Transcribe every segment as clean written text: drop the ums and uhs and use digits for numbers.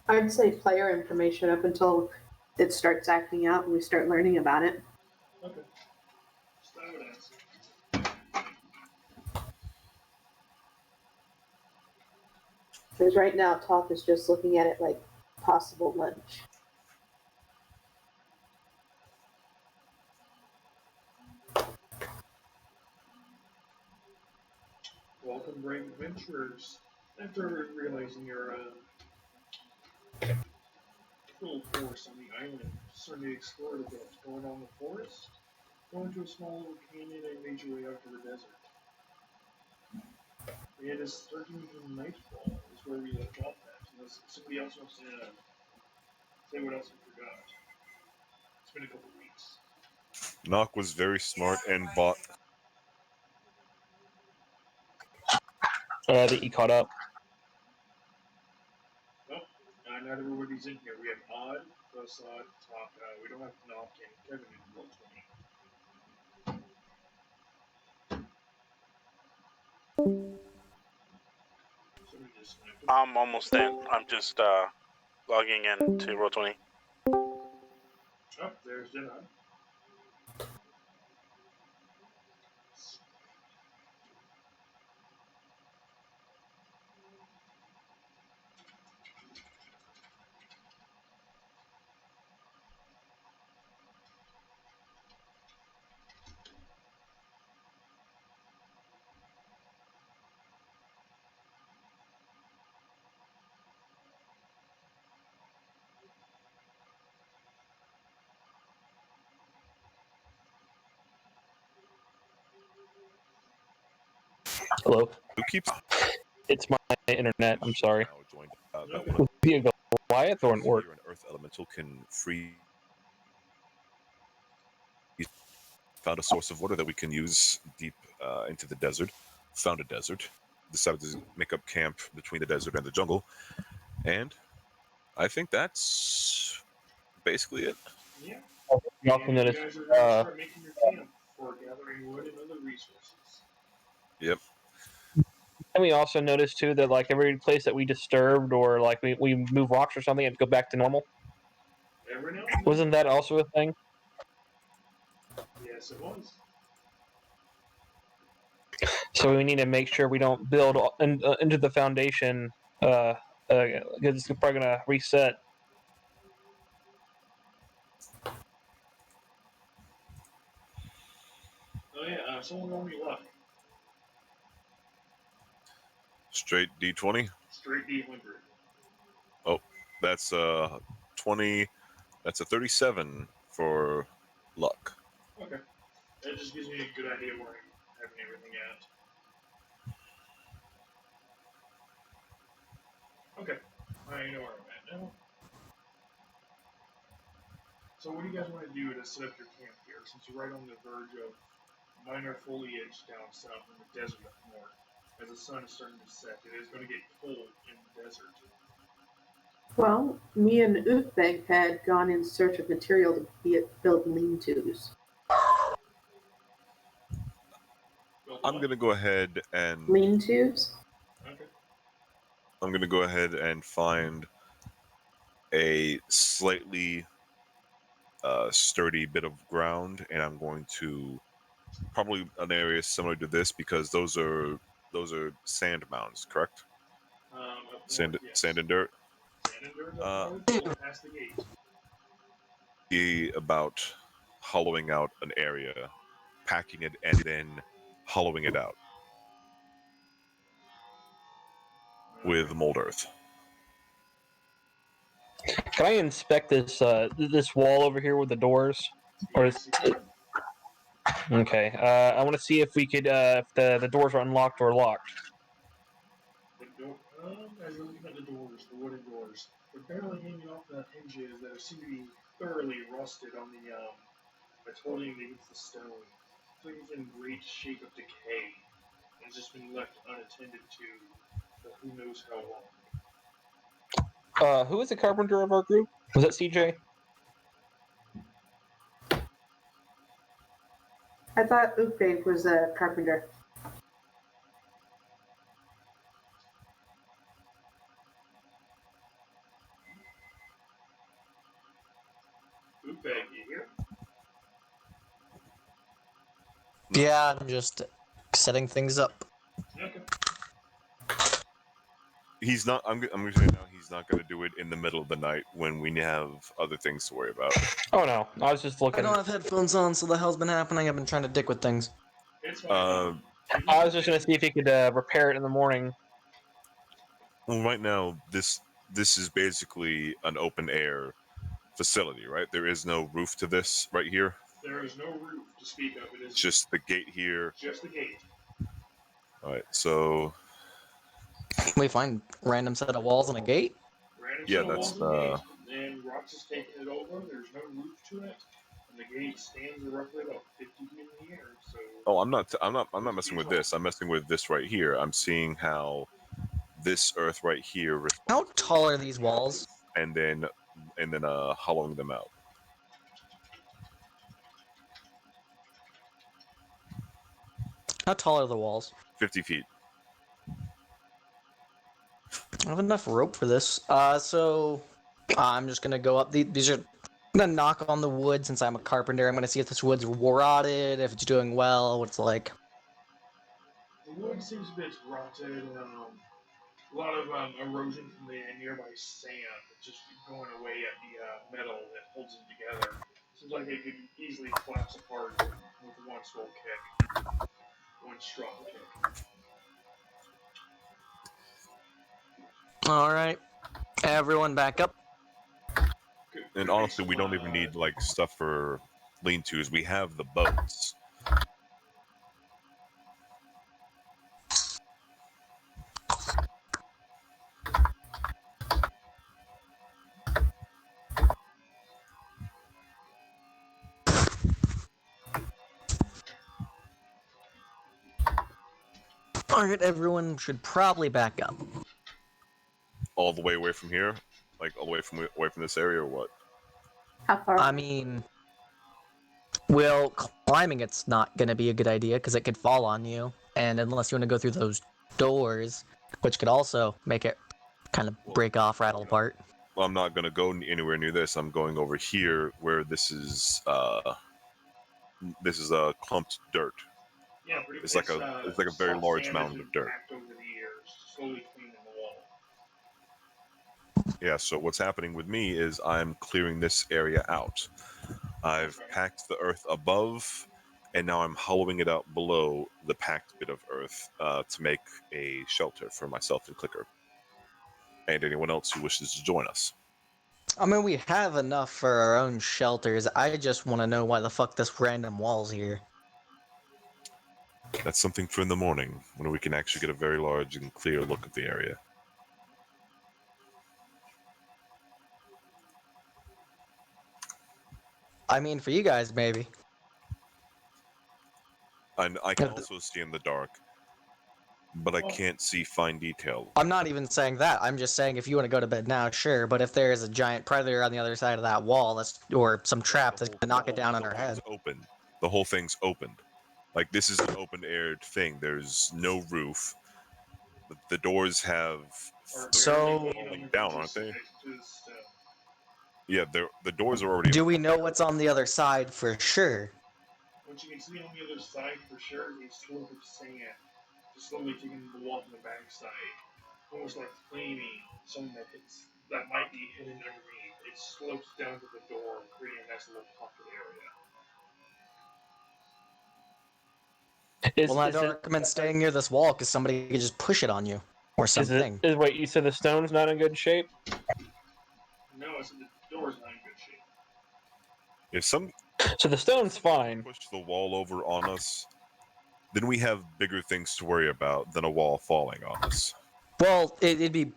I'd say player information up until it starts acting out and we start learning about it. Okay. So I would answer. Because right now, Talk is just looking at it like possible lunch. Welcome, brave adventurers. After realizing your full force on the island, starting to explore a bit, going on the forest, going to a small little canyon and made your way out to the desert. It is starting to nightfall, is where we left off at. Unless somebody else wants to say what else we forgot. It's been a couple weeks. Nock was very smart and bought. That you caught up. Well, not everybody's in here. We have Odd, Prasad, Talk. We don't have Nock and Kevin in Roll 20. Somebody disconnected. I'm almost in. I'm just logging in to Roll20. Oh, there's Jedi. Hello. Who keeps It's my internet. I'm sorry. now joined that Okay. one of Be a Goliath or an orc? an earth elemental can free. Found a source of water that we can use deep into the desert. Found a desert. Decided to make up camp between the desert and the jungle. And I think that's basically it. Yeah. You also And notice, you guys are going to start making your camp for gathering wood and other resources. Yep. and we also noticed too that like every place that we disturbed or like we move rocks or something, it'd go back to normal. Every now and then. Wasn't that also a thing? Yes, it was. So we need to make sure we don't build into the foundation. Because it's probably gonna reset. Oh yeah, someone roll me luck. Straight D20. Straight D100. Oh, that's 20. That's a 37 for luck. Okay. That just gives me a good idea where I'm having everything at. Okay. I know where I'm at now. So what do you guys want to do to set up your camp here, since you're right on the verge of minor foliage down south in the desert up north? As the sun is starting to set, it is going to get cold in the desert. Well, me and Uzbek had gone in search of material to build lean-tos. I'm gonna go ahead and Lean-tos? Okay. I'm gonna go ahead and find a slightly sturdy bit of ground, and I'm going to probably an area similar to this because those are sand mounds, correct? Up Sand, north, yes. sand and dirt. Sand and dirt up north, go past the gate. Be about hollowing out an area, packing it, and then hollowing it out with mold earth. Can I inspect this this wall over here with the doors? Or Yes, you can. okay. I want to see if we could if the doors are unlocked or locked. The door, as you're looking at the doors, the wooden doors, they're barely hanging off the hinges that seem to be thoroughly rusted on the that's holding against the stone. So it's in great shape of decay. And it's just been left unattended to for who knows how long. Who is the carpenter of our group? Was that CJ? I thought Uzbek was a carpenter. Ootbag, you here? Yeah, I'm just setting things up. Okay. He's not. I'm going to say now. He's not going to do it in the middle of the night when we have other things to worry about. Oh no, I was just I looking. don't have headphones on, so the hell's been happening? I've been trying to dick with things. It's fine. I was just gonna see if he could repair it in the morning. Well, right now this is basically an open air facility, right? There is no roof to this right here. There is no roof to speak of. It is It's just the gate here. just the gate. All right. So We find random set of walls and a gate. Random Yeah, set of that's walls and gate. And Rox has taken it over. There's no roof to it. And the gate stands roughly about 50 feet in the air. So. oh, I'm not messing with this. I'm messing with this right here. I'm seeing how this earth right here responds How to tall are these walls? and then hollowing them out. How tall are the walls? 50 feet. I have enough rope for this. So I'm just gonna go up. These are. I'm gonna knock on the wood since I'm a carpenter. I'm gonna see if this wood's rotted, if it's doing well, what it's like. The wood seems a bit rotted. A lot of erosion from the nearby sand. It's just going away at the metal that holds it together. Seems like it could easily collapse apart with one swole kick. One strong kick. All right, everyone, back up. And honestly, we don't even need like stuff for lean-tos. We have the boats. All right, everyone should probably back up. All the way away from here, like all the way from this area, or what? How far? I mean, well, climbing it's not gonna be a good idea because it could fall on you, and unless you want to go through those doors, which could also make it kind of break off, rattle apart. Well, I'm not going to go anywhere near this. I'm going over here where this is a clumped dirt. Yeah, pretty It's like a very soft large sand mound has of been dirt. packed over the years, slowly cleaning the wall. Yeah, so what's happening with me is I'm clearing this area out. I've packed the earth above, and now I'm hollowing it out below the packed bit of earth to make a shelter for myself and Clicker, and anyone else who wishes to join us. I mean, we have enough for our own shelters. I just want to know why the fuck this random wall's here. That's something for in the morning, when we can actually get a very large and clear look at the area. I mean, for you guys, maybe. And I can also see in the dark, but I can't see fine detail. I'm not even saying that. I'm just saying if you want to go to bed now, sure. But if there is a giant predator on the other side of that wall, or some trap that's gonna knock it down on our head. Open. The whole thing's opened. Like, this is an open-aired thing. There's no roof. The doors have So falling down, aren't they? Yeah, the doors are already. do we know what's on the other side for sure? What you can see on the other side for sure is a slope of sand, just slowly taking the wall from the backside, almost like claiming something that might be hidden underneath. It slopes down to the door, creating a nice little pocket area. Well, I don't recommend staying near this wall because somebody could just push it on you or something. Wait, you said the stone's not in good shape? No, I said the door's not in good shape. If some So the stone's fine. push the wall over on us, then we have bigger things to worry about than a wall falling on us. Well, it'd be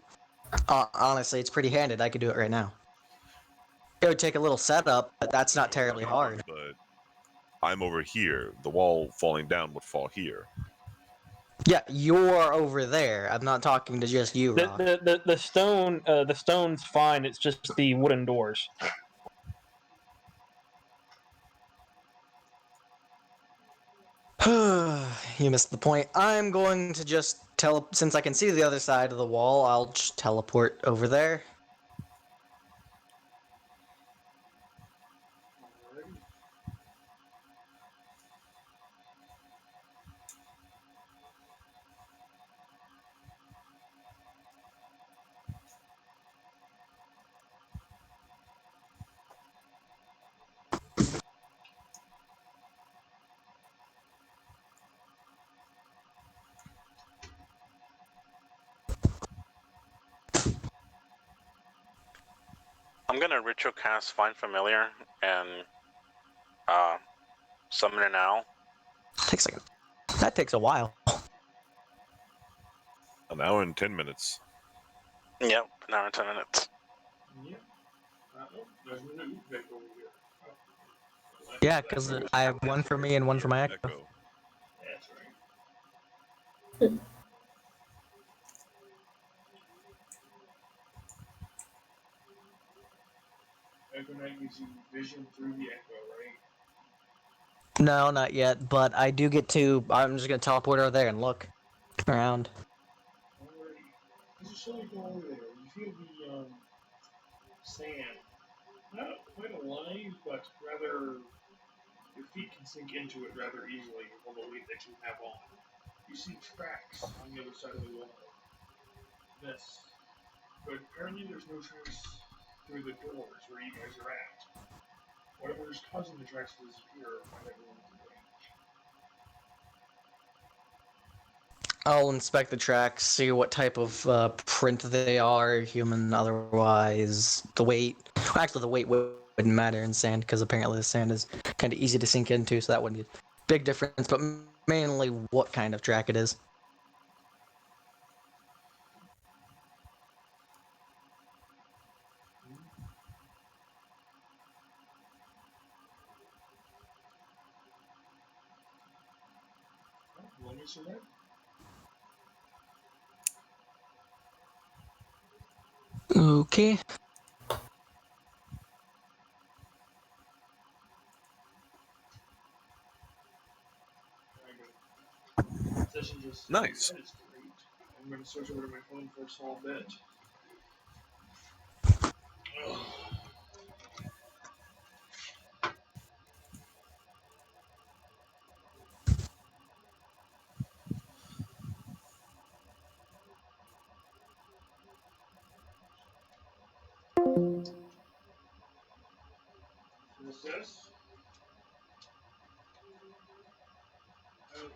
honestly, it's pretty handed. I could do it right now. It would take a little setup, but that's not terribly hard. But I'm over here. The wall falling down would fall here. Yeah, you're over there. I'm not talking to just you, Rock. The stone's fine. It's just the wooden doors. You missed the point. I'm going to just since I can see the other side of the wall, I'll just teleport over there. I'm gonna ritual cast Find Familiar and summon an owl. That takes a while. An hour and 10 minutes. Yep, an hour and 10 minutes. Yep. Oh, there's another Uzbek over here. Oh. Yeah, because I have one for me and one for my echo. Echo. That's right. Echo Knight gives you vision through the echo, right? No, not yet, but I do get to. I'm just gonna teleport over there and look around. Alrighty. As you slowly go over there, you feel the sand. Not quite alive, but rather your feet can sink into it rather easily with all the weight that you have on. You see tracks on the other side of the wall. This. But apparently there's no tracks through the doors where you guys are at. Whatever's causing the tracks to disappear might have ruined the range. I'll inspect the tracks, see what type of print they are, human, otherwise. The weight. Well, actually, the weight wouldn't matter in sand because apparently the sand is kind of easy to sink into, so that wouldn't be a big difference. But mainly, what kind of track it is. Let me see that. Okay. Session just Nice. that is great. I'm going to switch over to my phone for a small bit. Oh. What's this? Oh.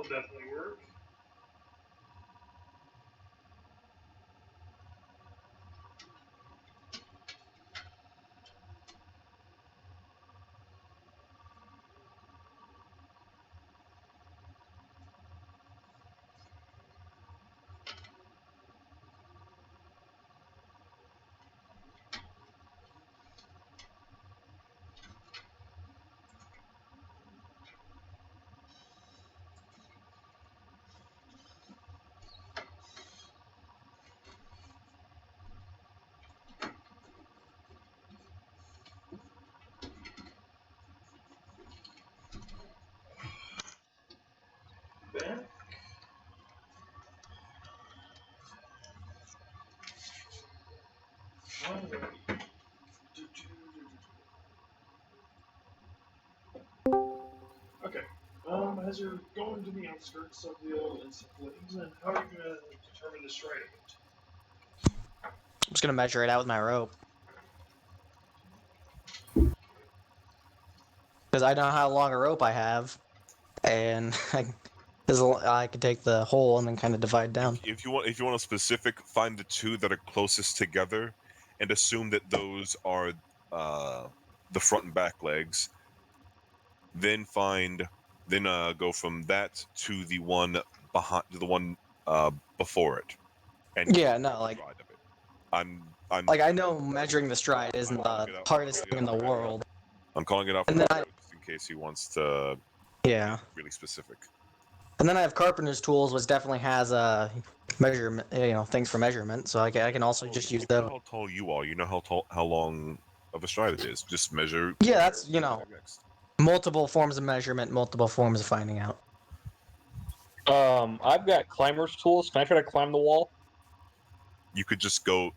That'll definitely work. Back. Alright. Okay. As you're going to the outskirts of the old flames, and how are you gonna determine the stride of it? I'm just gonna measure it out with my rope. Because I know how long a rope I have, and I can take the hole and then kind of divide down. If you want a specific, find the two that are closest together, and assume that those are the front and back legs. Then go from that to the one behind, to the one before it, and Yeah, calculate no, the like stride of it. I'm like I know measuring the stride isn't I'm calling the it out. hardest thing in the world. I'm calling it out for And then Mario just in case he wants to Yeah. be really specific. And then I have carpenter's tools, which definitely has measurement, things for measurement. So I can also just use You know those. how tall you are. You know how long of a stride it is. Just measure. Yeah, that's Next. multiple forms of measurement, multiple forms of finding out. I've got climber's tools. Can I try to climb the wall? You could just go.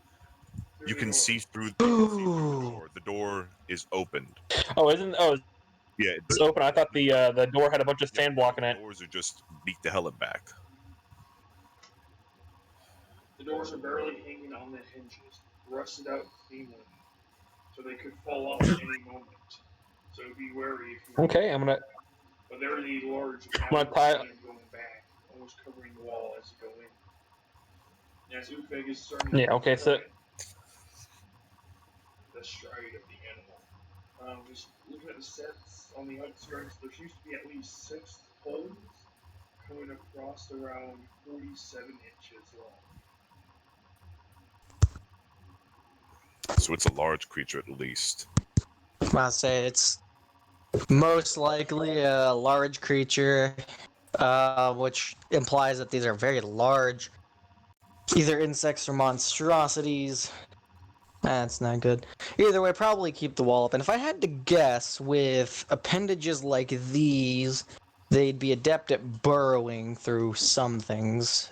Through You the can door. see through. Ooh. The door is opened. Oh, isn't? Oh, Yeah, it's open. I thought the door had a bunch of sand blocking the it. doors are just beat the hell back. The doors are barely hanging on the hinges, rusted out cleanly, so they could fall off at any moment. So be wary if you. Okay, I'm gonna. But there are these large I'm gonna cavities tie. going back, almost covering the wall as you go in. And as Ufeg is starting to Yeah. Okay. So define the stride of the animal. Just looking at the sets on the outskirts, there seems to be at least 6 holes coming across around 47 inches long. So it's a large creature at least. I'll say it's most likely a large creature, which implies that these are very large, either insects or monstrosities. That's not good. Either way, probably keep the wall up. And if I had to guess, with appendages like these, they'd be adept at burrowing through some things.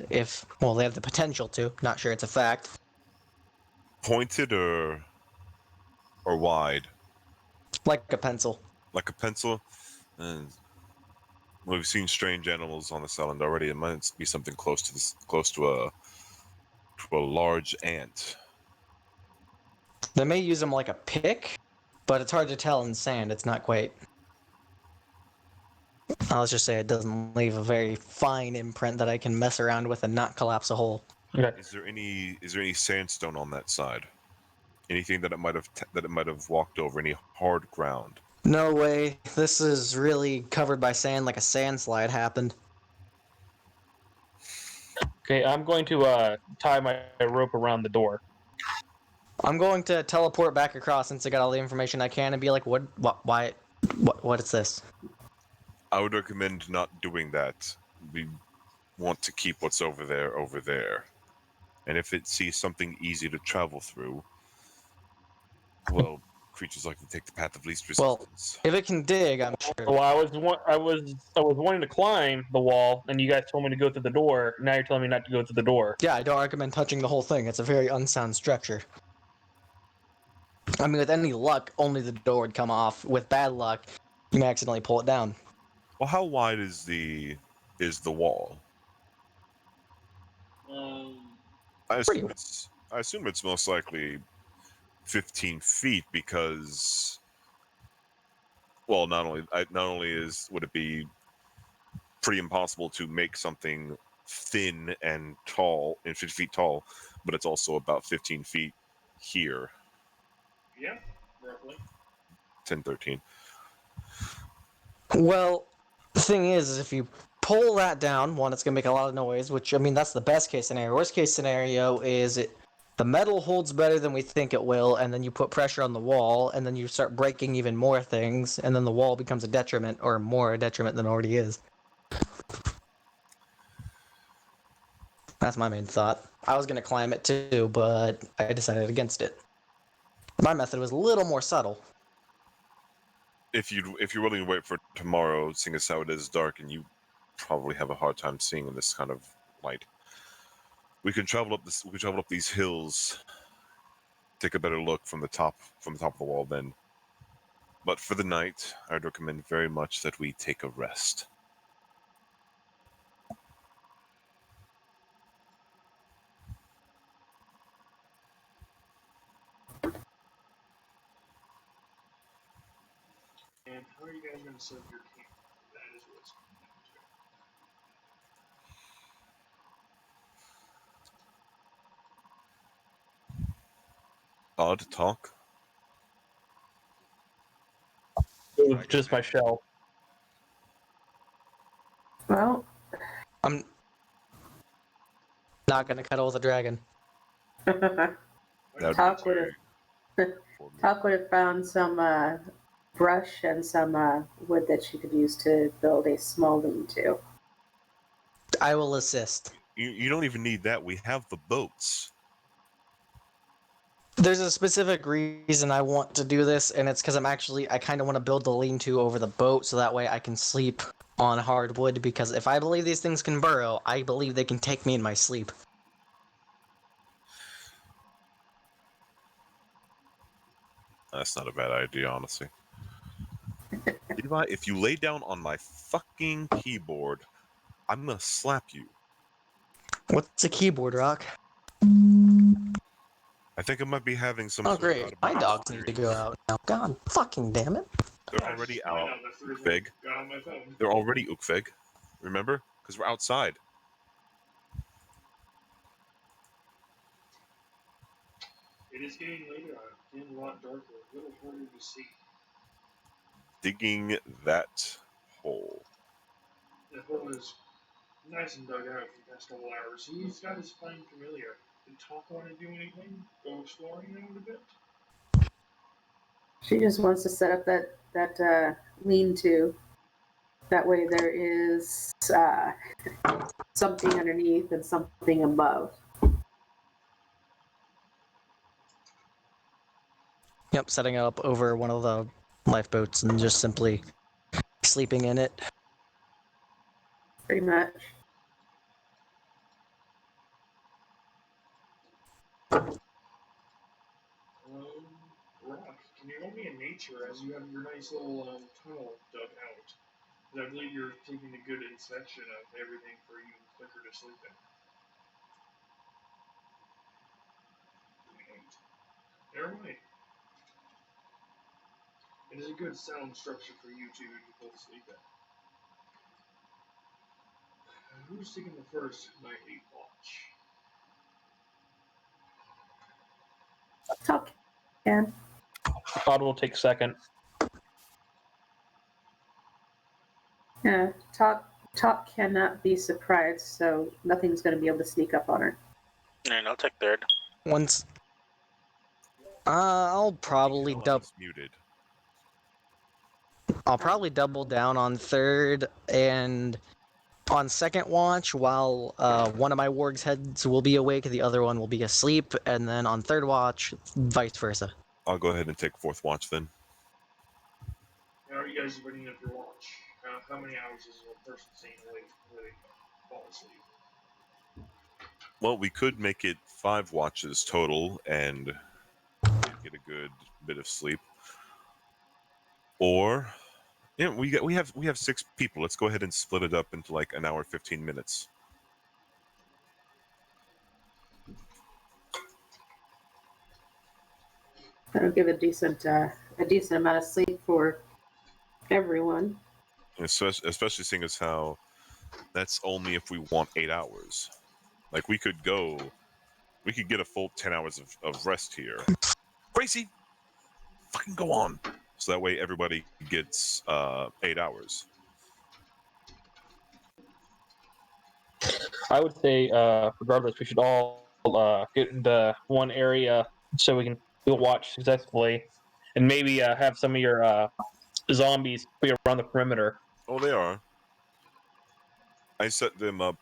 Well, they have the potential to. Not sure it's a fact. Pointed or wide, Like a pencil. like a pencil. And we've seen strange animals on this island already. It might be something close to a large ant. They may use them like a pick, but it's hard to tell in sand. It's not quite. Let's just say it doesn't leave a very fine imprint that I can mess around with and not collapse a hole. okay. Is there any sandstone on that side? Anything that it might have walked over? Any hard ground? No way. This is really covered by sand, like a sand slide happened. Okay, I'm going to tie my rope around the door. I'm going to teleport back across since I got all the information I can and be like, why, what is this? I would recommend not doing that. We want to keep what's over there. And if it sees something easy to travel through, well, creatures like to take the path of least Well, resistance. if it can dig, I'm sure. Well, I was wanting to climb the wall, and you guys told me to go through the door. Now you're telling me not to go through the door. Yeah, I don't recommend touching the whole thing. It's a very unsound structure. I mean, with any luck, only the door would come off. With bad luck, you may accidentally pull it down. Well, how wide is the wall? Um, I Pretty- assume it's most likely 15 feet because, well, not only would it be pretty impossible to make something thin and tall and 50 feet tall, but it's also about 15 feet here. Yeah, roughly. 10, 13. Well, the thing is if you pull that down, one, it's going to make a lot of noise, which, I mean, that's the best case scenario. Worst case scenario is the metal holds better than we think it will, and then you put pressure on the wall, and then you start breaking even more things, and then the wall becomes a detriment, or more a detriment than it already is. That's my main thought. I was going to climb it too, but I decided against it. My method was a little more subtle. If you're willing to wait for tomorrow, seeing as how it is dark and you probably have a hard time seeing in this kind of light, we can travel up these hills, take a better look from the top of the wall then. But for the night, I'd recommend very much that we take a rest. And how are you guys going to set up your camp? That is what's coming down to. Odd talk. Just my shell. Well, I'm not going to cuddle with a dragon. That'd be Talk would very have for me. Talk would have found some brush and some wood that she could use to build a small lean-to. I will assist. You don't even need that. We have the boats. There's a specific reason I want to do this, and it's because I kind of want to build the lean-to over the boat, so that way I can sleep on hardwood, because if I believe these things can burrow, I believe they can take me in my sleep. That's not a bad idea, honestly. Levi, if you lay down on my fucking keyboard, I'm gonna slap you. What's a keyboard, Rock? I think I might be having some Oh, sort great. of My out-of-body dogs need to go experience. out now. God fucking damn it. They're I already just find out. out that there's Ukveg. got on my phone. They're already Ukveg. Remember? Because we're outside. It is getting later on, getting a lot darker, a little harder to see. Digging that hole. The hole is nice and dug out for the past couple hours. He's got his find familiar. Did Talk want to do anything? Go exploring out a bit? She just wants to set up that lean-to. That way there is something underneath and something above. Yep, setting it up over one of the lifeboats and just simply sleeping in it. Pretty much. Rock, can you roll me in nature as you have your nice little tunnel dug out? 'Cause I believe you're taking a good inspection of everything for you quicker to sleep in. 28. Never mind. It is a good sound structure for you two to both sleep in. Who's taking the first nightly watch? Talk can. Todd will take second. Yeah, Talk cannot be surprised, so nothing's going to be able to sneak up on her. And I'll take third. Once. I'll probably Hell, I double. was muted. I'll probably double down on third and on second watch, while one of my warg's heads will be awake, the other one will be asleep, and then on third watch, vice versa. I'll go ahead and take fourth watch then. How are you guys splitting up your watch? How many hours is one person staying awake before they fall asleep? Well, we could make it 5 watches total and get a good bit of sleep. Or yeah, we have 6 people. Let's go ahead and split it up into like an hour 15 minutes. That'll give a decent amount of sleep for everyone. Especially seeing as how That's only if we want 8 hours. Like, we could get a full 10 hours of rest here. Gracie, fucking go on. So that way everybody gets 8 hours. I would say, regardless, we should all get into one area so we'll watch successfully, and maybe have some of your zombies be around the perimeter. Oh, they are. I set them up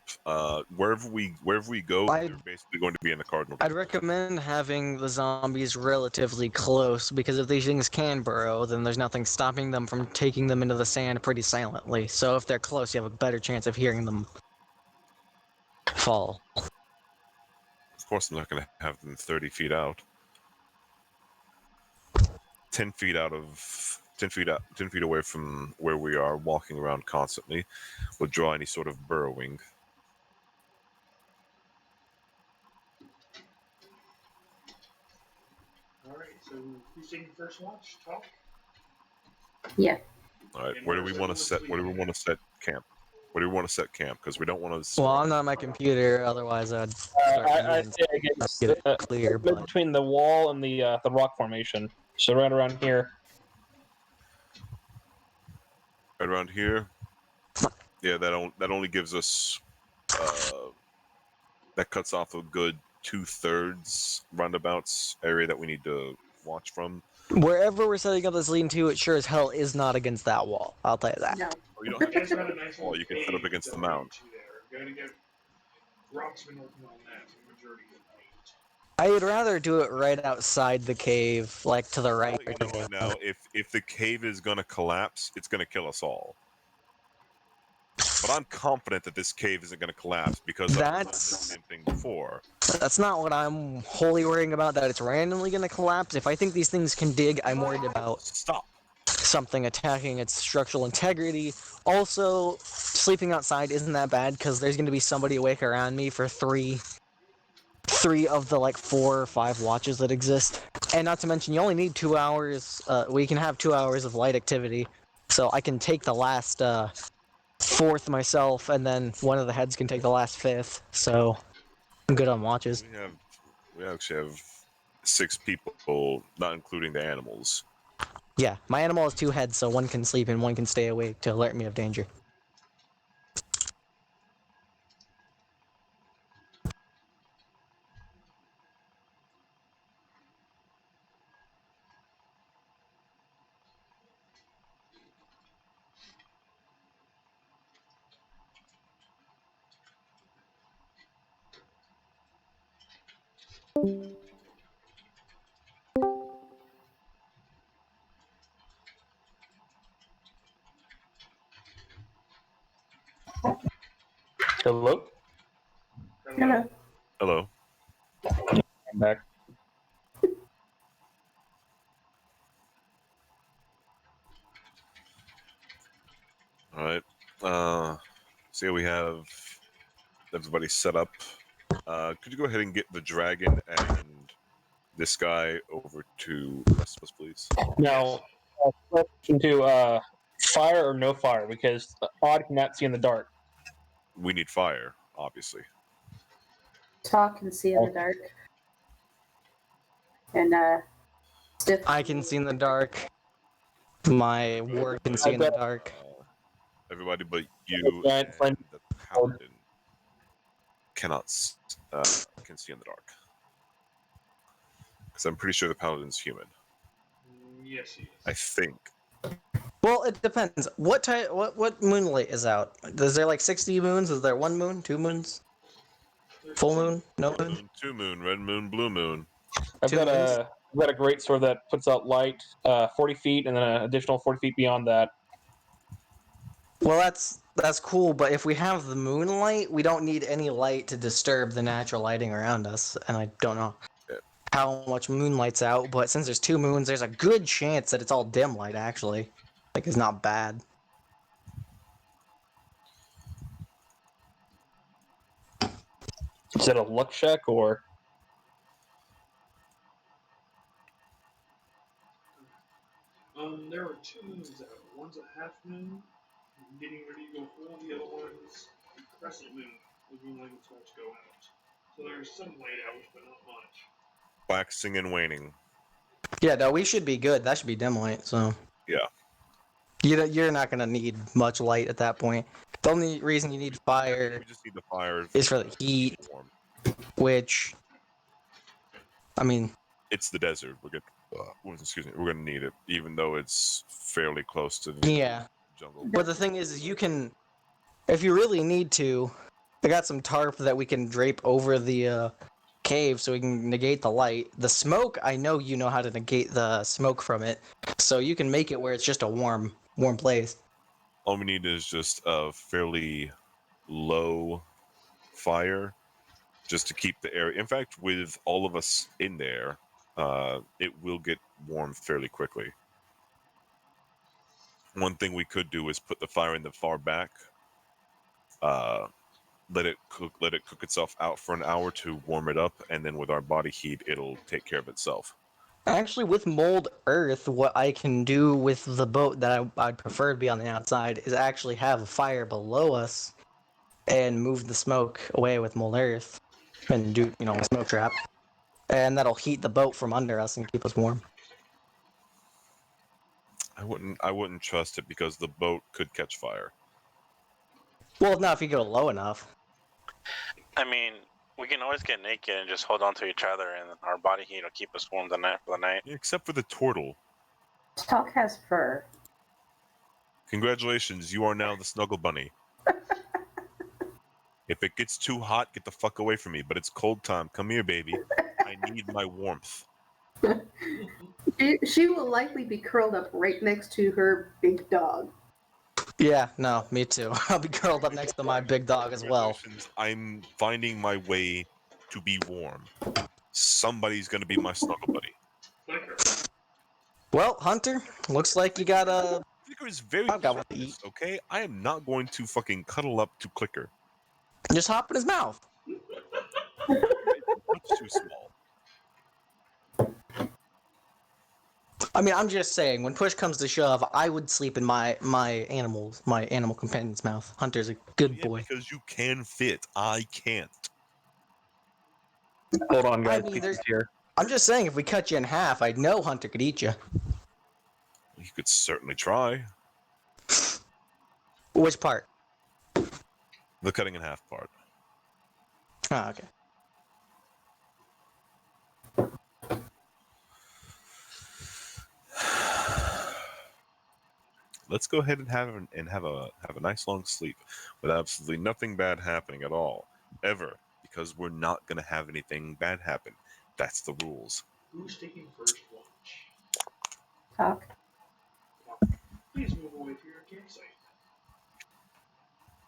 wherever we go. They're basically going to be in the cardinal. I'd recommend having the zombies relatively close, because if these things can burrow, then there's nothing stopping them from taking them into the sand pretty silently. So if they're close, you have a better chance of hearing them fall. Of course, I'm not going to have them 30 feet out. 10 feet out of 10 feet away from where we are, walking around constantly, will draw any sort of burrowing. All right. So who's taking first watch? Talk. Yeah. All right, And where do where's we want to everyone set? Where do we sleeping want to set camp? Where do we want to set camp? Because we don't want to. Well, I'm not on my computer, otherwise I'd start I moving say I to guess get it clear, but between the wall and the rock formation. So right around here. Right around here. Yeah, that only gives us. That cuts off a good 2/3 roundabouts area that we need to watch from. wherever we're setting up this lean-to, it sure as hell is not against that wall. I'll tell you that. No. Oh, you don't You have guys to got a nice wall. little You can set up cave against the to lead mount. to there. Gotta get Rock's been working on that for the majority of the night. I would rather do it right outside the cave, like to the right. You know what? Now, if the cave is gonna collapse, it's gonna kill us all. But I'm confident that this cave isn't gonna collapse because I've done the same thing before. That's not what I'm wholly worrying about, that it's randomly going to collapse. If I think these things can dig, I'm worried about Stop. something attacking its structural integrity. Also, sleeping outside isn't that bad, because there's going to be somebody awake around me for three of the like 4 or 5 watches that exist. And not to mention, you only need 2 hours. We can have 2 hours of light activity, so I can take the last fourth myself, and then one of the heads can take the last fifth. So I'm good on watches. We actually have 6 people, not including the animals. Yeah, my animal has 2 heads, so one can sleep and one can stay awake to alert me of danger. Hello. Hello. Hello. I'm back. All right. See, we have everybody set up. Could you go ahead and get the dragon and this guy over to the rest of us, please? Now, question to fire or no fire, because Odd cannot see in the dark. We need fire, obviously. Talk and see in the dark. And stiff. I can see in the dark. My ward can see in the dark. Everybody but you Giant and flame. the paladin can see in the dark. Because I'm pretty sure the paladin's human. Yes, he is. I think. Well, it depends. What type? What moonlight is out? Is there like 60 moons? Is there 1 moon, 2 moons, full moon, no moon? 2 moon, red moon, blue moon. I've 2 got moons? a great sword that puts out light 40 feet, and then an additional 40 feet beyond that. Well, that's cool. But if we have the moonlight, we don't need any light to disturb the natural lighting around us. And I don't know how much moonlight's out, but since there's 2 moons, there's a good chance that it's all dim light. Actually, like it's not bad. Is it a luck check or? There are 2 moons out. One's a half moon, getting ready to go full. The other one's crescent moon, the moonlight will start to go out. So there's some light out, but not much. Waxing and waning. Yeah, no, we should be good. That should be dim light. So Yeah. you're not gonna need much light at that point. The only reason you need fire We just need the fire is for the to heat, keep warm. which, I mean, It's the desert. Excuse me. We're gonna need it, even though it's fairly close to the yeah. jungle. But the thing is you can, if you really need to, I got some tarp that we can drape over the cave so we can negate the light. The smoke, I know you know how to negate the smoke from it, so you can make it where it's just a warm place. All we need is just a fairly low fire, just to keep the area. In fact, with all of us in there, it will get warm fairly quickly. One thing we could do is put the fire in the far back, uh, let it cook itself out for an hour to warm it up, and then with our body heat, it'll take care of itself. Actually, with mold earth, what I can do with the boat that I'd prefer to be on the outside is actually have a fire below us and move the smoke away with mold earth and do, a smoke trap. And that'll heat the boat from under us and keep us warm. I wouldn't trust it because the boat could catch fire. Well, not if you go low enough. I mean, we can always get naked and just hold on to each other, and our body heat will keep us warm for the night. Except for the turtle. Talk has fur. Congratulations, you are now the Snuggle Bunny. If it gets too hot, get the fuck away from me. But it's cold time. Come here, baby. I need my warmth. She will likely be curled up right next to her big dog. Yeah, no, me too. I'll be curled up next to my big dog as well. Congratulations, I'm finding my way to be warm. Somebody's gonna be my Snuggle Buddy. Flicker. Well, Hunter, looks like you got a. Clicker is very I've got what to curious, okay? I am not going to fucking cuddle up to Clicker. Just hop in his mouth. It's too small. I mean, I'm just saying, when push comes to shove, I would sleep in my animal companion's mouth. Hunter's a good Yeah, boy. because you can fit. I can't. Hold on, I guys. mean, Pikachu's here. I'm just saying, if we cut you in half, I know Hunter could eat you. You could certainly try. Which part? The cutting in half part. Oh, okay. Let's go ahead and have a nice long sleep with absolutely nothing bad happening at all, ever, because we're not gonna have anything bad happen. That's the rules. Who's taking first watch? Talk. Please move away from your campsite.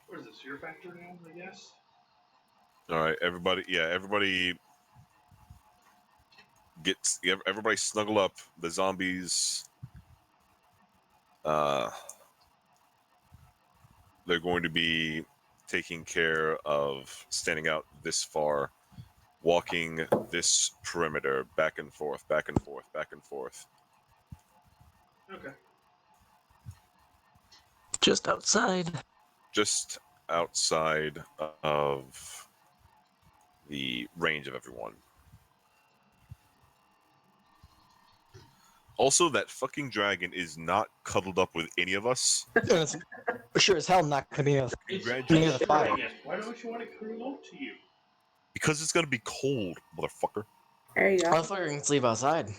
What is this, fear factor now, I guess? All right, everybody. Yeah, everybody everybody snuggle up. The zombies. They're going to be taking care of standing out this far, walking this perimeter back and forth, back and forth, back and forth. Okay. Just outside. Just outside of the range of everyone. Also, that fucking dragon is not cuddled up with any of us. It's sure as hell not gonna be a. It's Near the a fire. dragon. Why don't you want it curled up to you? Because it's gonna be cold, motherfucker. There you I go. thought you were gonna sleep outside.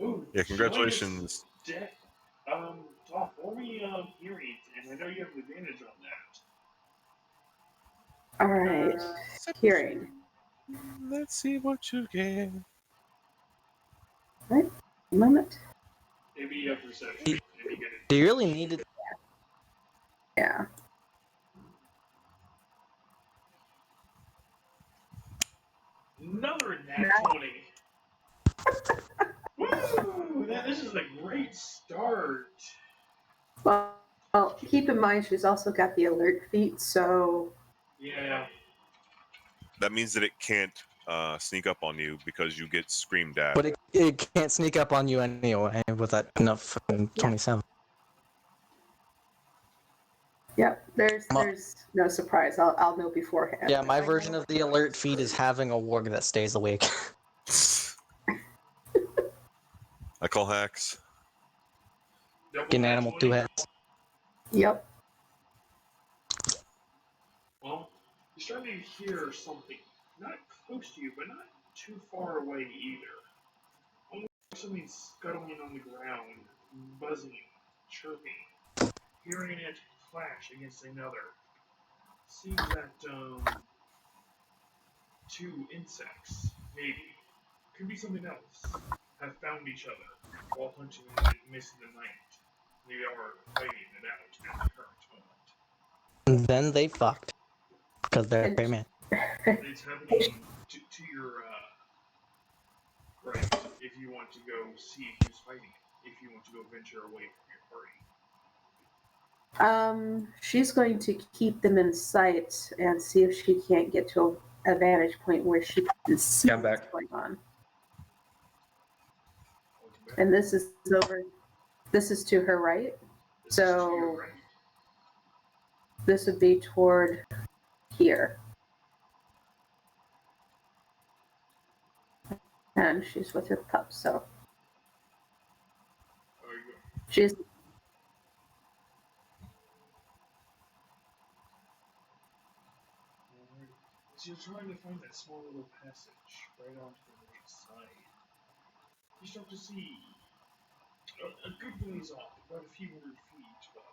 Ooh, Yeah, congratulations. Doc, roll me hearing, and I know you have an advantage on that. All right. Hearing. Let's see what you get. Right. Moment. Maybe you have perception. Maybe you get it. Do you really need it? Yeah. Another nat 20. Woo! This is a great start. Well, keep in mind she's also got the alert feat, so Yeah. That means that it can't sneak up on you because you get screamed at. But it can't sneak up on you anyway with that enough fucking 27. Yep. There's no surprise. I'll know beforehand. Yeah, my I version know. of the alert feed is having a warg that stays awake. I call hacks. Double Get an nat animal 20? 2 heads. Yep. Well, you're starting to hear something. Not close to you, but not too far away either. Almost like something scuttling on the ground, buzzing, chirping. Hearing it clash against another. Seems that, two insects, maybe, could be something else, have found each other while hunting in the mist of the night. They are fighting it out at the current moment. And then they fucked. Because they're And man. It's happening to your right if you want to go see who's fighting it, if you want to go venture away from your party. she's going to keep them in sight and see if she can't get to a vantage point where she can see Yeah, I'm what's back. going on. Welcome back. And this is over. This is to her right. This is to So your right. this would be toward here. And she's with her pup, so Oh, you go. she's Alright. So you're trying to find that small little passage right onto the right side. You start to see a good ways off, about a few hundred feet, but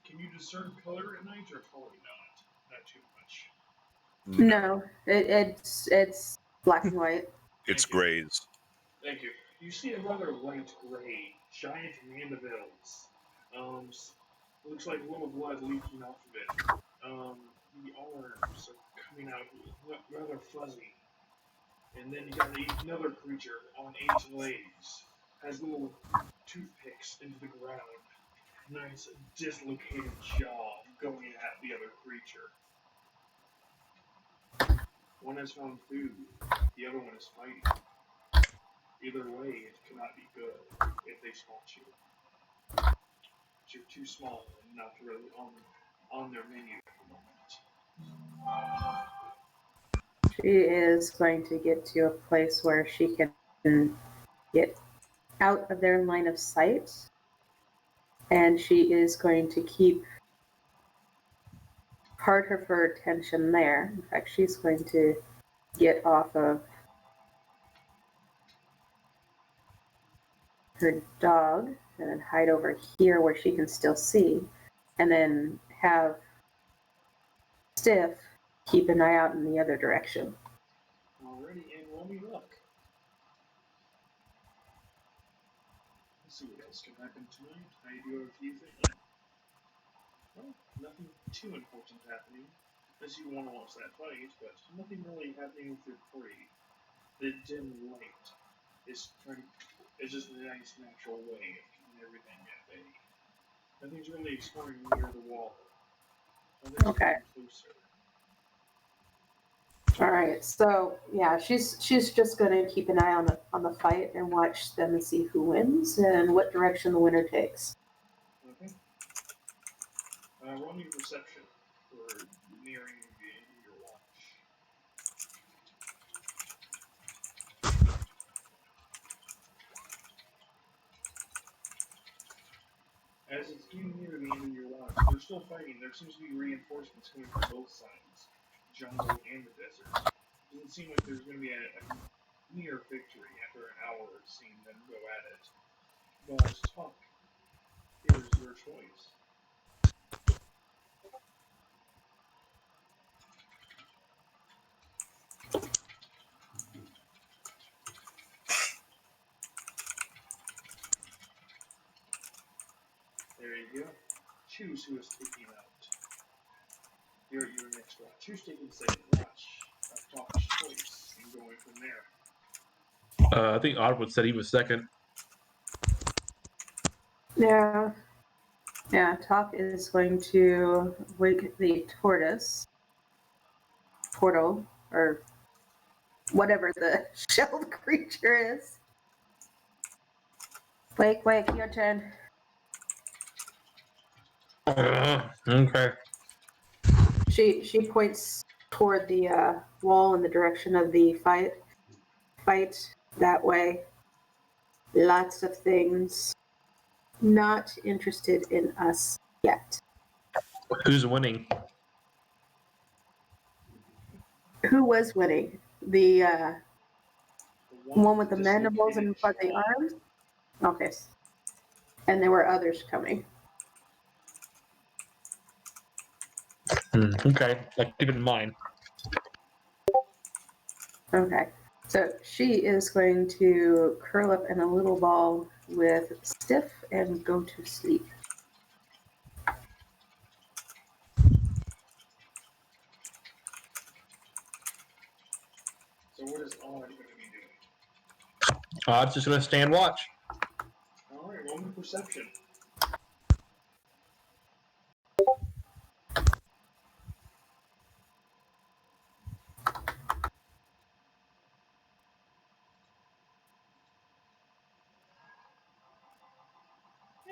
can you discern color at night, or probably not too much? no. It's black and white. It's Thank you. grays. Thank you. You see a rather light gray, giant mandibles. Looks like a little blood leaking off of it. The arms are coming out rather fuzzy. And then you got another creature on 8 legs. Has little toothpicks into the ground. Nice dislocated jaw going at the other creature. One has found food, the other one is fighting. Either way, it cannot be good if they spot you. But you're too small and not really on their menu at the moment. She is going to get to a place where she can get out of their line of sight. And she is going to keep part of her attention there. In fact, she's going to get off of her dog and then hide over here where she can still see. And then have Stiff keep an eye out in the other direction. Alrighty, and roll me luck. Let's see what else can happen tonight. I do have a few things. Well, nothing too important happening, unless you want to watch that fight, but nothing really happening with your party. The dim light is just a nice natural way of keeping everything at bay. Nothing's really exploring near the wall. Nothing's Okay. getting closer. All right. So yeah, she's just going to keep an eye on the fight and watch them and see who wins and what direction the winner takes. Okay. Roll me perception for nearing the end of your watch. As it's getting near the end of your watch, they're still fighting. There seems to be reinforcements coming from both sides, jungle and the desert. Doesn't seem like there's going to be a near victory after an hour of seeing them go at it. But Tuck, here's your choice. There you go. Choose who is taking out your next watch. Who's taking the second watch of Tuck's choice and going from there? I think Oddwood said he was second. Yeah. Yeah, Top is going to wake the tortoise portal or whatever the shelled creature is. Wake, your turn. Okay. She points toward the wall in the direction of the fight. Fight that way. Lots of things. Not interested in us yet. Who's winning? Who was winning? The one with the mandibles dislocated and fuzzy jaw. arms? Okay. And there were others coming. Okay, like keep it in mind. Okay. So she is going to curl up in a little ball with Stiff and go to sleep. So what is Odd going to be doing? It's just gonna stand watch. All right, roll me perception.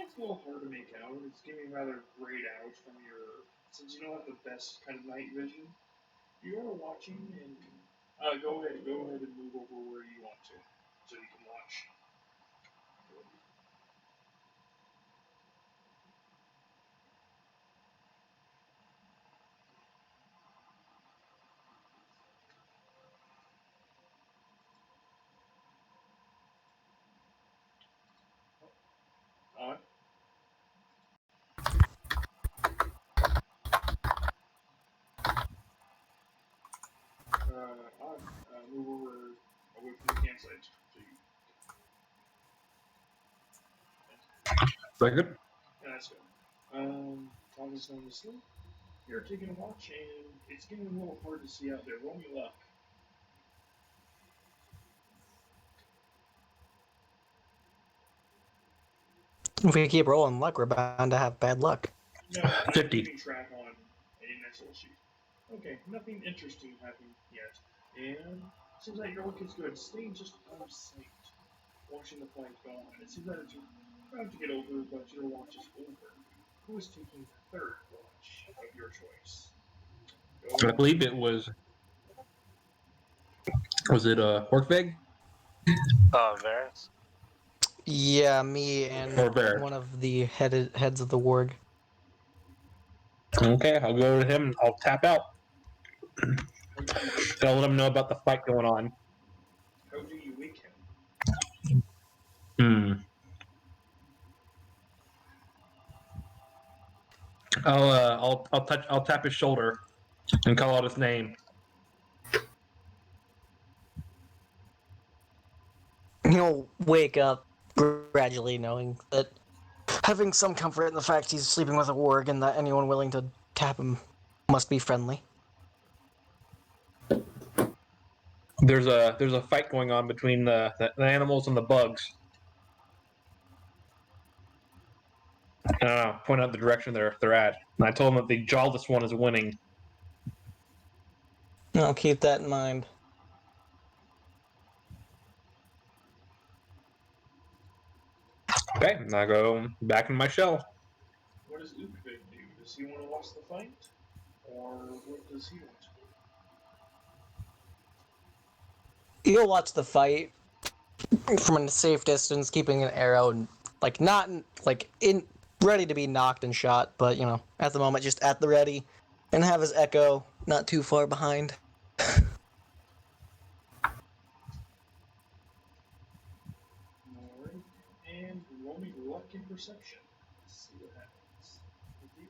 It's a little hard to make out. It's giving rather grayed out from your. Since you don't have the best kind of night vision, you are watching and go ahead and move over where you want to, so you can watch. Odd. Odd. Move over away from the campsite. So you. Very good. Yeah, that's good. Tom is going to sleep. You're taking a watch, and it's getting a little hard to see out there. Roll me luck. If we keep rolling luck, we're bound to have bad luck. No, I'm 50. keeping track on a mental sheet. Okay, nothing interesting happened yet. And seems like your look is good. Staying just out of sight. Watching the fight go on. It seems that it's about to get over, but your watch is over. Who is taking the third watch of your choice? I believe it was. Was it Orkveg Varys. Yeah, me and or Bear? one of the heads of the warg. Okay, I'll go to him. And I'll tap out. How do you wake I'll him? let him know about the fight going on. How do you wake him? Hmm. I'll tap his shoulder and call out his name. He'll wake up gradually, knowing that having some comfort in the fact he's sleeping with a warg and that anyone willing to tap him must be friendly. There's a fight going on between the animals and the bugs. Point out the direction they're at. And I told him that the jawless one is winning. I'll keep that in mind. Okay, and I go back in my shell. What does Ukvig do? Does he want to watch the fight? Or what does he want to do? He'll watch the fight from a safe distance, keeping an arrow and not in ready to be knocked and shot, but at the moment just at the ready, and have his echo not too far behind. Alright. And roll me luck and perception. Let's see what happens with you.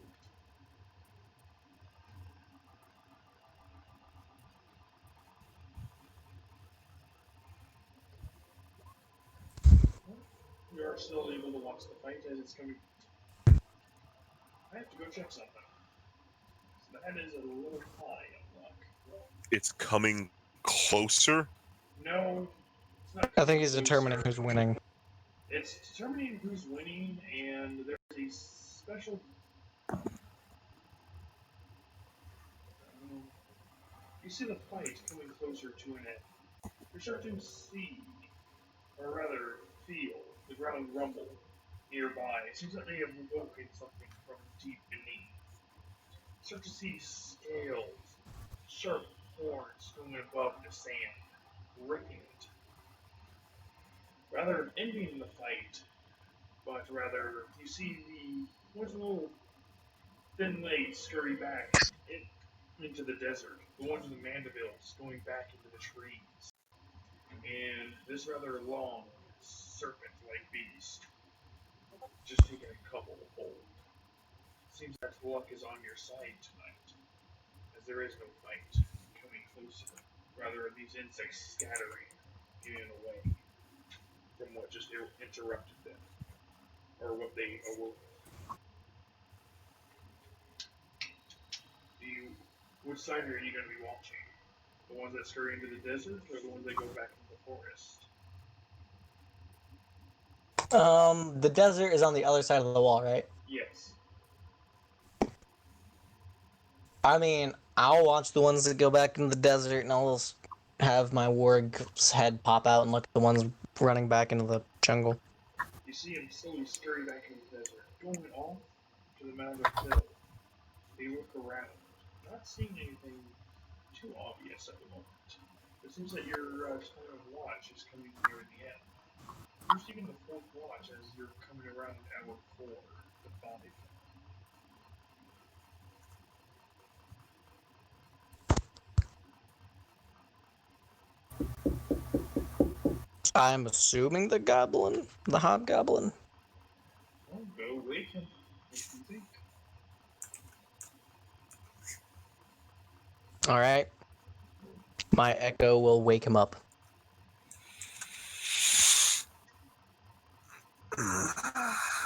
You are still able to watch the fight as it's coming. I have to go check something. So that is a little high on luck. It's coming closer. No, it's not. I think he's closer. determining who's winning. It's determining who's winning, and there's a special. You see the fight coming closer to an end. You're starting to see, or rather, feel the ground rumble nearby. It seems like they have woken something from deep beneath. start to see scales, sharp horns going above the sand, ripping it. Rather ending the fight, but rather you see the one's little thin legs scurry back into the desert, the ones with the mandibles going back into the trees, and this rather long serpent-like beast just taking a couple of hold. Seems that luck is on your side tonight, as there is no fight coming closer. Rather, these insects scattering, getting away from what just interrupted them, or what they awoke. Do you, which side are you going to be watching? The ones that scurry into the desert, or the ones that go back into the forest? The desert is on the other side of the wall, right? Yes. I mean, I'll watch the ones that go back in the desert, and I'll have my warg's head pop out and look at the ones running back into the jungle. You see him slowly scurry back into the desert, going off to the mound of fill. They look around, not seeing anything too obvious at the moment. It seems that your time of watch is coming near the end. You're taking the fourth watch as you're coming around hour 4 to 5. I'm assuming the hobgoblin. Well, go wake him if you think. All right. My echo will wake him up.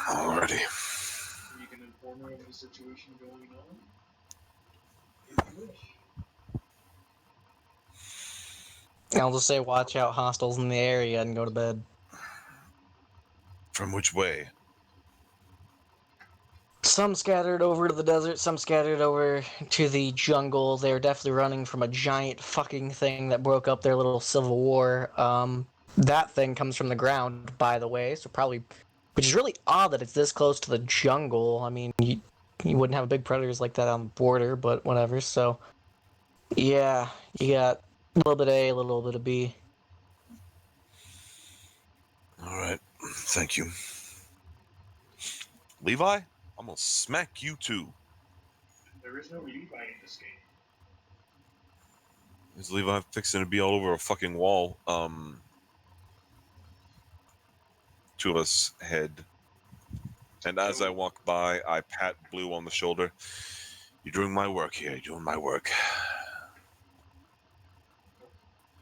Alrighty. You can inform her of the situation going on if you wish. I'll just say, watch out, hostiles in the area, and go to bed. From which way? Some scattered over to the desert, some scattered over to the jungle. They're definitely running from a giant fucking thing that broke up their little civil war. That thing comes from the ground, by the way, so probably, which is really odd that it's this close to the jungle. I mean, you wouldn't have big predators like that on the border, but whatever. So, yeah, you got a little bit of A, a little bit of B. Alright. Thank you. Levi? I'm gonna smack you too. There is no Levi in this game. Is Levi fixing to be all over a fucking wall? Two of us head. And as I walk by, I pat Blue on the shoulder. You're doing my work here. You're doing my work.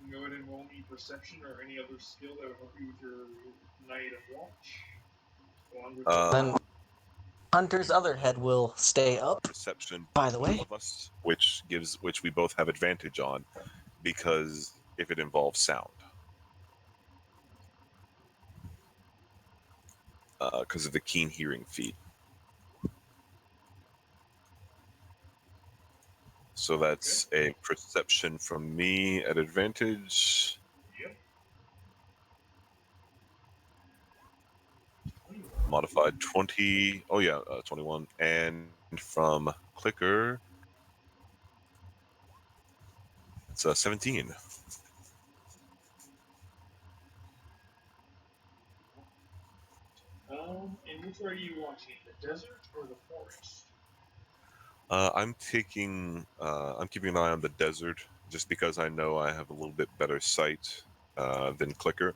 You can go ahead and roll me perception or any other skill that would help you with your night of watch. Along with Then Hunter's other head will stay up, Perception. by the way. Of us, which we both have advantage on, because if it involves sound. Because of the keen hearing feat. So that's a perception from me at advantage. Yep. Modified 20. Oh, yeah, 21. And from Clicker, it's 17. And which way are you watching? The desert or the forest? I'm keeping an eye on the desert just because I know I have a little bit better sight than Clicker,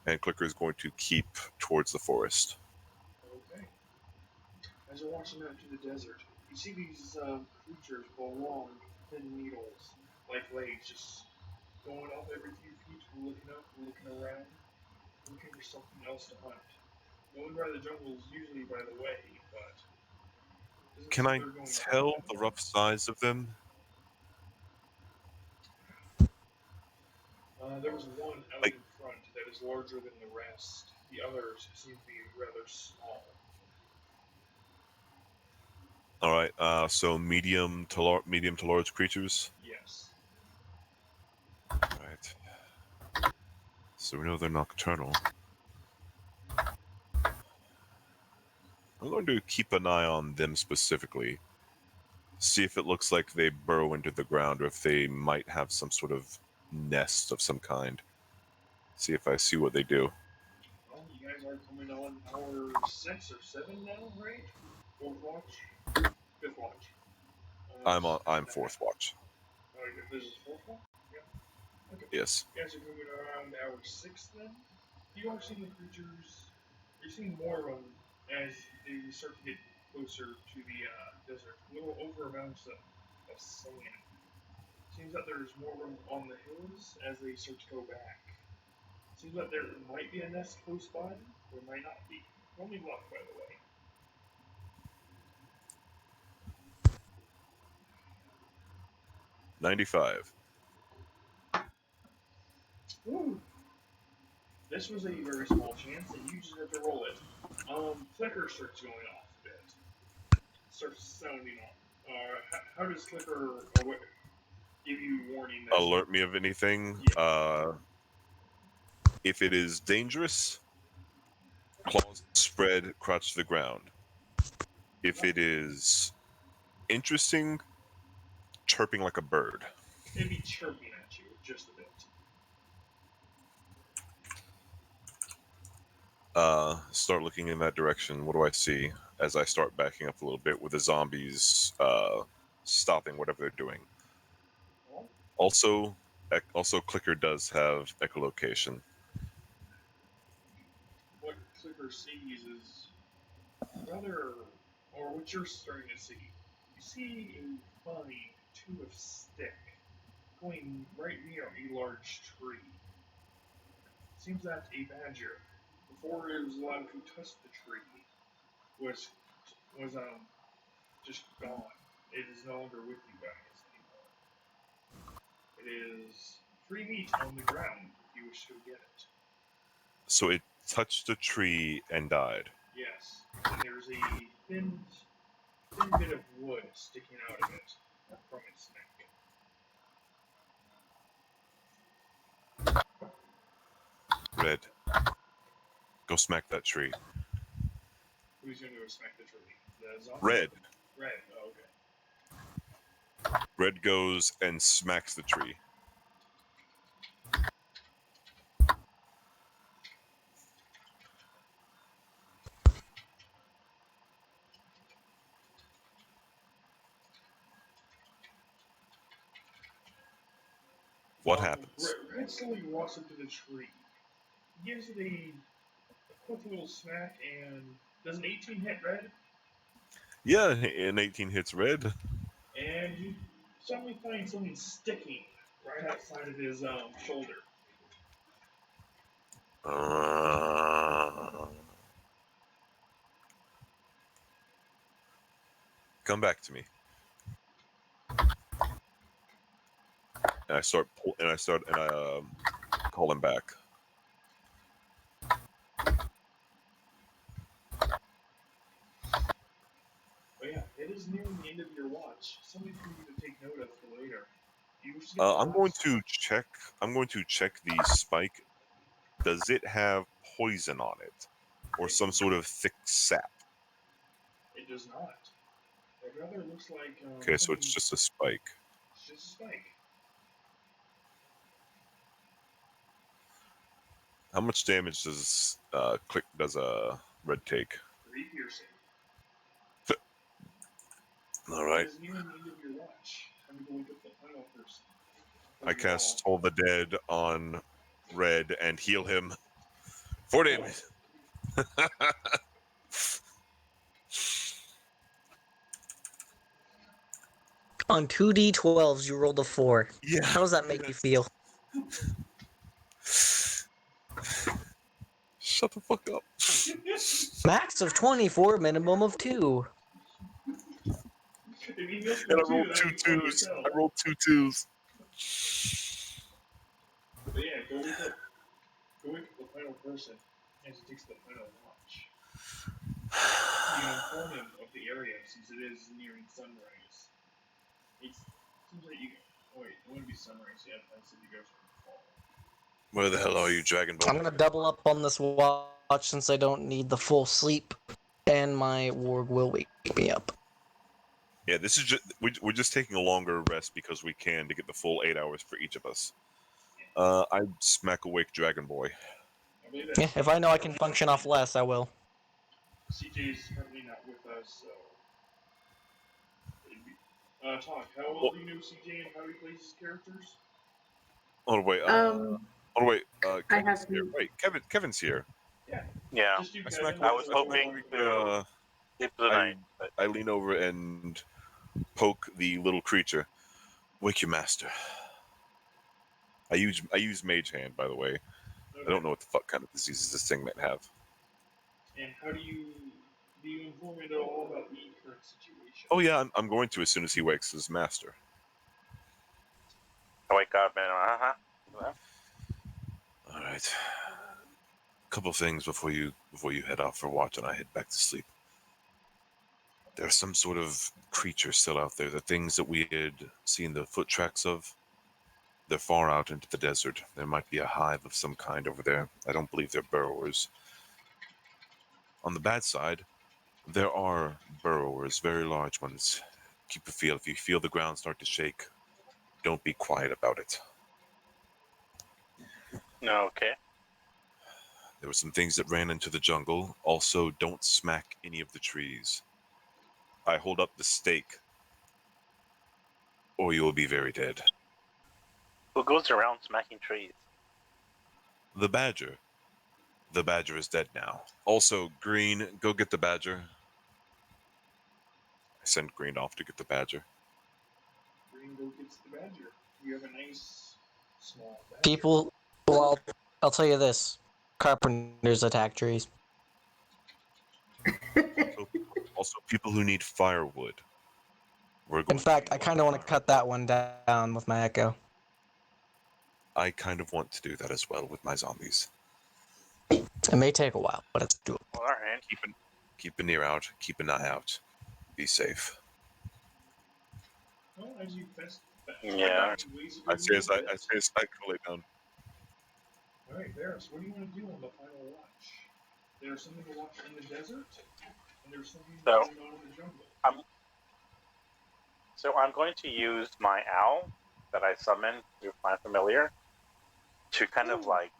and Clicker is going to keep towards the forest. Okay. As you're watching out to the desert, you see these creatures with long, thin needles, like legs, just going off every few feet, looking up, looking around, looking for something else to hunt. Going by the jungle is usually by the way, but it doesn't Can seem I they're going to hunt tell that the far. rough size of them? There was one out in front that is larger than the rest. The others seem to be rather small. All right, so medium to large creatures. Yes. All right. So we know they're nocturnal. I'm going to keep an eye on them specifically. See if it looks like they burrow into the ground or if they might have some sort of nest of some kind. See if I see what they do. Well, you guys are coming on hour 6 or 7 now, right? Fourth watch? Fifth watch. I'm That fourth watch. this is fourth watch? Yeah. Okay. Yes. You guys are coming around hour 6 then? You are seeing the creatures. You're seeing more of them as they start to get closer to the desert. A little over amounts of sand. Seems that there's more of them on the hills as they start to go back. Seems like there might be a nest close by. There might not be. Only luck, by the way. 95. Woo! This was a very small chance, and you just have to roll it. Clicker starts going off a bit. Starts sounding off. How does Clicker give you warning that Alert me of anything. Yeah. If it is dangerous, claws spread, crouch to the ground. If it is interesting, chirping like a bird. Maybe chirping at you just a bit. Start looking in that direction. What do I see as I start backing up a little bit with the zombies stopping whatever they're doing? Well, Also, Clicker does have echolocation. what Clicker sees is rather, or what you're starting to see. You see a fine tube of stick going right near a large tree. Seems that a badger, before it was allowed to touch the tree, was just gone. It is no longer with you guys anymore. It is free meat on the ground if you wish to get it. So it touched a tree and died. Yes, and there's a thin bit of wood sticking out of it from its neck. Red, go smack that tree. Who's going to go smack the tree? The zombie? Red. Red. Oh, okay. Red goes and smacks the tree. What happens? Red slowly walks up to the tree, gives it a quick little smack, and does an 18 hit Red? Yeah, an 18 hits Red. And you suddenly find something sticking right outside of his shoulder. Come back to me. And I call him back. But yeah, it is nearing the end of your watch. Something for you to take note of for later. I'm going to check the spike. Does it have poison on it, or some sort of thick sap? It does not. It rather looks like. Okay, so it's just a spike. It's just a spike. How much damage does a Red take? 3 piercing. All right. It is nearing the end of your watch. Time to go look at the final person. I cast Toll the Dead on Red and heal him. 4 damage. On 2d12s, you rolled a 4. Yeah. How does that make you feel? Shut the fuck up. Max of 24, minimum of 2. And I rolled 2 twos. I rolled 2 twos. But yeah, go look at the final person as he takes the final watch. You inform him of the area since it is nearing sunrise. It seems like you. Oh wait, it wouldn't be sunrise yet. I said you guys are fall. Where the hell are you, Dragon Ball? I'm gonna double up on this watch since I don't need the full sleep, and my warg will wake me up. Yeah, this is just we're just taking a longer rest because we can to get the full 8 hours for each of us. I'd smack awake Dragon Boy. I believe that Yeah, if I know I can function off less, I will. CJ's currently not with us, so. Talk, how Well, well do you know CJ and how he plays his characters? oh wait, Um, I Kevin's have. here. Wait, Kevin's here. Yeah, Yeah, just do I smack. Kevin. I was I smack hoping awake. to sleep tonight, but I lean over and poke the little creature. Wake your master. I use Mage Hand, by the way. I don't know what the fuck kind of diseases this thing might have. And how do you inform it all about the current situation? Oh yeah, I'm going to as soon as he wakes his master. I wake up and All right. Couple things before you head off for watch and I head back to sleep. There's some sort of creature still out there. The things that we had seen the foot tracks of, they're far out into the desert. There might be a hive of some kind over there. I don't believe they're burrowers. On the bad side, there are burrowers, very large ones. Keep a feel. If you feel the ground start to shake, don't be quiet about it. no, okay. There were some things that ran into the jungle. Also, don't smack any of the trees. I hold up the stake, or you will be very dead. Who goes around smacking trees? The badger. The badger is dead now. Also, Green, go get the badger. I send Green off to get the badger. Green go gets the badger. You have a nice small badger. People, well, I'll tell you this: carpenters attack trees. Also, people who need firewood. We're In going fact, to I kind of want to cut that one down with my echo. I kind of want to do that as well with my zombies. It may take a while, but it's doable. Well, all right. Keep an ear out. Keep an eye out. Be safe. Well, as you best. Yeah. Ways I to say go as I say as I go lay down. All right, Varys, what do you want to do on the final watch? There's something to watch in the desert, and there's something So going on in the jungle. I'm going to use my owl that I summoned through my familiar to kind of like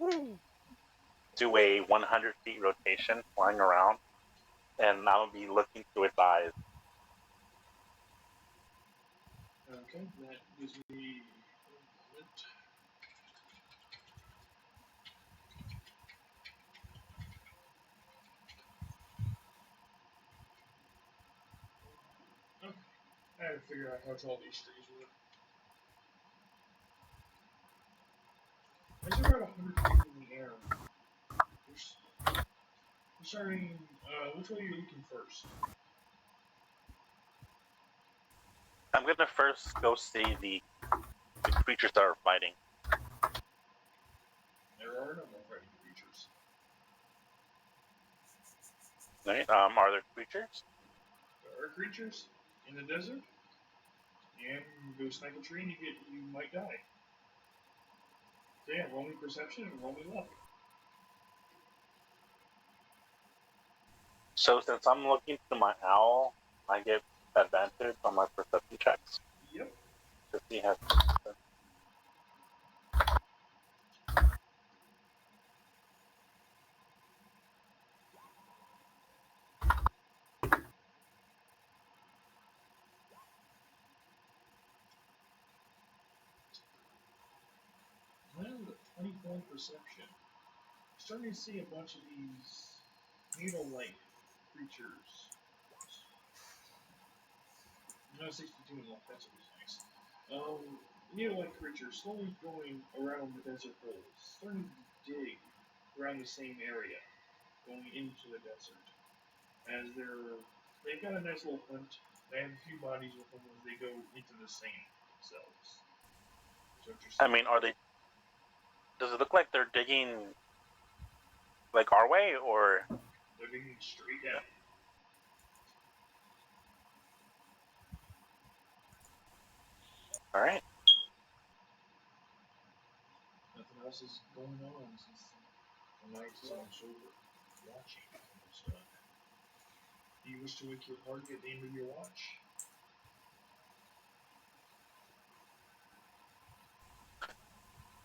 do a 100 feet rotation flying around, and I'll be looking through its eyes. Okay, that gives me 1 moment. Okay, I have to figure out how tall these trees were. As you're about 100 feet in the air, you're starting. Which way are you looking first? I'm gonna first go see the creatures that are fighting. There are no more fighting creatures. Right? Are there creatures? There are creatures in the desert, and go snipe a tree and you might die. So yeah, roll me perception and roll me luck. So since I'm looking through my owl, I get advantage on my perception checks. Yep. To see how. Well, 24 perception. Starting to see a bunch of these needle-like creatures. No 62 in luck, that's always nice. Needle-like creatures slowly going around the desert holes, starting to dig around the same area, going into the desert. As they've got a nice little hunt. They have a few bodies with them as they go into the sand themselves. I mean, are they? Does it look like they're digging like our way, or they're digging straight down? All right. Nothing else is going on since the night is almost over. Watching is almost done. Do you wish to wake your party at the end of your watch?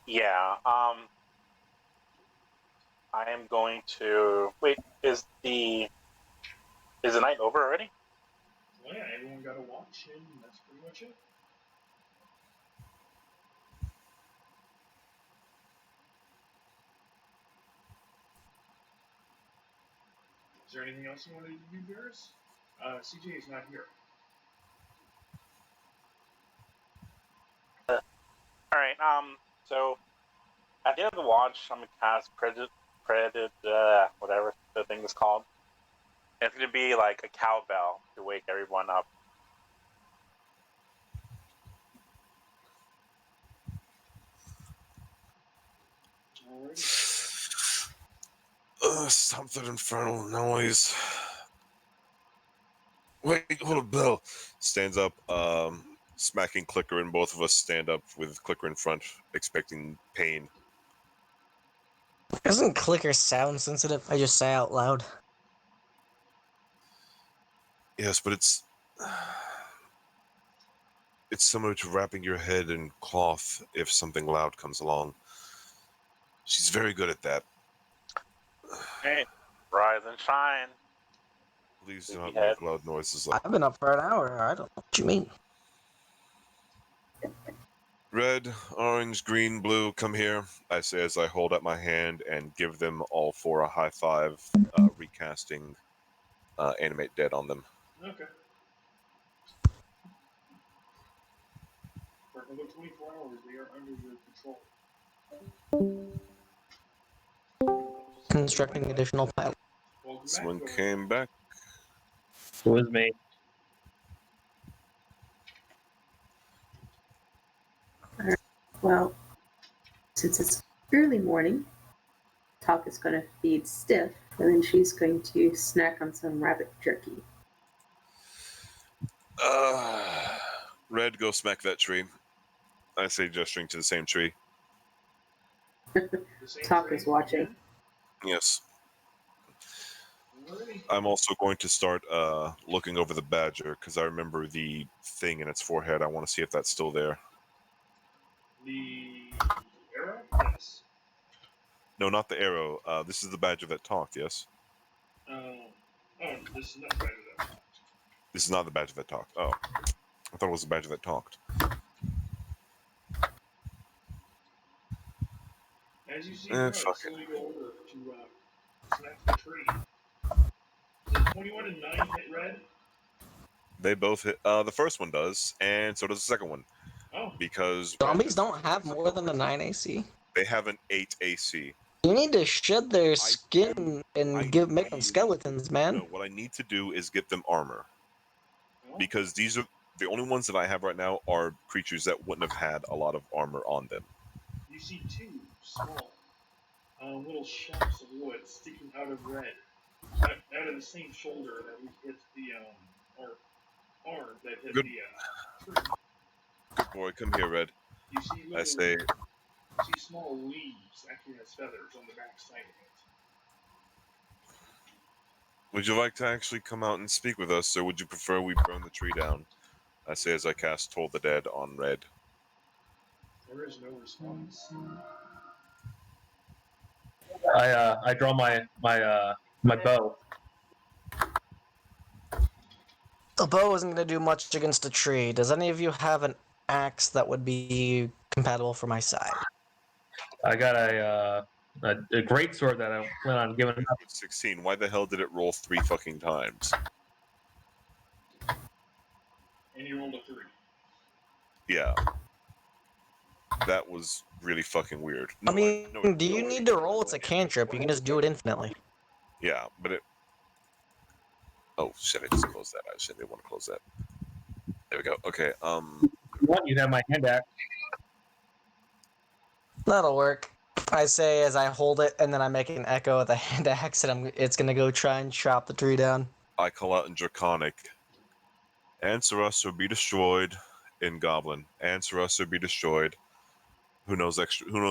Yeah. I am going to wait. Is the night over already? Well, yeah, everyone got a watch, and that's pretty much it. Is there anything else you wanted to do, Bears? CJ is not here. All right. So at the end of the watch, I'm gonna cast whatever the thing is called. It's gonna be like a cowbell to wake everyone up. Alrighty. Something infernal noise. Wait, hold up, Bill. Stands up, smacking Clicker, and both of us stand up with Clicker in front, expecting pain. Isn't clicker sound sensitive? I just say out loud. Yes, but it's similar to wrapping your head in cloth if something loud comes along. She's very good at that. Hey, rise and shine. Please do not Sleepyhead. make loud noises like I've been up for an hour. I don't know what you mean. red, orange, green, blue, come here, I say as I hold out my hand and give them all four a high five, recasting Animate Dead on them. Okay. For another 24 hours, they are under your control. Constructing additional pilot. Welcome back. Someone Whoever. came back. It was me. Well, since it's early morning, Talk is going to feed Stiff, and then she's going to snack on some rabbit jerky. Red, go smack that tree. I say, gesturing to the same tree. The same Talk tree is watching. again? Yes. Alrighty. I'm also going to start looking over the badger because I remember the thing in its forehead. I want to see if that's still there. The arrow? Yes. No, not the arrow. This is the badger that talked, yes? This is not better than that. This is not the badger that talked. Oh. I thought it was the badger that talked. As you see Fuck it. slowly go over to smack the tree. Does 21 and 9 hit red? They both hit. The first one does, and so does the second one. Oh. Because Zombies don't have more than a 9 AC. they have an 8 AC. You need to shed their skin and make them skeletons, man. No, what I need to do is get them armor. Oh. Because these are the only ones that I have right now are creatures that wouldn't have had a lot of armor on them. You see two small little shafts of wood sticking out of red. Out of the same shoulder that we hit the or arm that hit Good. the tree. Good boy, come here, Red. You see little, I say, you see small leaves acting as feathers on the back side of it. would you like to actually come out and speak with us, or would you prefer we burn the tree down? I say as I cast Toll the Dead on Red. There is no response. I draw my bow. The bow isn't going to do much against a tree. Does any of you have an axe that would be compatible for my side? I got a great sword that I plan on giving up. 16. Why the hell did it roll 3 fucking times? And you rolled a 3. Yeah. That was really fucking weird. No, I mean, do you need to roll? It's a cantrip. You can just do it infinitely. Yeah, but it... Oh, shit, I just closed that. I didn't want to close that. There we go. Okay, What? You have my hand axe. That'll work. I say as I hold it, and then I make an echo with a hand axe, and it's gonna go try and chop the tree down. I call out in Draconic. Answer us or be destroyed in Goblin. Answer us or be destroyed. Who knows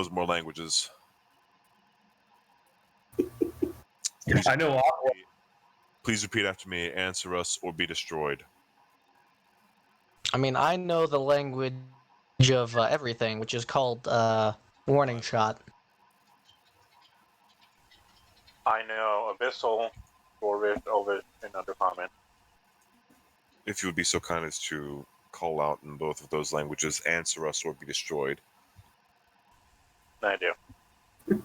more languages? I know all. Please repeat after me. Answer us or be destroyed. I mean, I know the language of everything, which is called Warning shot. I know Abyssal, Dwarvish, Elvish, and Undercommon. If you would be so kind as to call out in both of those languages, answer us or be destroyed. I do.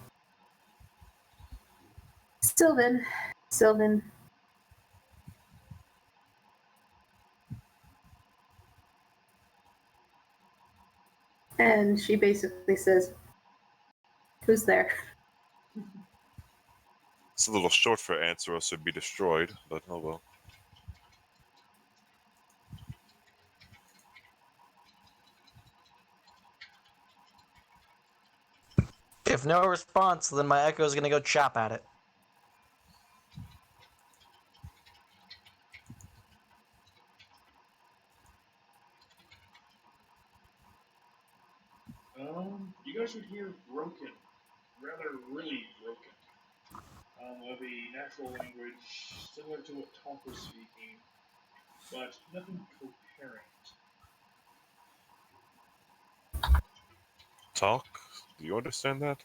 Sylvan. And she basically says, "Who's there?" It's a little short for answer us or be destroyed, but oh well. If no response, then my echo is gonna go chop at it. You guys would hear broken, rather really broken, of a natural language similar to what Tonk was speaking, but nothing coherent. Talk? Do you understand that?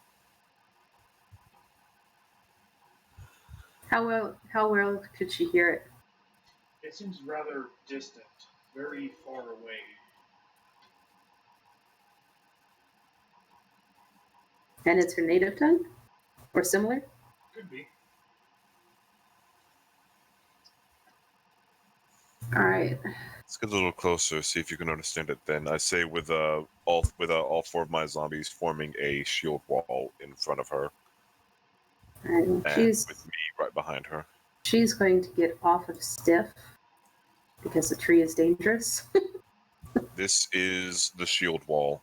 How well could she hear it? It seems rather distant, very far away. And it's her native tongue? Or similar? Could be. Alright. Let's get a little closer, see if you can understand it then. I say with all four of my zombies forming a shield wall in front of her. And And with me right behind her. she's going to get off of stiff because the tree is dangerous. This is the shield wall.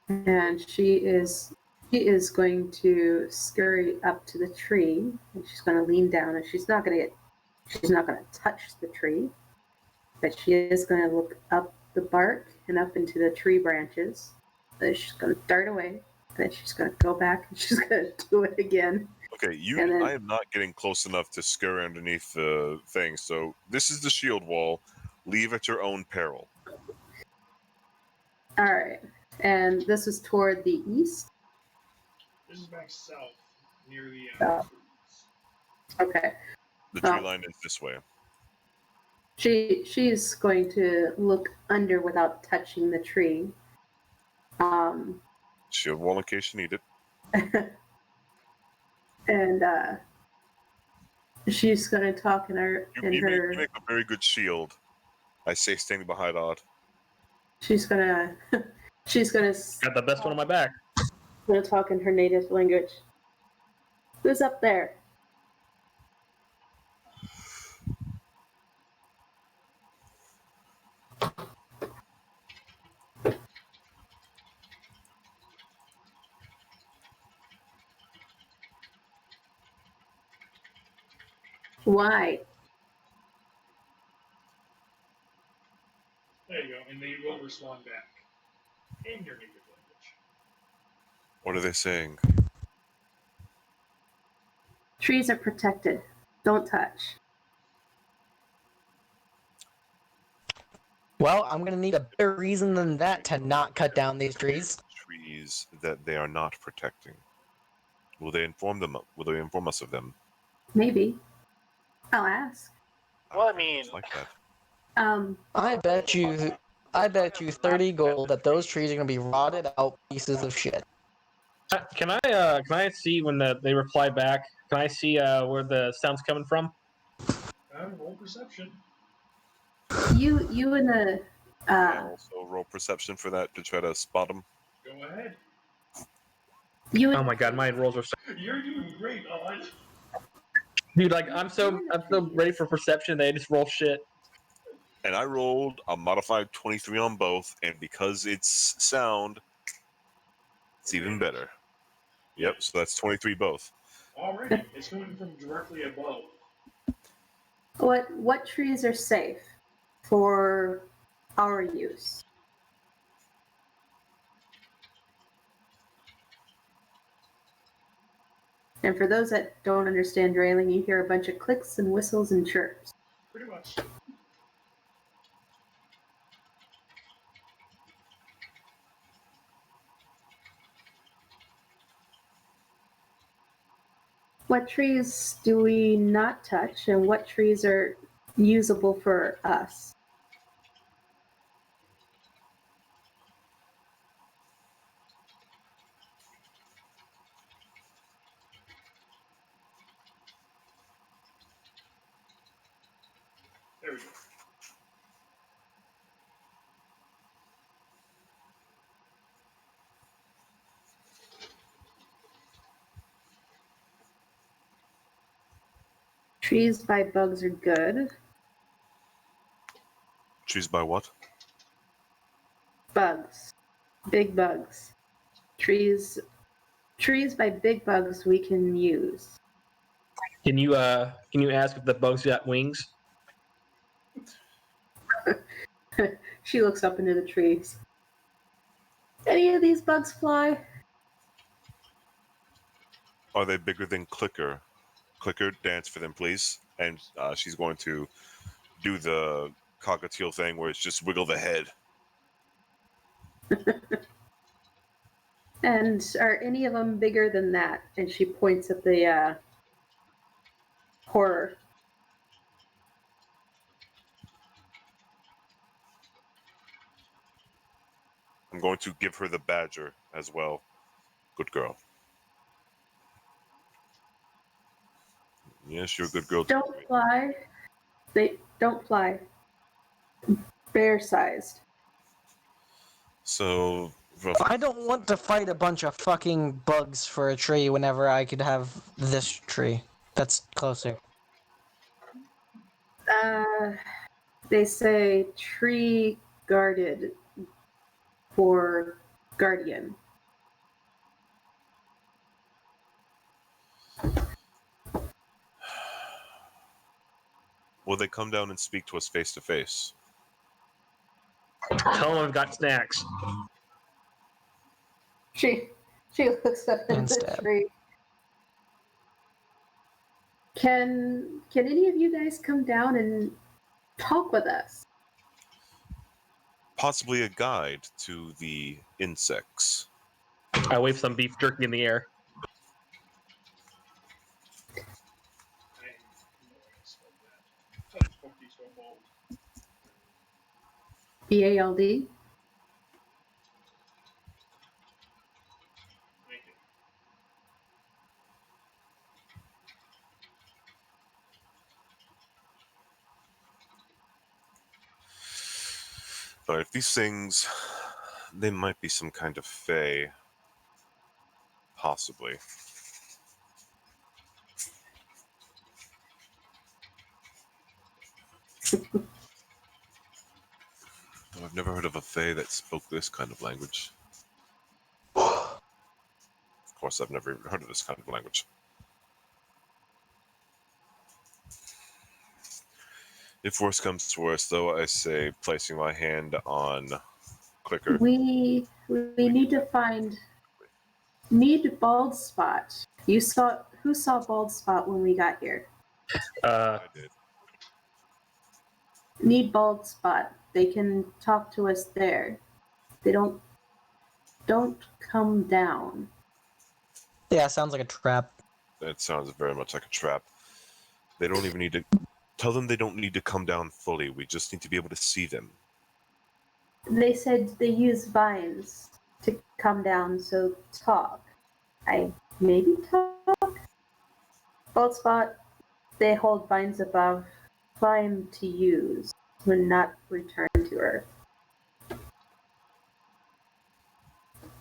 And she is going to scurry up to the tree, and she's going to lean down, and she's not going to touch the tree, but she is going to look up the bark and up into the tree branches. Then she's going to dart away, then she's going to go back, and she's going to do it again. Okay, I am not getting close enough to scurry underneath the thing, so this is the shield wall. Leave at your own peril. All right, and this is toward the east. This is back south, near the Oh. trees. Okay. The tree line is this way. She's going to look under without touching the tree. Shield wall in case you need it. And she's going to talk in her. You make a very good shield. I say standing behind Odd. She's gonna Got the best one on my back. gonna talk in her native language. Who's up there? Why? There you go, and they will respond back in your native language. What are they saying? Trees are protected. Don't touch. Well, I'm gonna need a better reason than that to not cut down these trees. Trees that they are not protecting. Will they inform them? Will they inform us of them? Maybe. I'll ask. Well, I mean, It's like that. I bet you 30 gold that those trees are gonna be rotted out pieces of shit. Can I see when they reply back? Can I see where the sound's coming from? Roll perception. You and the And also roll perception for that to try to spot them. Go ahead. you. Oh my god, my rolls are so. You're doing great, Odd. Dude, like I'm so ready for perception. They just roll shit. And I rolled a modified 23 on both, and because it's sound, it's even better. Yep, so that's 23 both. Alrighty, it's coming from directly above. What trees are safe for our use? And for those that don't understand railing, you hear a bunch of clicks and whistles and chirps. Pretty much. What trees do we not touch, and what trees are usable for us? There we go. Trees by bugs are good. Trees by what? Bugs. Big bugs. Trees by big bugs we can use. Can you ask if the bugs got wings? She looks up into the trees. Any of these bugs fly? Are they bigger than Clicker? Clicker, dance for them, please. And she's going to do the cockatiel thing where it's just wiggle the head. And are any of them bigger than that? And she points at the horror. I'm going to give her the badger as well. Good girl. Yes, you're a good girl. Don't fly. They don't fly. Bear sized. So, I don't want to fight a bunch of fucking bugs for a tree whenever I could have this tree. That's closer. They say tree guarded for guardian. will they come down and speak to us face to face? Tell them I've got snacks. She looks up And at the stab. tree. Can any of you guys come down and talk with us? Possibly a guide to the insects. I wave some beef jerky in the air. How the fuck do you spell bald? BALD? Thank you. But if these things, they might be some kind of fae. Possibly. I've never heard of a fae that spoke this kind of language. Of course, I've never even heard of this kind of language. If worse comes to worse, though, I say placing my hand on Clicker. We need to need Bald Spot. Who saw Bald Spot when we got here? I did. Need Bald Spot. They can talk to us there. They don't come down. Yeah, sounds like a trap. That sounds very much like a trap. They don't even need to... Tell them they don't need to come down fully. We just need to be able to see them. They said they use vines to come down, so talk. I maybe talk? Bald Spot, they hold vines above, climb to use, when not return to Earth.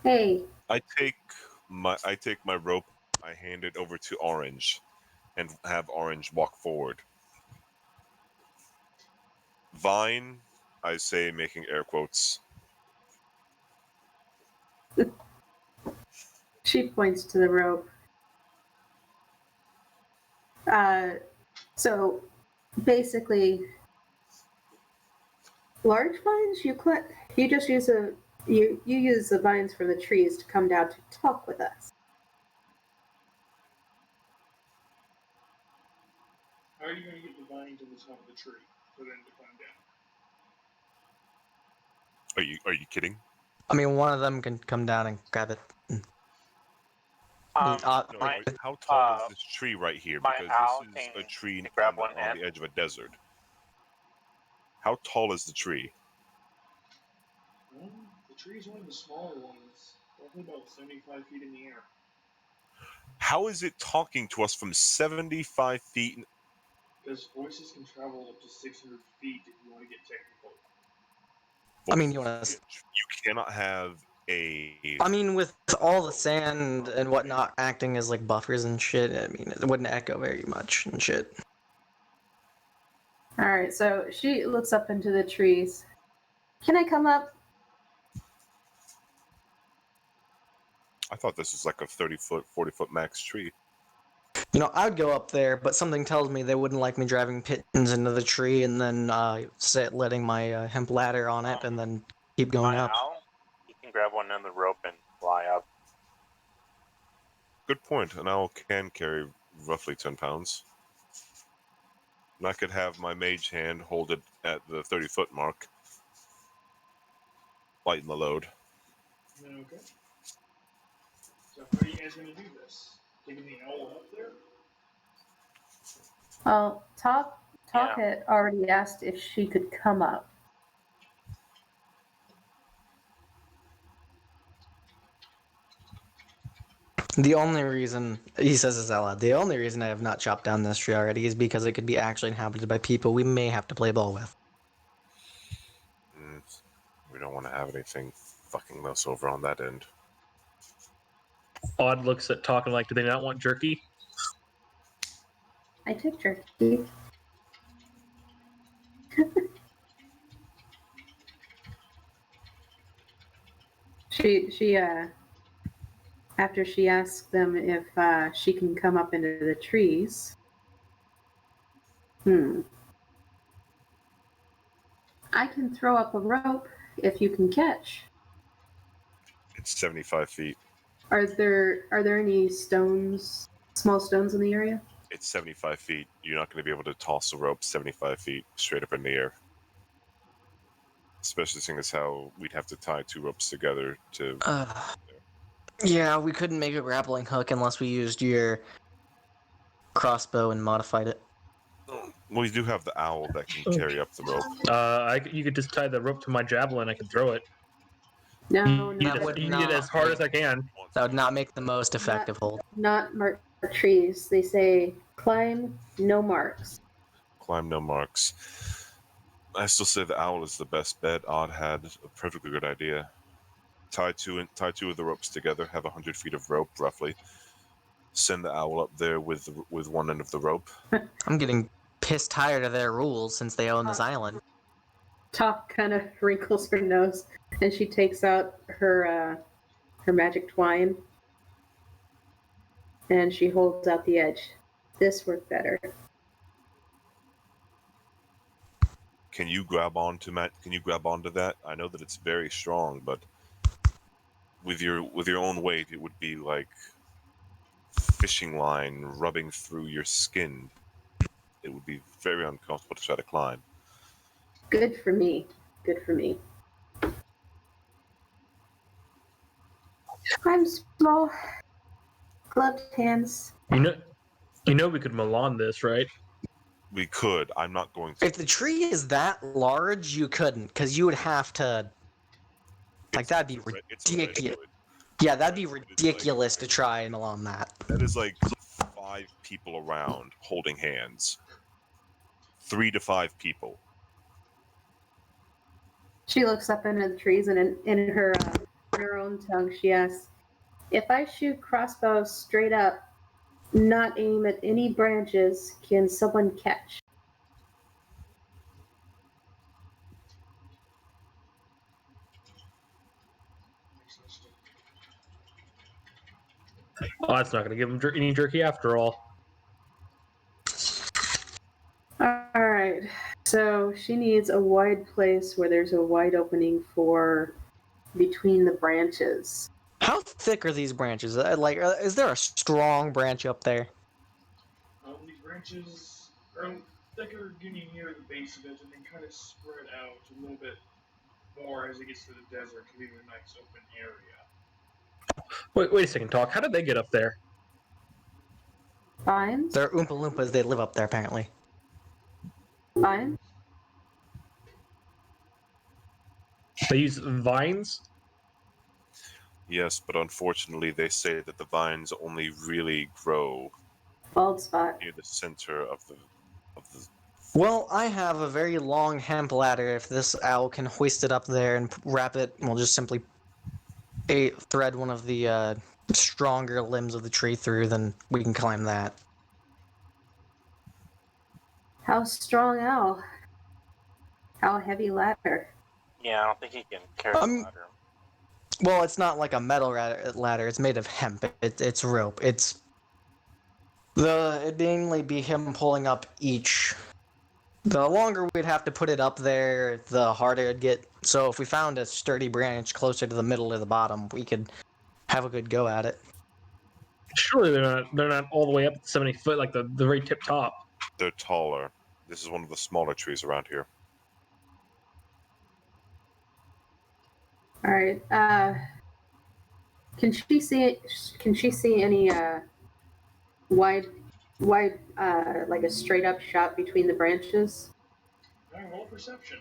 Hey, I take my rope, I hand it over to Orange, and have Orange walk forward. Vine, I say, making air quotes. she points to the rope. So basically, large vines you just use you use the vines from the trees to come down to talk with us. How are you going to get the vine to the top of the tree for them to climb down? Are you kidding? I mean, one of them can come down and grab it. mean, No, My how tall is this tree right here? my Because owl this is a can tree grab on one on end. the edge of a desert. How tall is the tree? Well, the tree is one of the smaller ones, roughly about 75 feet in the air. How is it talking to us from 75 feet? Because voices can travel up to 600 feet if you want to get technical. I mean, you want to. You cannot have a. I mean, with all the sand and whatnot acting as like buffers and shit, I mean, it wouldn't echo very much and shit. All right, so she looks up into the trees. Can I come up? I thought this was like a 30-foot, 40-foot max tree. You know, I would go up there, but something tells me they wouldn't like me driving pittons into the tree and then letting my hemp ladder on it and then keep going My up. owl, he can grab one end of the rope and fly up. Good point. An owl can carry roughly 10 pounds. And I could have my mage hand hold it at the 30-foot mark. Lighten the load. Okay. So how are you guys going to do this? Taking the owl up there? Well, Talk Yeah. had already asked if she could come up. The only reason, he says this out loud, the only reason I have not chopped down this tree already is because it could be actually inhabited by people we may have to play ball with. We don't want to have anything fucking us over on that end. Odd looks at talking like, do they not want jerky? I took jerky. she after she asks them if she can come up into the trees. I can throw up a rope if you can catch. It's 75 feet. Are there any stones, small stones in the area? It's 75 feet. You're not going to be able to toss a rope 75 feet straight up in the air. Especially seeing as how we'd have to tie two ropes together to. Yeah, we couldn't make a grappling hook unless we used your crossbow and modified it. Well, you do have the owl that can carry up the rope. You could just tie the rope to my javelin. I could throw it. No, You no, would eat not it as hard make- as I can. That would not make the most effective hold. not mark trees. They say climb, no marks. Climb no marks. I still say the owl is the best bet. Odd had a perfectly good idea. Tie two of the ropes together. Have 100 feet of rope roughly. Send the owl up there with one end of the rope. I'm getting pissed tired of their rules since they own this island. Top kind of wrinkles her nose, and she takes out her magic twine, and she holds out the edge. This worked better. Can you grab onto that? I know that it's very strong, but with your own weight, it would be like fishing line rubbing through your skin. It would be very uncomfortable to try to climb. Good for me. Good for me. I'm small. Gloved hands. You know we could Milan this, right? We could. I'm not going to. If the tree is that large, you couldn't, because you would have to. Like, that'd be ridiculous. Yeah, that'd be ridiculous to try and along that. That is like 5 people around holding hands. 3 to 5 people. She looks up into the trees, and in her own tongue, she asks, "If I shoot crossbows straight up, not aim at any branches, can someone catch?" Oh, that's not going to give him any jerky after all. All right. So she needs a wide place where there's a wide opening for between the branches. How thick are these branches? Is there a strong branch up there? The branches are thicker getting near the base of it and then kind of spread out a little bit more as it gets to the desert to leave a nice open area. Wait a second, Talk. How did they get up there? Vines? They're Oompa Loompas. They live up there apparently. Vines? They use vines. Yes, but unfortunately, they say that the vines only really grow Bald spot. near the center of the. Well, I have a very long hemp ladder. If this owl can hoist it up there and wrap it, we'll just simply thread one of the stronger limbs of the tree through, then we can climb that. How strong owl? How heavy ladder? Yeah, I don't think he can carry the ladder. Well, it's not like a metal ladder. It's made of hemp. It's rope. It'd mainly be him pulling up each. The longer we'd have to put it up there, the harder it'd get. So if we found a sturdy branch closer to the middle or the bottom, we could have a good go at it. Surely they're not all the way up 70 foot like the very tip top. They're taller. This is one of the smaller trees around here. All right. Can she see? Can she see any wide, like a straight up shot between the branches? Roll perception.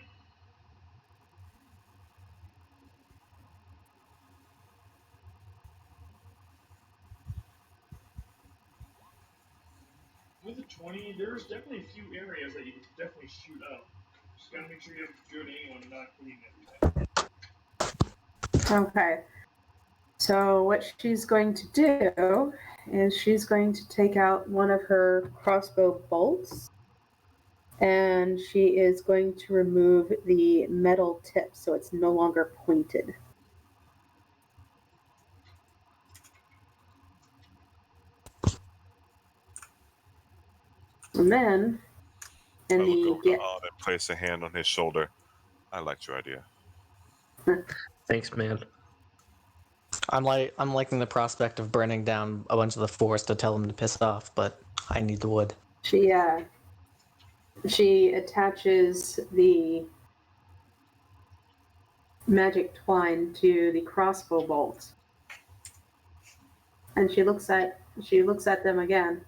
With a 20, there's definitely a few areas that you can definitely shoot up. Just gotta make sure you have good aim on not hitting everything. Okay. So what she's going to do is she's going to take out one of her crossbow bolts, and she is going to remove the metal tip so it's no longer pointed. And then, I in look the over to Odd and place a hand on his shoulder. I liked your idea. Thanks, man. I'm liking the prospect of burning down a bunch of the forest to tell them to piss off, but I need the wood. she attaches the magic twine to the crossbow bolt, and she looks at them again.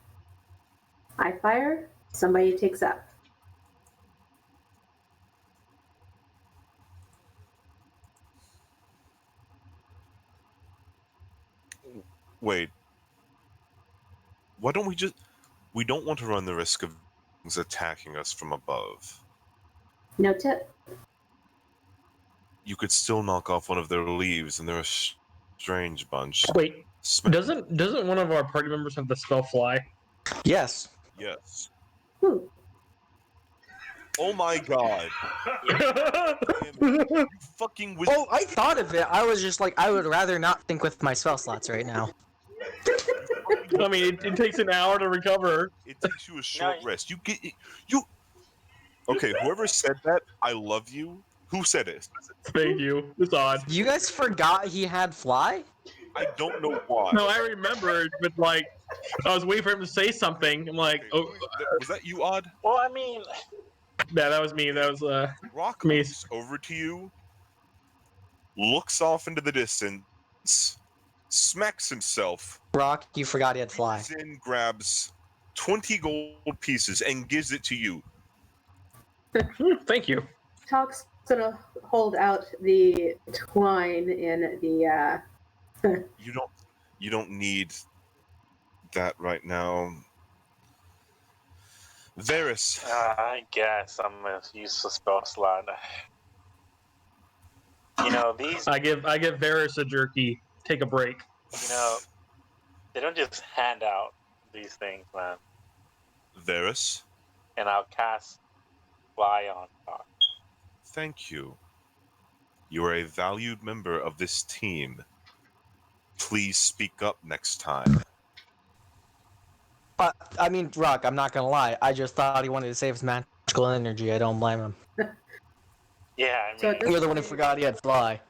I fire, somebody takes up. Wait. Why don't we just... We don't want to run the risk of things attacking us from above. No tip. You could still knock off one of their leaves, and they're a strange bunch. Wait, Smack- doesn't one of our party members have the spell fly? Yes. Yes. Ooh. Oh my god. You fucking wizard. Oh, I thought of it. I was just like, I would rather not think with my spell slots right now. I mean, it takes an hour to recover. It takes you a short rest. You. Okay, whoever said that, I love you. Who said it? Thank you. It's odd. You guys forgot he had fly? I don't know why. No, I remembered, but like, I was waiting for him to say something. I'm like, Okay, oh, was that you, Odd? Well, I mean, yeah, that was me. That was Rock me. moves over to you, looks off into the distance, smacks himself, Rock, you forgot he had fly. reaches in, grabs 20 gold pieces, and gives it to you. Thank you. Talk's gonna hold out the twine in the You don't need that right now. Varys, I guess I'm gonna use the spell slot. You know, these, I give Varys a jerky. Take a break. you know, they don't just hand out these things, man. Varys, And I'll cast Fly on top. thank you. You are a valued member of this team. Please speak up next time. I mean, Rock, I'm not gonna lie. I just thought he wanted to save his magical energy. I don't blame him. Yeah, I So mean, this- You're the one who forgot he had fly.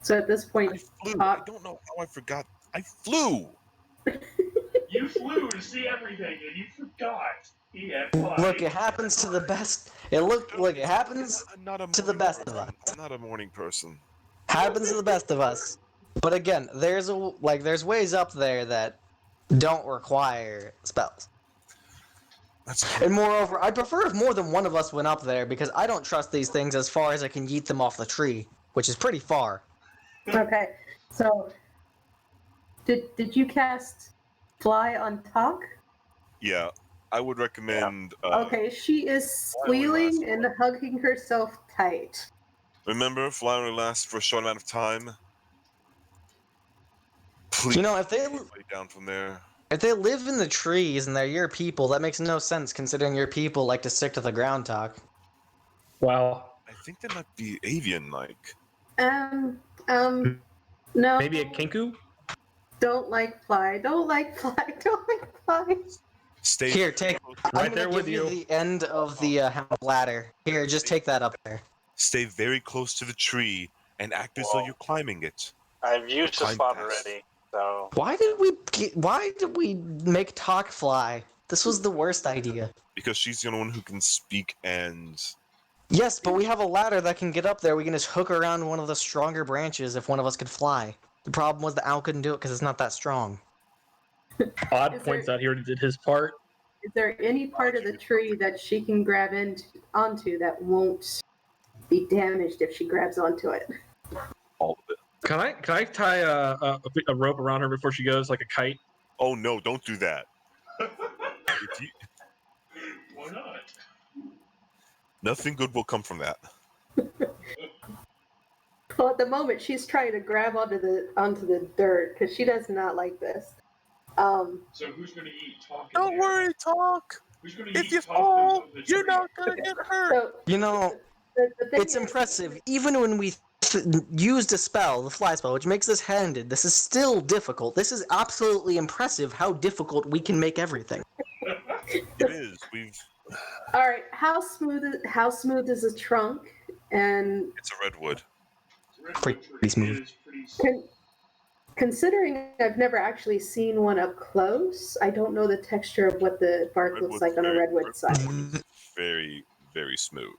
So at this I point, flew. I Top, don't know how I forgot. I flew. You flew to see everything, and you forgot he had fly. Look, it happens to the best. It happens I'm not a to the morning best of person. us. I'm not a morning person. Happens to the best of us. But again, there's ways up there that don't require spells. That's And moreover, I'd prefer if more than one of us went up there because I don't trust these things as far as I can yeet them off the tree, which is pretty far. Okay, so did you cast fly on Talk? yeah. I would recommend. Okay, she is squealing and hugging herself tight. Remember, fly only lasts for a short amount of time. Please, If they lay down from there. if they live in the trees and they're your people, that makes no sense considering your people like to stick to the ground talk. Wow. I think they might be avian like. No. Maybe a kinku? Don't like fly. Don't like fly. Don't like fly. Stay Here, take. Right I'm there gonna with give you you. the end of the ladder. Here, just take that up there. Stay very close to the tree and act as though you're climbing it. I've used the Climb spot fast. already, so Why did we make Talk fly? This was the worst idea. Because she's the only one who can speak and. Yes, but we have a ladder that can get up there. We can just hook around one of the stronger branches if one of us could fly. The problem was the owl couldn't do it because it's not that strong. Odd Is points there- out here did his part. Is there any part of the tree that she can grab onto that won't be damaged if she grabs onto it? All of it. Can I tie a rope around her before she goes like a kite? Oh no, don't do that. If you, Why not? nothing good will come from that. Well, at the moment, she's trying to grab onto the dirt because she does not like this. So who's going to eat Talk? Don't worry, Talk. Who's going to If eat you Talk fall, up the you're tree? not gonna get hurt. So the thing It's is- impressive. Even when we used a spell, the fly spell, which makes this handed, this is still difficult. This is absolutely impressive how difficult we can make everything. It is. We've. All right, how smooth is the trunk? And It's a redwood. Pretty Tree smooth. is pretty smooth. considering I've never actually seen one up close, I don't know the texture of what the bark looks like on a redwood side. Very, very smooth.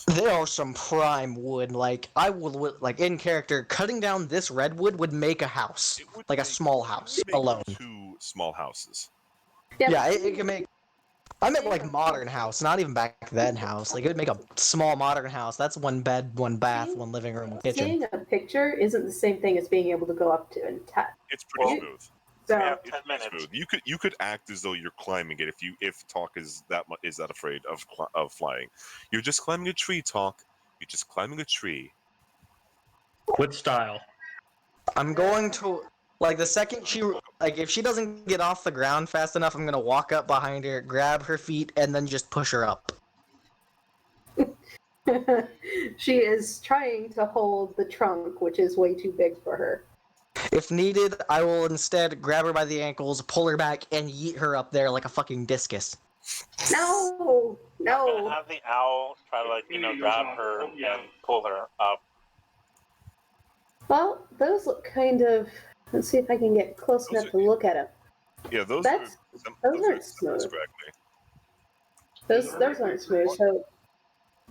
There are some prime wood. Like I would, like in character, cutting down this redwood would make a house, It would like a make- small it house would make alone. 2 small houses. Yeah, it can make. I meant like modern house, not even back then house. Like it would make a small modern house. That's one bed, one bath, one living room, one kitchen. Seeing a picture isn't the same thing as being able to go up to and touch. It's pretty Well, smooth. So we have It's 10 pretty minutes. smooth. You could act as though you're climbing it if Talk is that afraid of flying. You're just climbing a tree, Talk. You're just climbing a tree. With style. I'm going to like the second she if she doesn't get off the ground fast enough, I'm gonna walk up behind her, grab her feet, and then just push her up. she is trying to hold the trunk, which is way too big for her. If needed, I will instead grab her by the ankles, pull her back, and yeet her up there like a fucking discus. No, I'm gonna no. have the owl try to grab her and pull her up. Well, those look kind of. Let's see if I can get close Those enough to look at them. Yeah, those That's- are those aren't smooth. scraggly. Those aren't smooth. So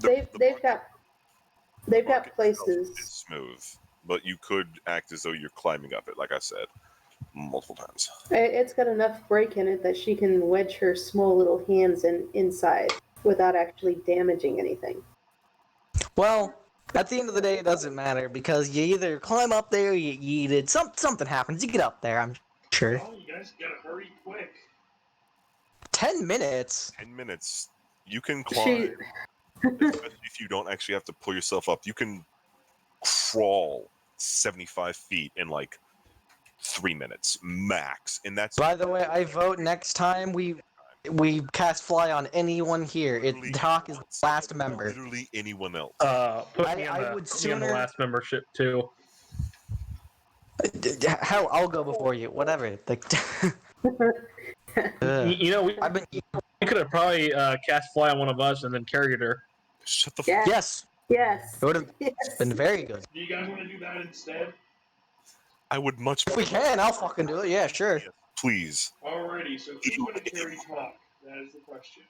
they've got bark itself places. is smooth, but you could act as though you're climbing up it, like I said, multiple times. It's got enough break in it that she can wedge her small little hands inside without actually damaging anything. Well, at the end of the day, it doesn't matter because you either climb up there, or you yeeted. Something happens. You get up there. I'm sure. Oh, you guys gotta hurry quick. 10 minutes. 10 minutes. You can She, climb, especially if you don't actually have to pull yourself up. You can crawl 75 feet in like 3 minutes max, and that's By the way, I vote next time we cast fly on anyone here. Talk is the last member. literally anyone else. Put I- me I on would put me on the sooner- last membership too. Hell, I'll go before you. Whatever. Like, You know, we I've been. could have probably cast fly on one of us and then carried her. Shut the yeah, Yes, yes, it would have yes. been very good. Do you guys want to do that instead? I would much If we can, I'll fucking do it. Yeah, sure. please. Alrighty, so who's going to carry Talk? That is the question.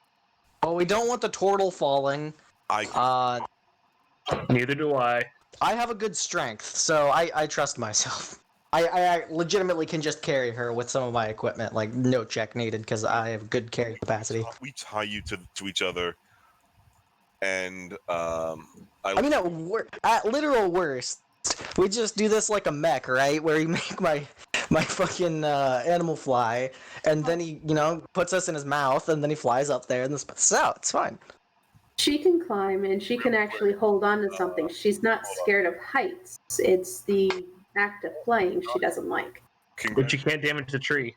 Well, we don't want the turtle falling. I Neither do I. I have a good strength, so I trust myself. I legitimately can just carry her with some of my equipment, like no check needed, because I have good carry capacity. We tie you to each other, and I mean, at literal worst, we just do this like a mech, right? Where you make my fucking animal fly, and then he, puts us in his mouth, and then he flies up there and then spits us out. It's fine. She can climb and she can actually hold on to something. She's not scared of heights. It's the act of flying she doesn't like. But you can't damage the tree.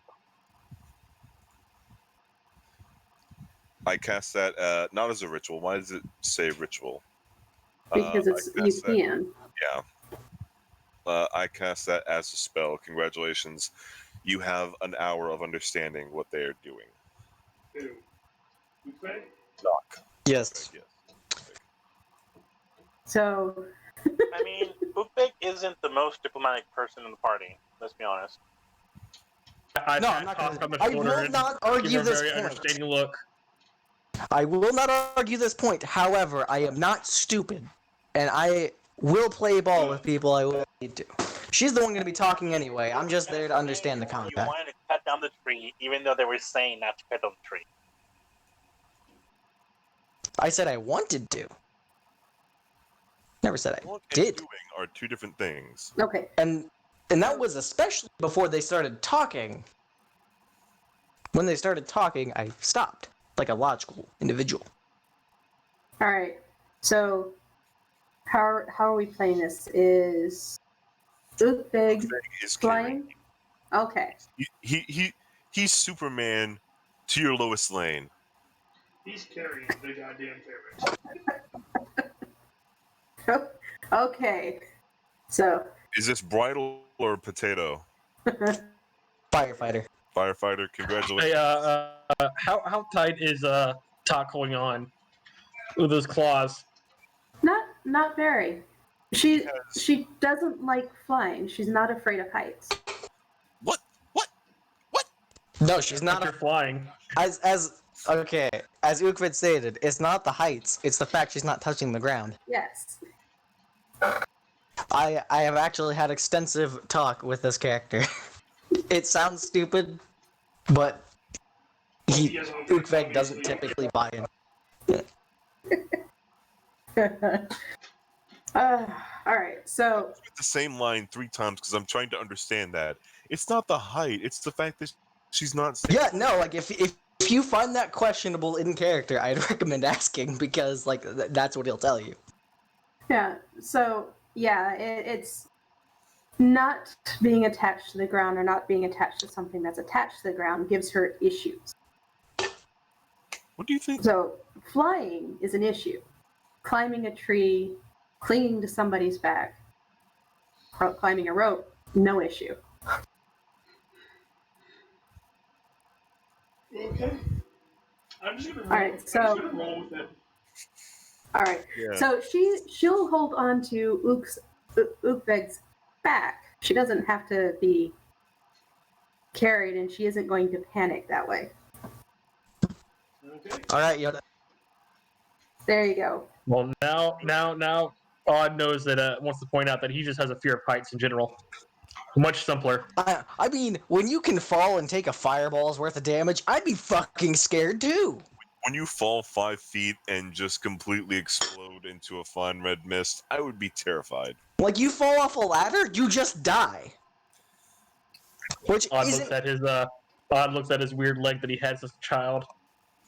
I cast that not as a ritual. Why does it say ritual? Because you can. Yeah. I cast that as a spell. Congratulations. You have an hour of understanding what they are doing. Who? Okay. Doc. Yes. Yes. So. I mean, Ukbek isn't the most diplomatic person in the party. Let's be honest. I'm not gonna. I will not argue this point. Understanding look. I will not argue this point. However, I am not stupid, and I will play ball with people I will need to. She's the one going to be talking anyway. I'm just there to understand the You context. wanted to cut down the tree, even though they were saying not to cut down the tree. I said I wanted to. Never said I did. Doing are two different things. Okay. And that was especially before they started talking. When they started talking, I stopped, like a logical individual. All right. So, how are we playing this? Is Ukbeg flying? Okay. He's Superman to your Lois Lane. He's carrying the goddamn ferret. Okay. So. Is this bridal or potato? Firefighter. Firefighter, congratulations. Hey, how tight is Talk holding on with those claws? Not very. She doesn't like flying. She's not afraid of heights. What? No, she's not flying. As Ukvid stated, it's not the heights, it's the fact she's not touching the ground. Yes. I have actually had extensive talk with this character. It sounds stupid, but Ukveg doesn't typically buy in. All right, so The same line 3 times because I'm trying to understand that. It's not the height, it's the fact that she's not... Yeah, no, like, if you find that questionable in character, I'd recommend asking, because, like, that's what he'll tell you. yeah, it's not being attached to the ground or not being attached to something that's attached to the ground gives her issues. What do you think? So flying is an issue. Climbing a tree, clinging to somebody's back, climbing a rope, no issue. Okay. I'm just gonna roll with it. All right. Yeah. So she'll hold on to Ukveg's back. She doesn't have to be carried, and she isn't going to panic that way. Okay. All right, Yoda. There you go. Well, now, Odd knows that wants to point out that he just has a fear of heights in general. Much simpler. I mean, when you can fall and take a fireball's worth of damage, I'd be fucking scared too. When you fall 5 feet and just completely explode into a fine red mist, I would be terrified. Like, you fall off a ladder, you just die. Which Odd isn't... looks at his weird leg that he had as a child.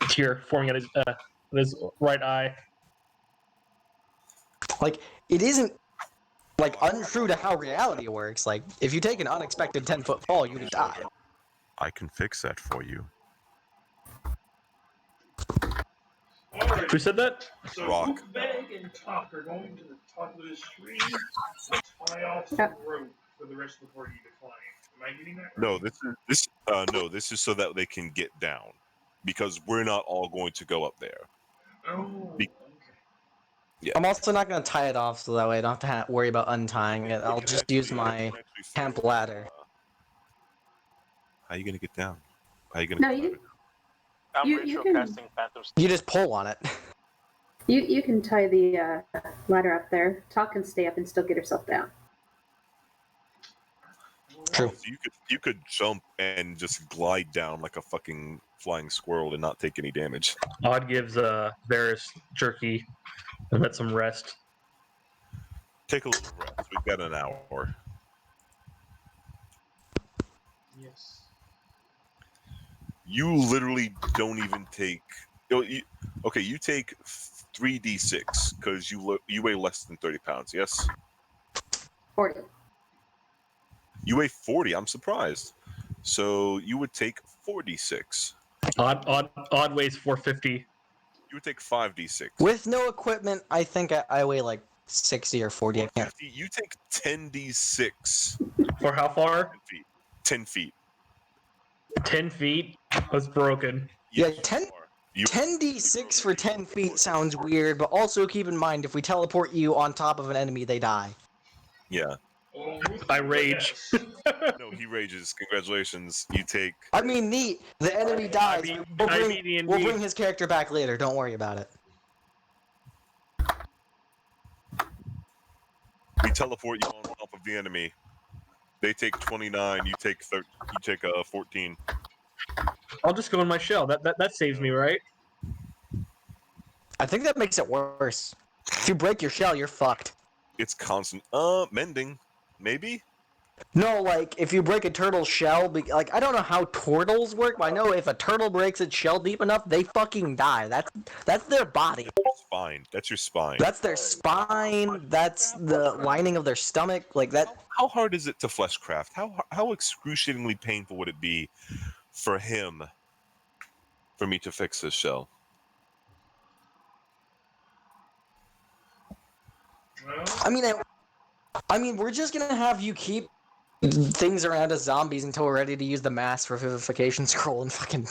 Tear forming at his right eye. Like, it isn't, like, untrue to how reality works. Like, if you take an unexpected 10-foot fall, you would die. I can fix that for you. Alright. Who said that? So Rock. Ukbeg and Talk are going to the top of this tree to tie off some rope for the rest of the party to climb. Am I getting that right? No, this is so that they can get down, because we're not all going to go up there. Oh, okay. Yeah. I'm also not going to tie it off so that way I don't have to worry about untying it. I'll just use my hemp ladder. How are you going to get down? How are you going to get down? I'm You ritual can- casting Phantom You just pull on it. You can tie the ladder up there. Talk can stay up and still get herself down. True. So you could jump and just glide down like a fucking flying squirrel and not take any damage. Odd gives Varys jerky and let some rest. Take a little rest. We've got an hour. Yes. You literally don't even take. Okay, you take 3d6 because you weigh less than 30 pounds. Yes, 40. you weigh 40. I'm surprised. So you would take 4d6. Odd weighs 450. You would take 5d6. With no equipment, I think I weigh like 60 or 40. I can't. 450. You take 10d6. For how far? 10 feet. 10 feet. 10 feet? That's broken. Yeah, Yes, 10 you are. You 10d6 for 10 feet sounds weird, but also keep in mind if we teleport you on top of an enemy, they die. Yeah. Oh, I rage. yes. No, he rages. Congratulations. You take. I mean, neat. The enemy dies. We'll indeed. bring his character back later. Don't worry about it. We teleport you on top of the enemy. They take 29. You take 14. I'll just go in my shell. That saves me, right? I think that makes it worse. If you break your shell, you're fucked. It's constant. Mending. Maybe? No, like, if you break a turtle's shell, like, I don't know how turtles work, but I know if a turtle breaks its shell deep enough, they fucking die. That's their body. That's your spine. That's your spine. That's their spine. That's the lining of their stomach. Like, that. How hard is it to fleshcraft? How excruciatingly painful would it be for me to fix his shell? Well, I mean, we're just gonna have you keep things around as zombies until we're ready to use the mass revivification scroll and fucking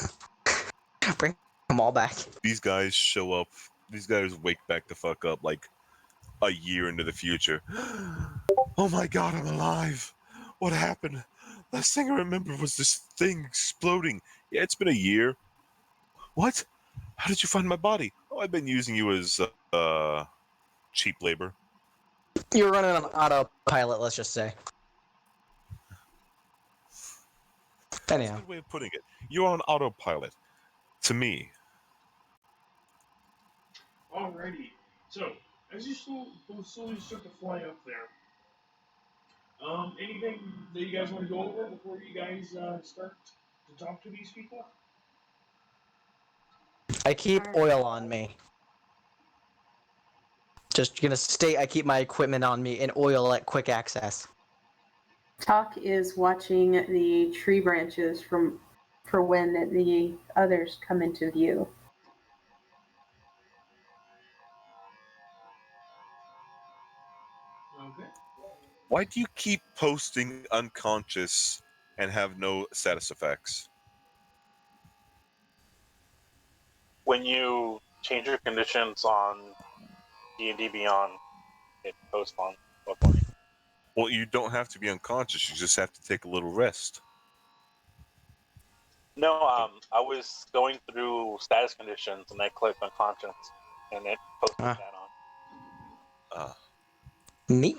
bring them all back. These guys show up. These guys wake back the fuck up like a year into the future. Oh my god, I'm alive. What happened? Last thing I remember was this thing exploding. Yeah, it's been a year. What? How did you find my body? Oh, I've been using you as cheap labor. You're running on autopilot, let's just say. That's Anyhow. a good way of putting it. You're on autopilot. To me. alrighty. So, as you slowly start to fly up there, anything that you guys want to go over before you guys start to talk to these people? I keep oil on me. Just gonna state I keep my equipment on me and oil at quick access. Talk is watching the tree branches for when the others come into view. Okay. Why do you keep posting unconscious and have no status effects? When you change your conditions on D&D Beyond, it posts on both. Well, you don't have to be unconscious. You just have to take a little rest. No, I was going through status conditions and I clicked unconscious and it posted that on. Neat.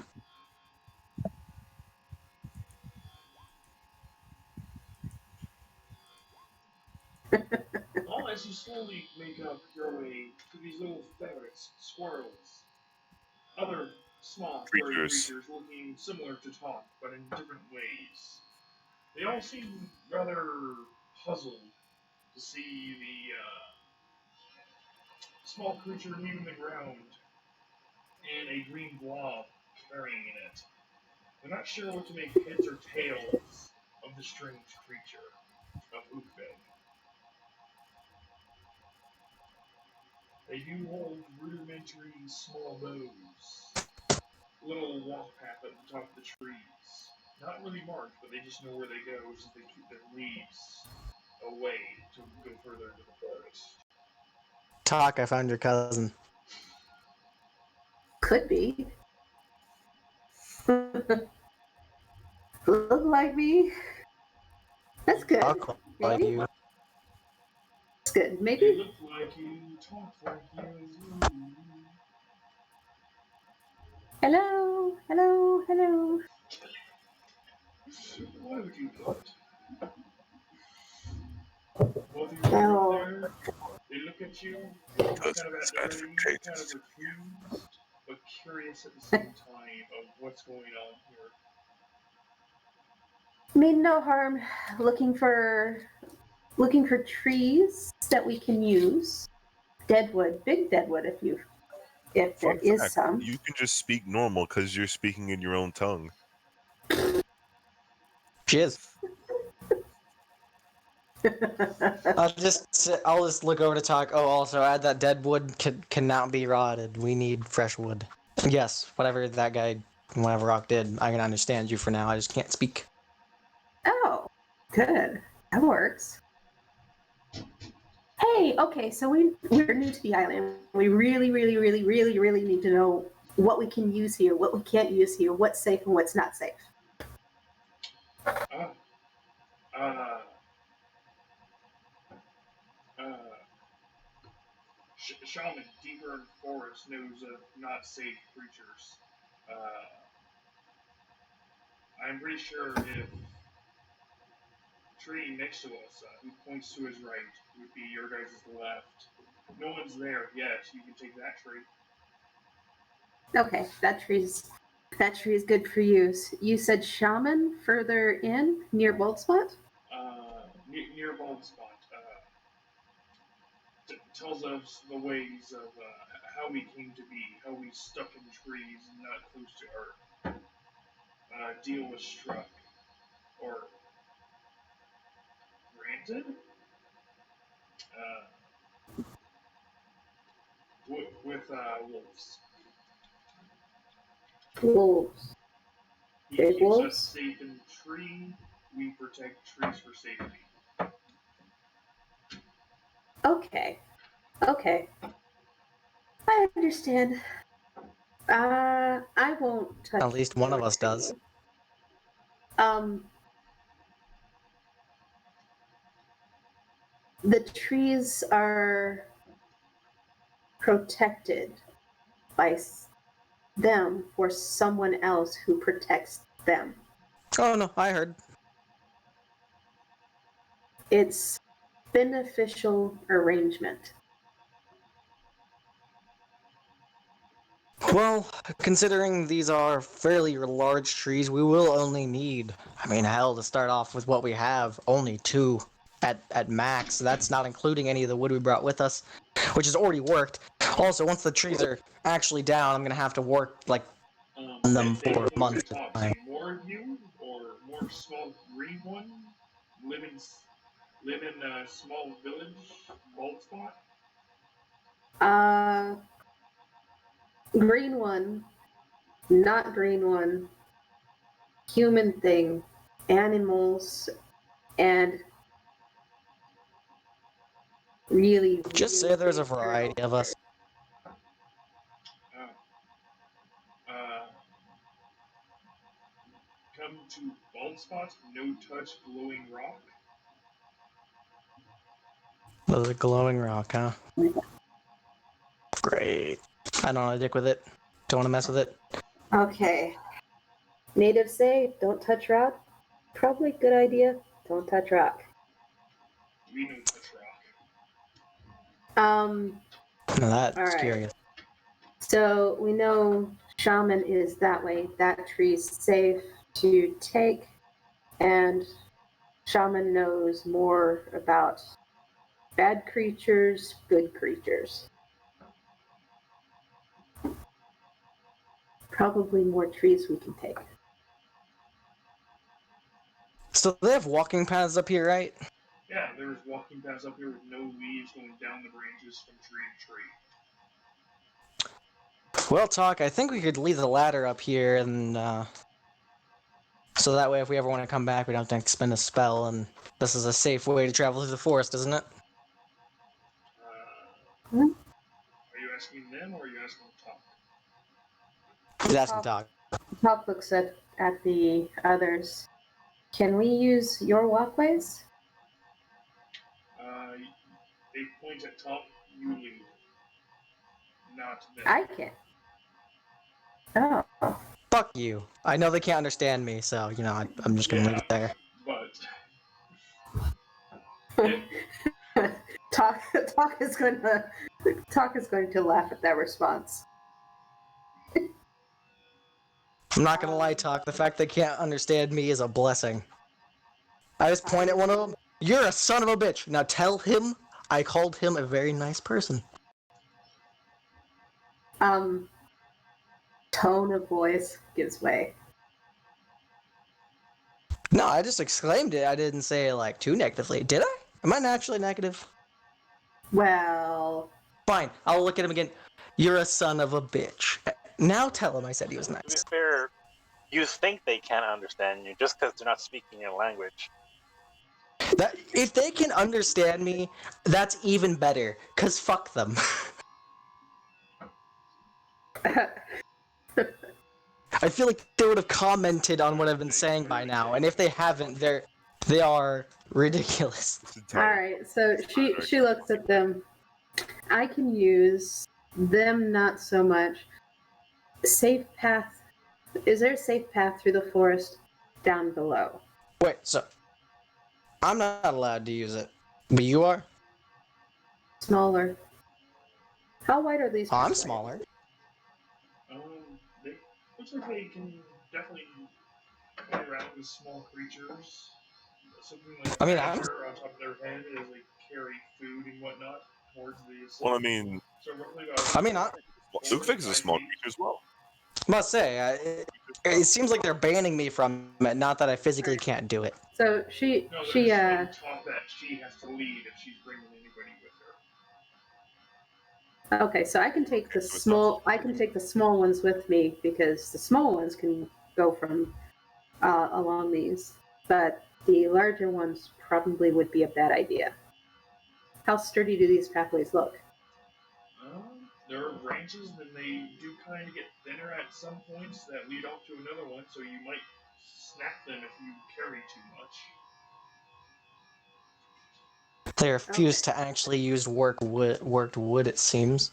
Well, as you slowly make up your way to these little ferrets, squirrels, other small furry Creatures. creatures looking similar to Talk, but in different ways. They all seem rather puzzled to see the small creature leaving the ground and a green blob carrying it. They're not sure what to make heads or tails of the strange creature of Ukbeg. They do hold rudimentary small bows, little walk path at the top of the trees. Not really marked, but they just know where they go since they keep their leaves away to go further into the forest. Talk, I found your cousin. Could be. Look like me. That's good. I'll call Maybe. you. That's good. They Maybe. look like you, talk like you. Hello. Hello. Hello. Why would you not? Both of you are up Oh, there. They look at you, Because kind of it's kind of advantageous. confused, but curious at the same time of what's going on here. mean no harm looking for trees that we can use. Deadwood, big deadwood if there Fun is fact, some. you can just speak normal because you're speaking in your own tongue. She is. I'll just look over to talk. Oh, also add that dead wood cannot be rotted. We need fresh wood. Yes, whatever that guy, whatever Rock did, I can understand you for now. I just can't speak. Oh, good. That works. Hey, okay, so we're new to the island. We really, really, really, really, really need to know what we can use here, what we can't use here, what's safe and what's not safe. Ah, uh, uh, shaman deeper in forest knows of not safe creatures. Uh, I'm pretty sure if tree next to us, who points to his right, would be your guys' left. No one's there yet. You can take that tree. Okay, that tree is good for use. You said shaman further in near Bold Spot? Near Bald Spot. Tells us the ways of how we came to be, how we stuck in trees and not close to earth. Deal was struck, or granted, uh, with wolves. Wolves. He Big keeps us wolves? safe in the tree. We protect trees for safety. Okay. Okay. I understand. I won't touch At least one of us does. um the trees are protected by them or someone else who protects them. Oh no, I heard. It's beneficial arrangement. Well, considering these are fairly large trees, we will only need, I mean, hell, to start off with what we have, only two at max. That's not including any of the wood we brought with us, which has already worked. Also, once the trees are actually down, I'm gonna have to work like on them They for point to months the at top, a time. say more of you or more small green one live in a small village, Bald Spot. Uh green one, not green one, human thing, animals, and really, Just really say there's a big variety of turtles. us. Uh, uh, Come to Bald Spot, no touch glowing rock. There's a glowing rock, huh? Great. I don't want to dick with it. Don't want to mess with it. Okay. Natives say don't touch rock. Probably good idea. Don't touch rock. We no touch rock. Now All that's right. curious. So we know shaman is that way. That tree's safe to take, and shaman knows more about bad creatures, good creatures. Probably more trees we can take. So they have walking paths up here, right? Yeah, there's walking paths up here with no leaves going down the branches from tree to tree. Well, Talk, I think we could leave the ladder up here, and so that way, if we ever want to come back, we don't have to expend a spell, and this is a safe way to travel through the forest, isn't it? Are you asking them or are you asking Talk? He's asking Talk. Pop looks at the others. Can we use your walkways? Uh, they point at Talk, you lead, not them. I can. Oh. Fuck you. I know they can't understand me, so I'm just gonna leave it there. But Talk is going to laugh at that response. I'm not gonna lie, Talk. The fact they can't understand me is a blessing. I just point at one of them. You're a son of a bitch. Now tell him I called him a very nice person. Tone of voice gives way. No, I just exclaimed it. I didn't say it like too negatively. Did I? Am I naturally negative? Well, Fine. I'll look at him again. You're a son of a bitch. Now tell him I said he was To be nice. fair, you think they can't understand you just because they're not speaking your language. That if they can understand me, that's even better. Cause fuck them. I feel like they would have commented on what I've been saying by now, and if they haven't, they are ridiculous. all right. So she looks at them. I can use them, not so much. Safe path. Is there a safe path through the forest down below? Wait, so I'm not allowed to use it, but you are? Smaller. How wide are these? Oh, I'm pathways? smaller. they looks like they can definitely play around with small creatures. Something like I a mean, badger on top of their head as they carry food and whatnot towards the. Well, I mean, So roughly about. I'm Spookfix is a 5 small feet. creature as well. must say, it seems like they're banning me from it. Not that I physically can't do it. So she No, they're she just being taught that she has to lead if she's bringing anybody with her. okay. So I can take the So it's not- small ones with me because the small ones can go from along these, but the larger ones probably would be a bad idea. How sturdy do these pathways look? There are branches, then they do kind of get thinner at some points that lead off to another one, so you might snap them if you carry too much. They refuse to actually use worked wood, it seems.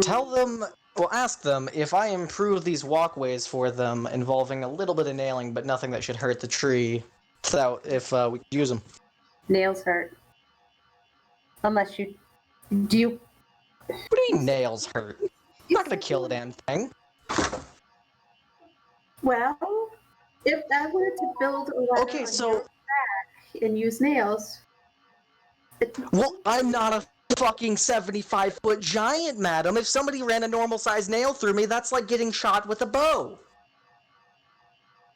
Tell them, well, ask them if I improve these walkways for them involving a little bit of nailing, but nothing that should hurt the tree, if we could use them. Nails hurt. Unless you do you. What do you mean nails hurt? I'm not gonna kill a damn thing. Well, if I were to build a ladder Okay, on so your back and use nails, well, I'm not a fucking 75-foot giant, madam. If somebody ran a normal sized nail through me, that's like getting shot with a bow.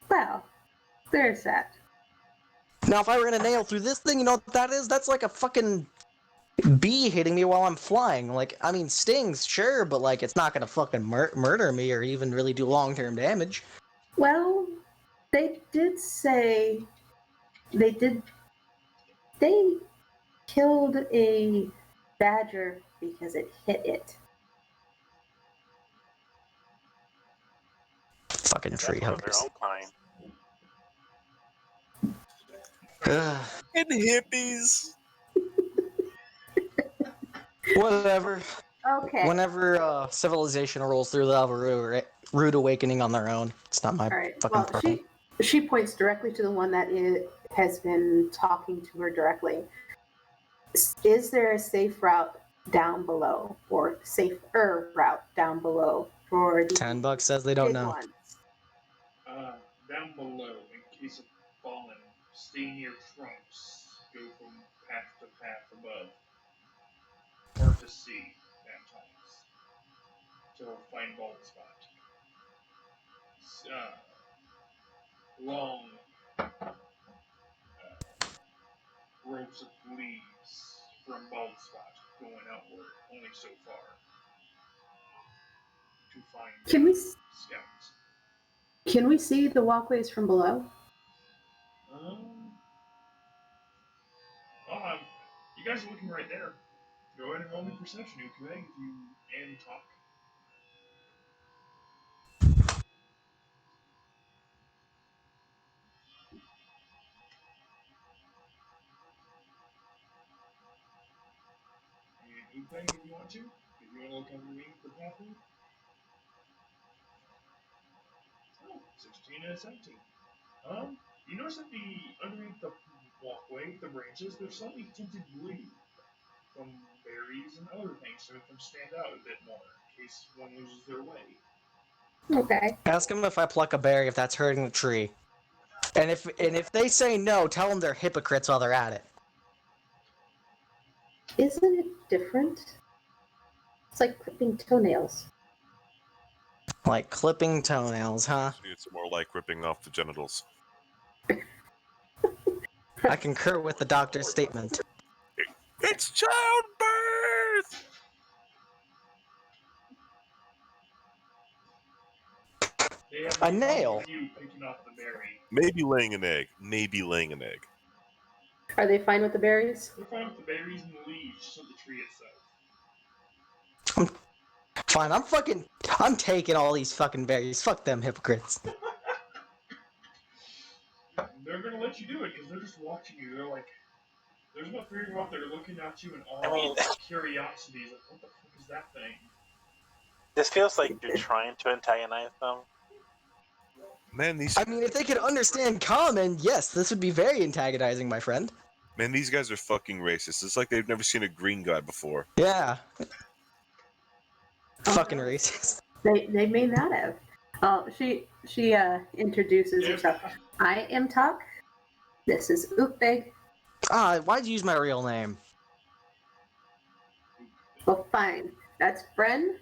well, there's that. Now, if I ran a nail through this thing, you know what that is? That's like a fucking bee hitting me while I'm flying. Like, I mean, stings, sure, but like, it's not gonna fucking murder me or even really do long-term damage. Well, they did say they killed a badger because it hit it. Fucking tree That's of their huggers. own kind. And hippies. Whatever. Okay. Whenever civilization rolls through, they'll have a rude awakening on their own. It's not my All right. fucking Well, problem. she points directly to the one that has been talking to her directly. Is there a safe route down below, or safer route down below for the $10 says they don't big know. ones? Down below, in case of falling, stay near trunks. Go from path to path above. Hard to see at times. To find bald spot. Long ropes of leaves from bald spot going outward only so far to find Can we scouts. see the walkways from below? Um, well, you guys are looking right there. Go ahead and roll me perception, Ukue, if you and talk. And Ukue, if you want to look underneath the pathway. empty, and it's empty. You notice that underneath the walkway, the branches, there's slightly tinted blue from berries and other things to make them stand out a bit more in case one loses their way. Okay. Ask them if I pluck a berry if that's hurting the tree. And if they say no, tell them they're hypocrites while they're at it. Isn't it different? It's like clipping toenails. Like clipping toenails, huh? Actually, it's more like ripping off the genitals. I concur with the doctor's statement. It's childbirth! They have A no problem nail. with you picking off the berry. Maybe laying an egg. Maybe laying an egg. Are they fine with the berries? They're fine with the berries and the leaves, just not the tree itself. Fine, I'm taking all these fucking berries. Fuck them hypocrites. They're gonna let you do it because they're just watching you. They're like, there's no figuring out. They're looking at you in I mean, awe, curiosity. Like, what the fuck is that thing? this feels like you're trying to antagonize them. Man, these I mean, if they could understand common, yes, this would be very antagonizing, my friend. these guys are fucking racist. It's like they've never seen a green guy before. Yeah. Fucking racist. They may not have. She introduces herself. I am Talk. This is Oopbeg. Why'd you use my real name? Well, fine. That's Bren.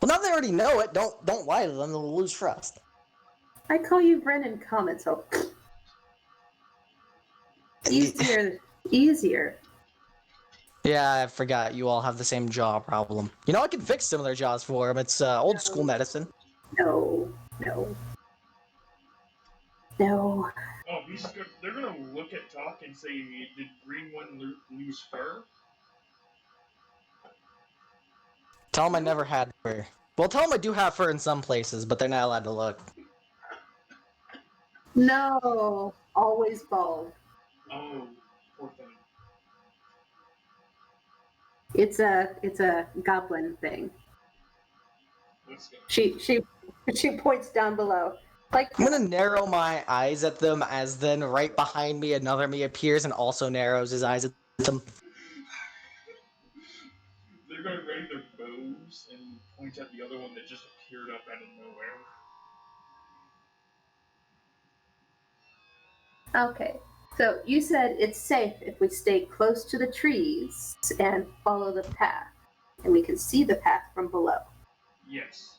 Well, now they already know it. Don't lie to them. They'll lose trust. I call you Bren in common, so easier. Yeah, I forgot. You all have the same jaw problem. You know, I can fix some of their jaws for them. It's old school medicine. No. Oh, they're gonna look at Talk and say, "Did Green One lose fur?" Tell them I never had fur. Well, tell them I do have fur in some places, but they're not allowed to look. No. Always bald. Oh, poor thing. It's a goblin thing. Let's go. She points down below. Like I'm gonna narrow my eyes at them as then right behind me another me appears and also narrows his eyes at them. They're gonna ready their bows and point at the other one that just appeared up out of nowhere. Okay. So you said it's safe if we stay close to the trees and follow the path, and we can see the path from below. Yes,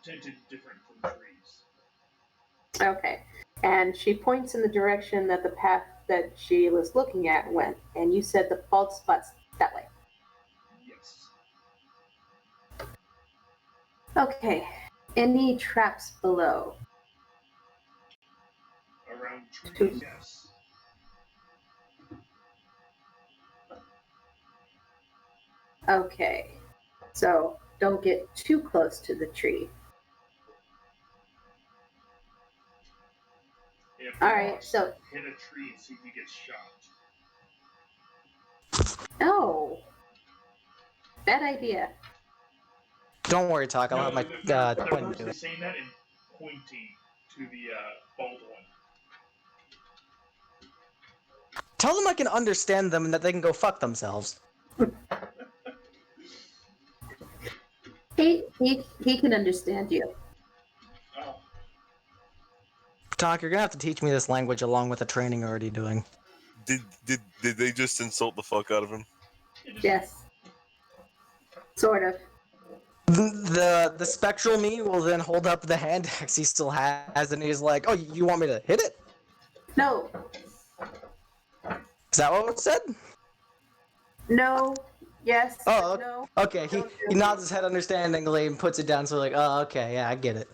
tinted different from trees. Okay. And she points in the direction that the path that she was looking at went, and you said the bald spot's that way. Yes. Okay. Any traps below? Around trees, yes. Okay. So don't get too close to the tree. If All right, Fox so hit a tree and see if he gets shot. no. Bad idea. Don't worry, Talk. I'll No, have my they're twin do purposely it. saying that and pointing to the bald one. Tell them I can understand them and that they can go fuck themselves. He can understand you. Oh, Talk, you're gonna have to teach me this language along with the training you're already doing. Did they just insult the fuck out of him? Yes. Sort of. The spectral me will then hold up the hand axe he still has, and he's like, "Oh, you want me to hit it? No. Is that what it said?" No. Yes. Oh, No. okay. He nods his head understandingly and puts it down. So like, oh, okay, yeah, I get it.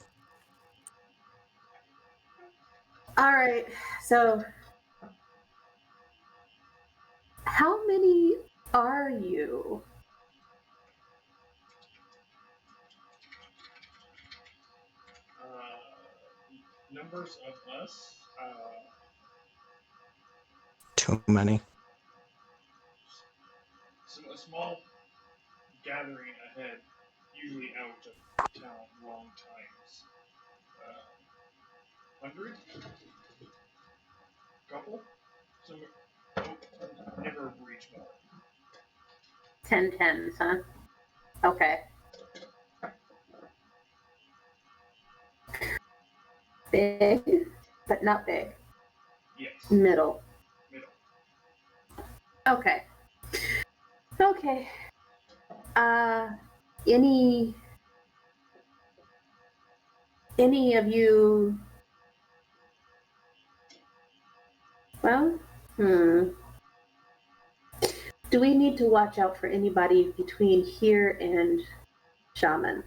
All right. So, how many are you? numbers of us. Too many. A small gathering ahead, usually out of town long times. 100? Couple? Some, oh, never reach more. 10 tens, huh? Okay. Big, but not big. Yes. Middle. Middle. Okay. Okay. Any of you? Well, do we need to watch out for anybody between here and Shaman?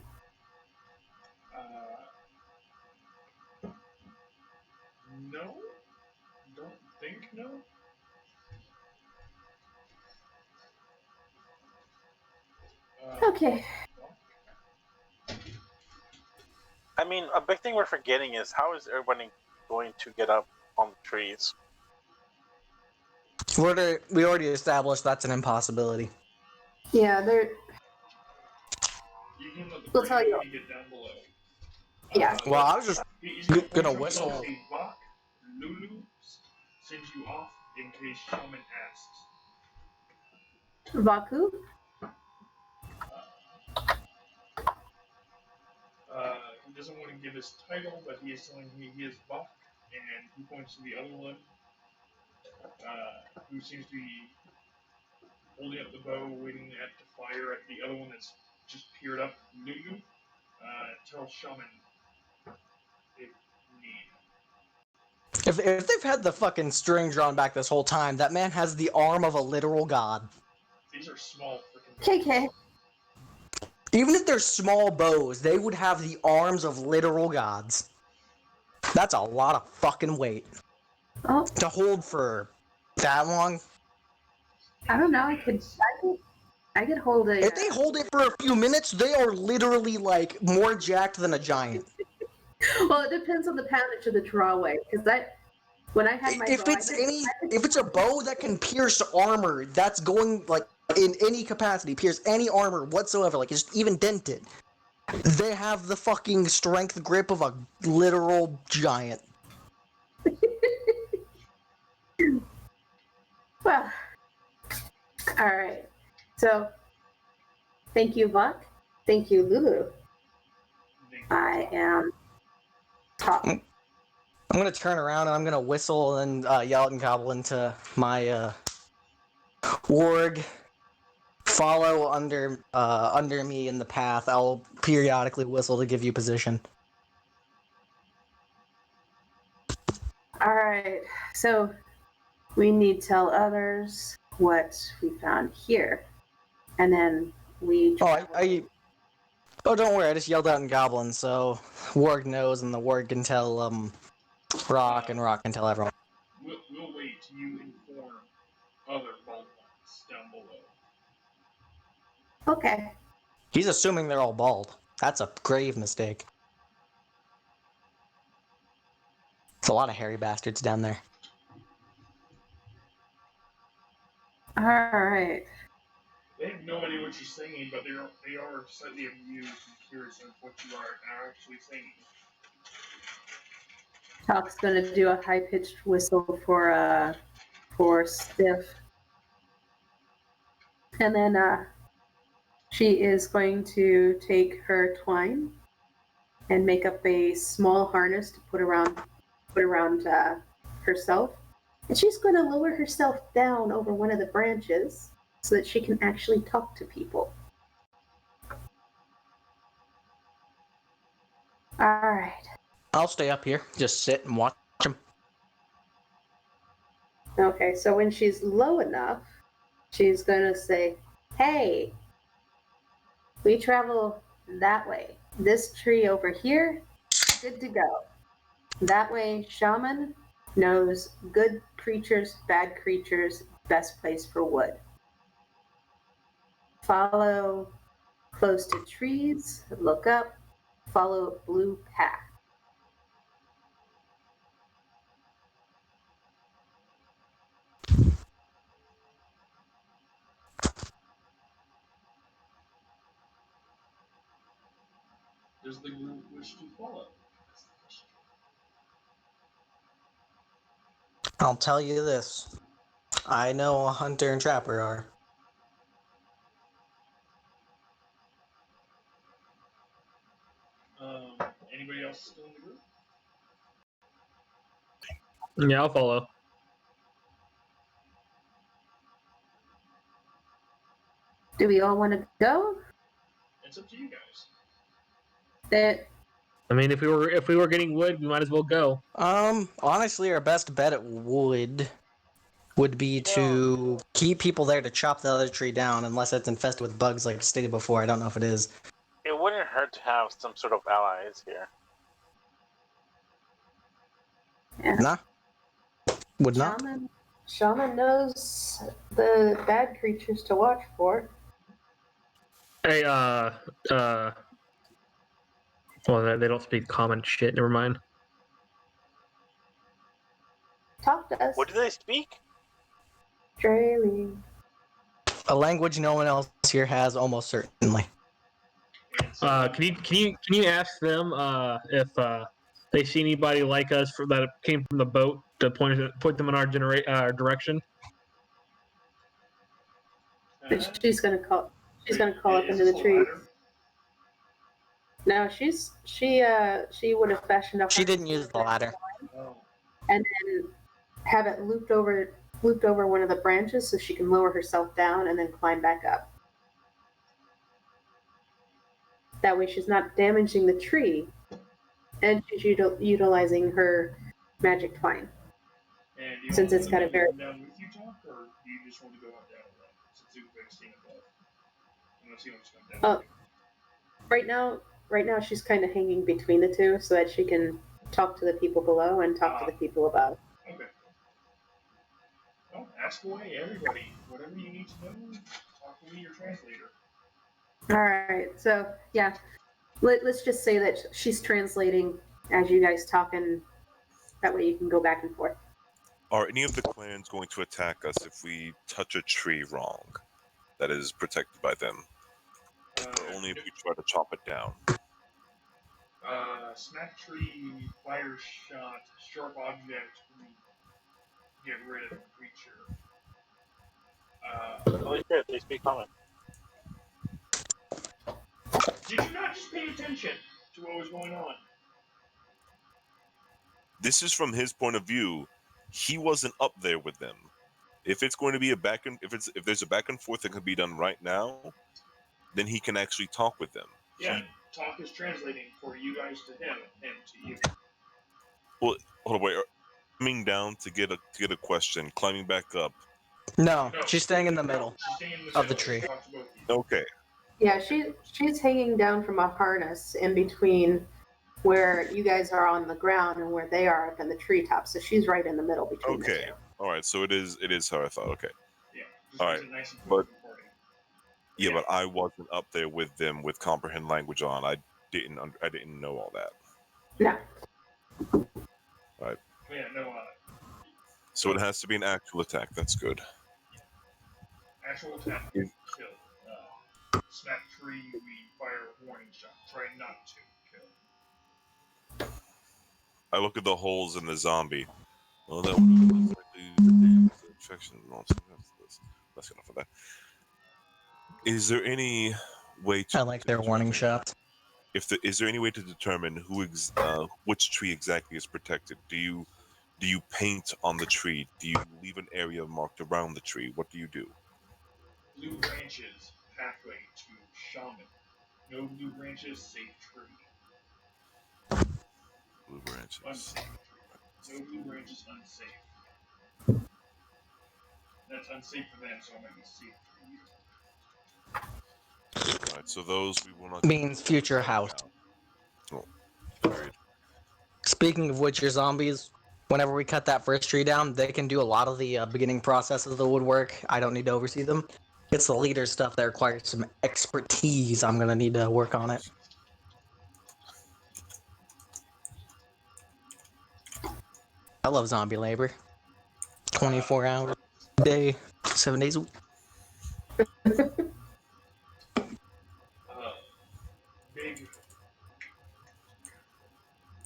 No. Don't think no. Okay. I mean, a big thing we're forgetting is how is everybody going to get up on the trees? We already established that's an impossibility. Yeah, there. You can let the We'll tell brain you. get down below. Yeah. Well, I was just He's gonna going to whistle. say Bach, Lulu, send you off in case Shaman asks. Vaku. He doesn't want to give his title, but he is telling me he is Bach, and he points to the other one, who seems to be holding up the bow, waiting to fire at the other one that's just peered up, Lulu. Tell Shaman if need. If they've had the fucking string drawn back this whole time, that man has the arm of a literal god. These are small freaking KK. Even if they're small bows, they would have the arms of literal gods. That's a lot of fucking weight Oh, to hold for that long. I don't know. I could hold a. If they hold it for a few minutes, they are literally like more jacked than a giant. Well, it depends on the poundage of the drawway, because when I had my If bow, it's a bow that can pierce armor, that's going like in any capacity, pierce any armor whatsoever, like just even dent it. They have the fucking strength grip of a literal giant. Well, all right. So, thank you, Buck. Thank you, Lulu. I am top. I'm gonna turn around and I'm gonna whistle and yell and gobble into my warg. Follow under me in the path. I'll periodically whistle to give you position. All right. So, we need to tell others what we found here, and then we. Oh, don't worry. I just yelled out in Goblin, so Warg knows, and the Warg can tell Rock, and Rock can tell everyone. We'll wait till you inform other bald ones down below. Okay. He's assuming they're all bald. That's a grave mistake. It's a lot of hairy bastards down there. All right. They have no idea what you're saying, but they are slightly amused and curious of what you are actually saying. Talk's gonna do a high pitched whistle for Stiff, and then she is going to take her twine and make up a small harness to put around herself, and she's going to lower herself down over one of the branches so that she can actually talk to people. All right. I'll stay up here, just sit and watch him. Okay, so when she's low enough, she's going to say, "Hey, we travel that way. This tree over here, good to go. That way, Shaman knows good creatures, bad creatures, best place for wood. Follow close to trees, look up, follow blue path." Does the group wish to follow? I'll tell you this. I know a hunter and trapper are. Anybody else still in the group? Yeah, I'll follow. Do we all want to go? It's up to you guys. That I mean, if we were getting wood, we might as well go. Honestly, our best bet at would be to keep people there to chop the other tree down, unless it's infested with bugs, like stated before. I don't know if it is. It wouldn't hurt to have some sort of allies here. Nah. Would not. Shaman knows the bad creatures to watch for. Hey, well, they don't speak common shit. Never mind. Talk to us. What do they speak? Drayling. A language no one else here has, almost certainly. It's, Can you ask them if they see anybody like us that came from the boat to point them in our direction? She's gonna call. She's gonna call up into the tree. No, she would have fashioned up. She didn't use the ladder. Oh. And then have it looped over one of the branches so she can lower herself down and then climb back up. That way she's not damaging the tree, and she's utilizing her magic twine. And do you Since want it's got a very- come down with you, Talk, or do you just want to go up down alone? Since you've been staying above. Unless you want to come down. Right now she's kind of hanging between the two so that she can talk to the people below and talk to the people above. Okay. Well, ask away, everybody. Whatever you need to know, talk to me, your translator. All right, so yeah, let's just say that she's translating as you guys talk, and that way you can go back and forth. Are any of the clans going to attack us if we touch a tree wrong that is protected by them? Or only if we try to chop it down? Smack tree, fire shot, sharp object, we get rid of the creature. Holy shit, they speak common. Did you not just pay attention to what was going on? This is from his point of view. He wasn't up there with them. If it's going to be if there's a back and forth that can be done right now, then he can actually talk with them. Yeah, Talk is translating for you guys to him to you. Well, hold on, wait. Coming down to get a question, climbing back up. No, she's staying in the middle She's staying in of the tree. Talk to both of you. Okay. Yeah, she's hanging down from a harness in between where you guys are on the ground and where they are up in the treetop. So she's right in the middle between the two. All right. So it is how I thought. Okay. Yeah. All right. Nice and But recording. yeah, but I wasn't up there with them with comprehend language on. I didn't know all that. No. Right. Yeah, no. So it has to be an actual attack. That's good. Actual attack, Yeah. kill. Smack tree, we fire a warning shot. Try not to kill. I look at the holes in the zombie. Well, that would infection. That's enough of that. Is there any way to? I like their warning shots. Is there any way to determine which tree exactly is protected? Do you paint on the tree? Do you leave an area marked around the tree? What do you do? Blue branches, pathway to shaman. No blue branches, safe tree. Blue branches. Unsafe tree. No blue branches, unsafe. That's unsafe for them, so it might be safe for you. Alright, so those we will not. Means future house. Oh, agreed. Speaking of which, your zombies, whenever we cut that first tree down, they can do a lot of the beginning process of the woodwork. I don't need to oversee them. It's the leader stuff that requires some expertise. I'm going to need to work on it. I love zombie labor. 24 hours a day, 7 days a week. Big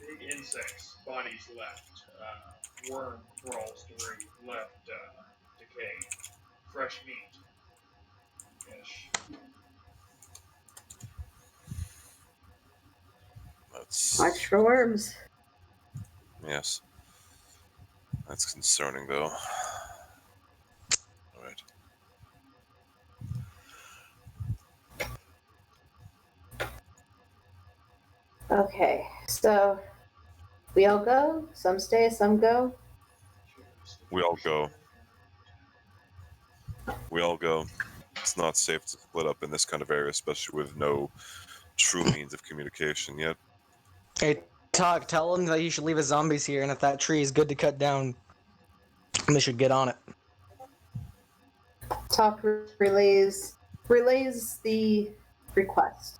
Big insects, bodies left. Worm crawls through left decay. Fresh meat. Ish. Watch That's for worms. yes. That's concerning, though. All right. Okay, so we all go. Some stay, some go. We all go. We all go. It's not safe to split up in this kind of area, especially with no true means of communication yet. Hey, Tog, tell him that you should leave his zombies here, and if that tree is good to cut down, they should get on it. Talk relays the request.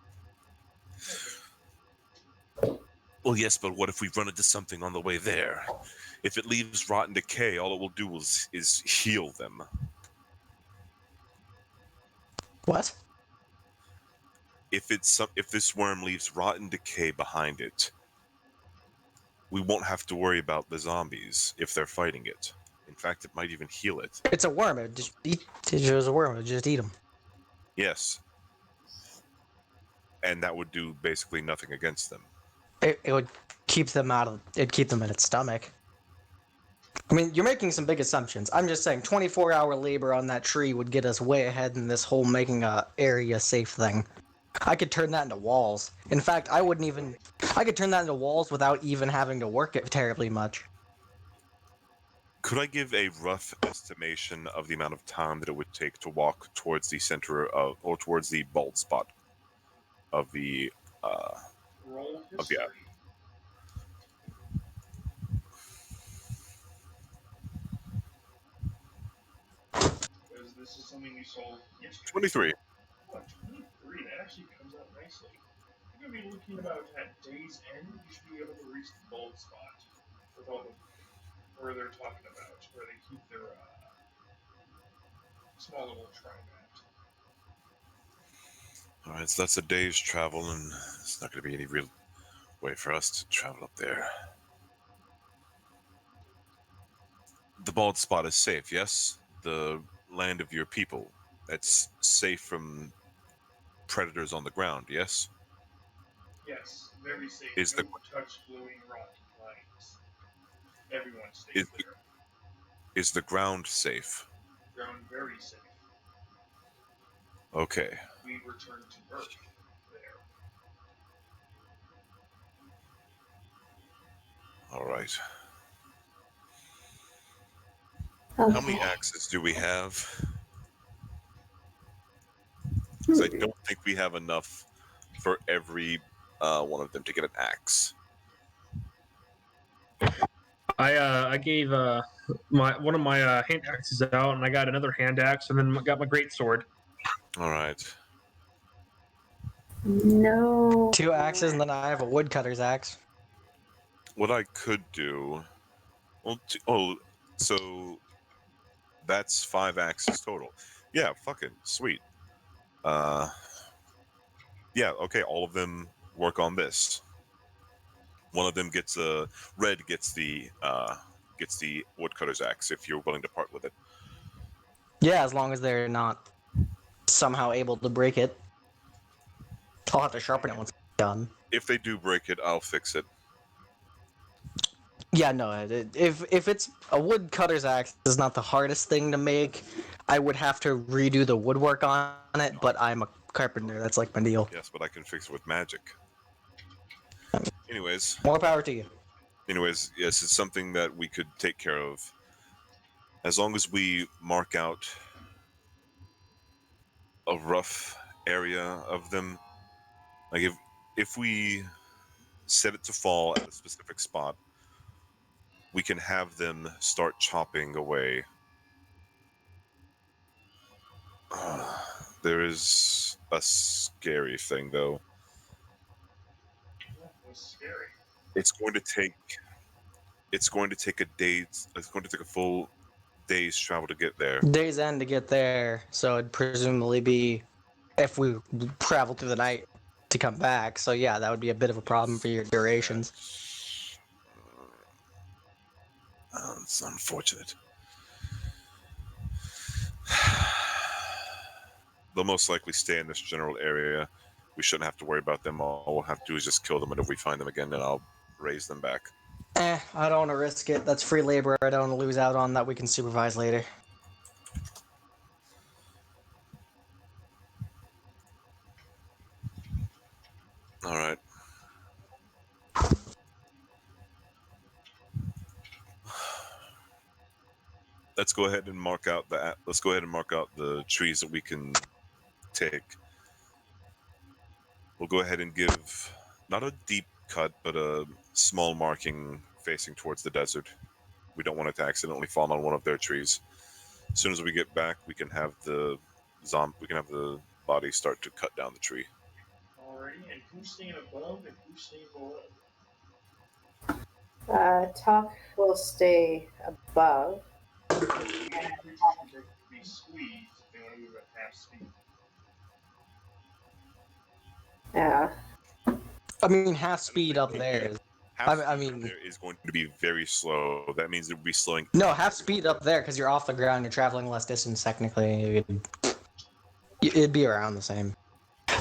Well, yes, but what if we run into something on the way there? If it leaves rotten decay, all it will do is heal them. What? If this worm leaves rotten decay behind it, we won't have to worry about the zombies if they're fighting it. In fact, it might even heal it. It's a worm. It's just a worm. It would just eat them. Yes. And that would do basically nothing against them. It would keep them out of. It'd keep them in its stomach. I mean, you're making some big assumptions. I'm just saying, 24-hour labor on that tree would get us way ahead in this whole making a area safe thing. I could turn that into walls. In fact, I could turn that into walls without even having to work it terribly much. Could I give a rough estimation of the amount of time that it would take to walk towards the center of, or towards the bald spot of the, Roll of the history. Because this is something you solved yesterday. 23. Oh, 23. That actually comes out nicely. You're going to be looking about at day's end. You should be able to reach the bald spot with all the where they're talking about, where they keep their small little tribe at. All right, so that's a day's travel, and it's not going to be any real way for us to travel up there. The bald spot is safe, yes? The land of your people. It's safe from predators on the ground, yes? Yes, very safe. Is the Don't touch glowing rocky lines. Everyone stays is, there. is the ground safe? Ground very safe. Okay. We return to Earth there. All right. Okay. How many axes do we have? Because I don't think we have enough for every one of them to get an axe. I gave one of my hand axes out, and I got another hand axe, and then got my great sword. All right. No. 2 axes, and then I have a woodcutter's axe. What I could do. Well, so that's 5 axes total. Yeah, fucking sweet. Yeah, okay, all of them work on this. One of them gets red gets the woodcutter's axe if you're willing to part with it. Yeah, as long as they're not somehow able to break it. I'll have to sharpen it once it's done. If they do break it, I'll fix it. Yeah, no. If it's a woodcutter's axe, is not the hardest thing to make. I would have to redo the woodwork on it, but I'm a carpenter. That's like my deal. Yes, but I can fix it with magic. Anyways, More power to you. yes, it's something that we could take care of. As long as we mark out a rough area of them, like if we set it to fall at a specific spot, we can have them start chopping away. There is a scary thing, though. That was scary. It's going to take. It's going to take a day. It's going to take a full day's travel to get there. Day's end to get there, so it'd presumably be if we travel through the night to come back. So yeah, that would be a bit of a problem for your durations. It's unfortunate. They'll most likely stay in this general area. We shouldn't have to worry about them. All we'll have to do is just kill them, and if we find them again, then I'll raise them back. I don't want to risk it. That's free labor I don't want to lose out on that we can supervise later. All right. Let's go ahead and mark out the trees that we can take. We'll go ahead and give not a deep cut, but a small marking facing towards the desert. We don't want it to accidentally fall on one of their trees. As soon as we get back, we can have the body start to cut down the tree. Alrighty, and who's staying above and who's staying below? Talk will stay above. Because the other creatures can technically be squeezed if they want to move at half speed. Yeah. I mean, half speed up there. I mean, there is going to be very slow. That means it will be slowing. No, half speed up there because you're off the ground. You're traveling less distance technically. It'd be around the same.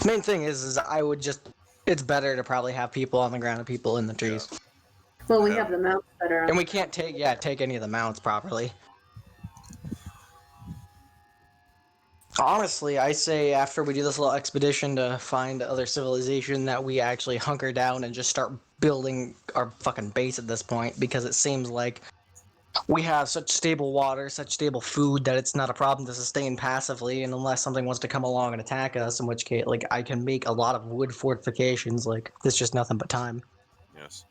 Main thing is I would just. It's better to probably have people on the ground and people in the trees. Yeah. Well, we have the mounts that are on. And we can't take any of the mounts properly. Honestly, I say after we do this little expedition to find other civilization that we actually hunker down and just start building our fucking base at this point, because it seems like we have such stable water, such stable food that it's not a problem to sustain passively, and unless something wants to come along and attack us, in which case, like, I can make a lot of wood fortifications, like, it's just nothing but time. Yes.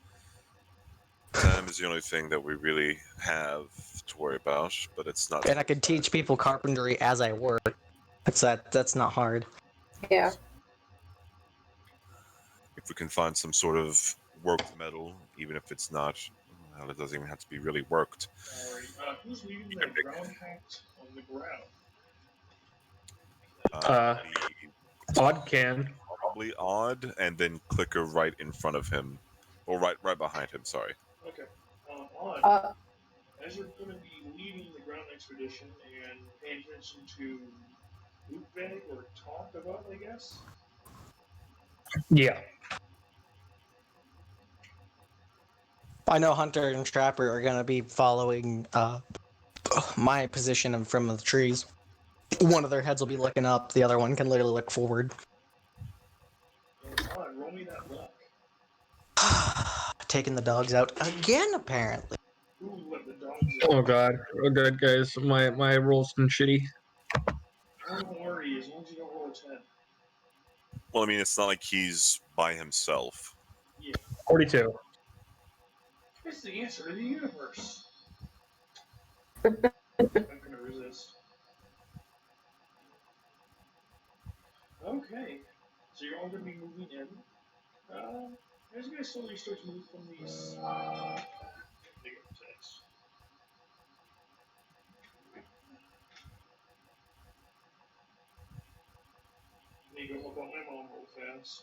Time is the only thing that we really have to worry about, but it's not. And I could teach people carpentry as I work. That's not hard. Yeah. If we can find some sort of worked metal, even if it's not, well, it doesn't even have to be really worked. Alrighty, who's leaving the ground hat on the ground? Odd can. Probably Odd, and then Clicker right in front of him, or right behind him. Sorry. Okay. Odd, as you're going to be leading the ground expedition and paying attention to Bootbag or talk above, I guess? Yeah. I know Hunter and Trapper are gonna be following my position from the trees. One of their heads will be looking up, the other one can literally look forward. And Odd, roll me that luck. Taking the dogs out again, apparently. Who let the dogs out? Oh god. Oh god, guys. My roll's been shitty. Oh, don't worry, as long as you don't roll a 10. Well, I mean, it's not like he's by himself. Yeah. 42. It's the answer to the universe. I'm gonna resist. Okay. So you're all gonna be moving in. As you guys slowly start to move from these. Dig up the text. Let me go up on my mom real fast.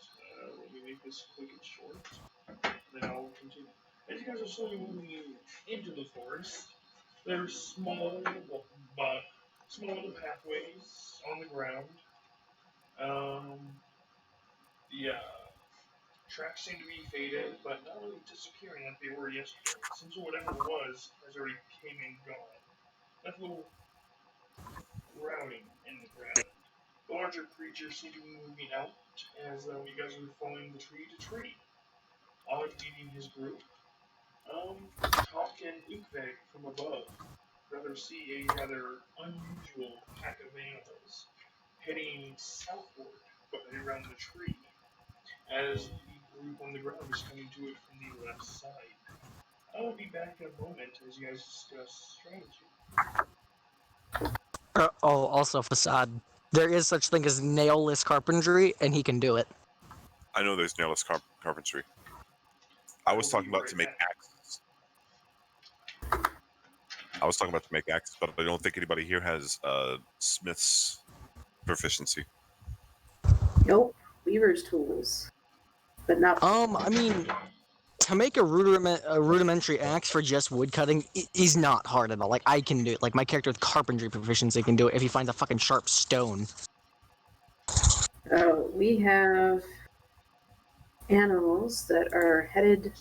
Let me make this quick and short. Then I'll continue. As you guys are slowly moving into the forest, there's small little pathways on the ground. The tracks seem to be faded, but not really disappearing like they were yesterday. It seems whatever it was has already came and gone. That little routing in the ground. The larger creatures seem to be moving out as you guys are following the tree to tree. Odd leading his group. Talk and Ukveg from above. Rather see a rather unusual pack of animals heading southward, but around the tree, as the group on the ground is coming to it from the left side. I will be back in a moment as you guys discuss strategy. Also, Facade. There is such thing as nailless carpentry, and he can do it. I know there's nailless carpentry. I was talking about to make axes. But I don't think anybody here has Smith's proficiency. Nope. Weaver's tools. But not. I mean, to make a rudimentary axe for just wood cutting is not hard at all. Like, I can do it. Like, my character with carpentry proficiency can do it if he finds a fucking sharp stone. Oh, we have animals that are headed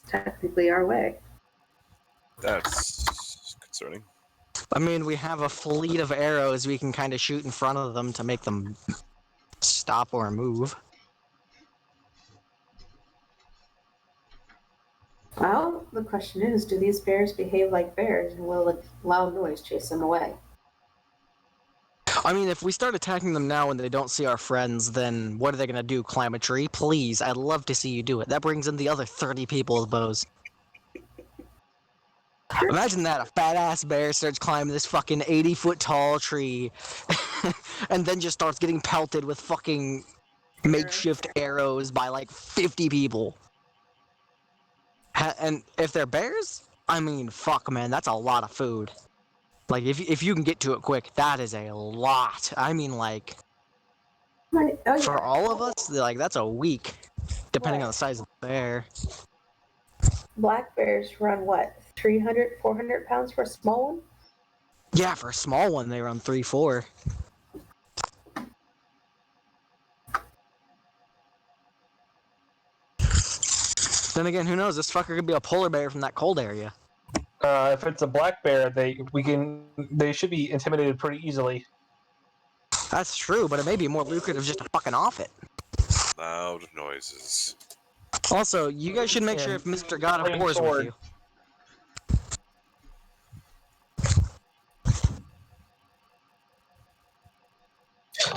technically our way. That's concerning. I mean, we have a fleet of arrows we can kind of shoot in front of them to make them stop or move. Well, the question is, do these bears behave like bears, and will a loud noise chase them away? I mean, if we start attacking them now and they don't see our friends, then what are they gonna do? Climb a tree? Please, I'd love to see you do it. That brings in the other 30 people with bows. Imagine that, a fat-ass bear starts climbing this fucking 80-foot tall tree and then just starts getting pelted with fucking makeshift arrows by like 50 people. And if they're bears, I mean, fuck, man, that's a lot of food. Like, if you can get to it quick, that is a lot. I mean, like, Right. Oh, for yeah. all of us, like, that's a week, depending Right. on the size of the bear. Black bears run what, 300, 400 pounds for a small one? Yeah, for a small one, they run 3-4. Then again, who knows? This fucker could be a polar bear from that cold area. If it's a black bear, they should be intimidated pretty easily. That's true, but it may be more lucrative just to fucking off it. Loud noises. Also, you guys should make sure if Mr. God of War is with you.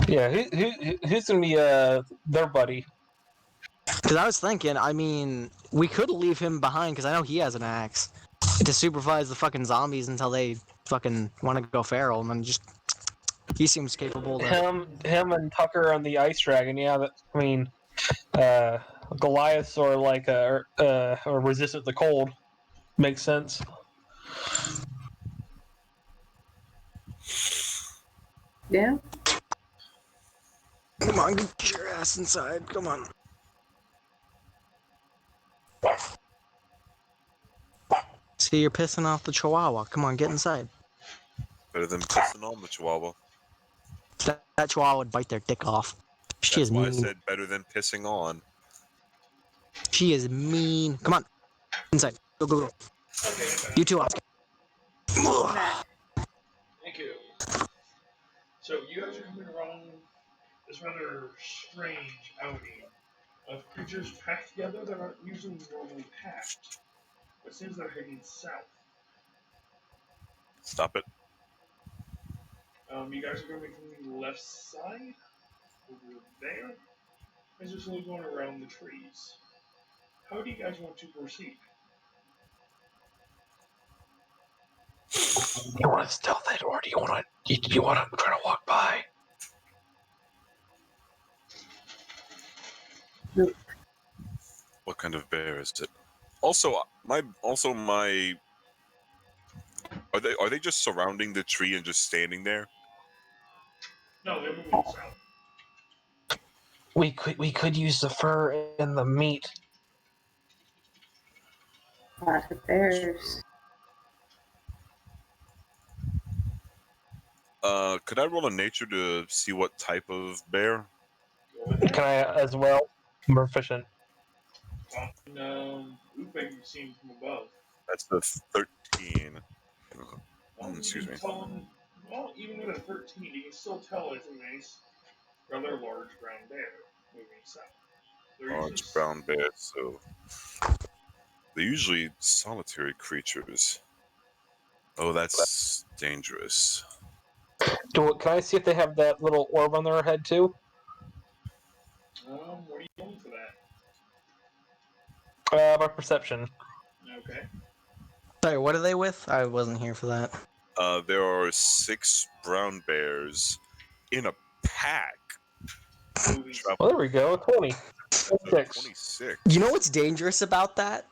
Yeah, who's gonna be their buddy? Because I was thinking, I mean, we could leave him behind because I know he has an axe to supervise the fucking zombies until they fucking want to go feral, and then just he seems capable. Him and Tucker on the ice dragon. Yeah, I mean, Goliaths are like are resistant to cold. Makes sense. Yeah. Come on, get your ass inside. Come on. See, you're pissing off the Chihuahua. Come on, get inside. Better than pissing on the Chihuahua. That Chihuahua would bite their dick off. She That's is why mean. I said better than pissing on. She is mean. Come on, inside. Go, go, go. Okay, You too, Oscar. thank you. So you guys are coming along this rather strange outing of creatures packed together that aren't usually normally packed. It seems they're heading south. Stop it. You guys are going to be from the left side, over there, as you're slowly going around the trees. How do you guys want to proceed? You want to stealth it, or do you want to try to walk by? What kind of bear is it? Also, my are they just surrounding the tree and just standing there? No, they're moving south. We could use the fur and the meat. Lots of bears. Could I roll a nature to see what type of bear? Go ahead. Can I as well? I'm proficient. Lupe can see him from above. That's the 13. You Excuse can me. tell him, well, even with a 13, you can still tell it's a nice, rather large brown bear moving south. They're Large usually brown bear, so they're usually solitary creatures. Oh, that's dangerous. Can I see if they have that little orb on their head too? What are you doing for that? My perception. Okay. Sorry, what are they with? I wasn't here for that. There are 6 brown bears in a pack. Moving south. Well, there we go. 20. 26. 26. You know what's dangerous about that?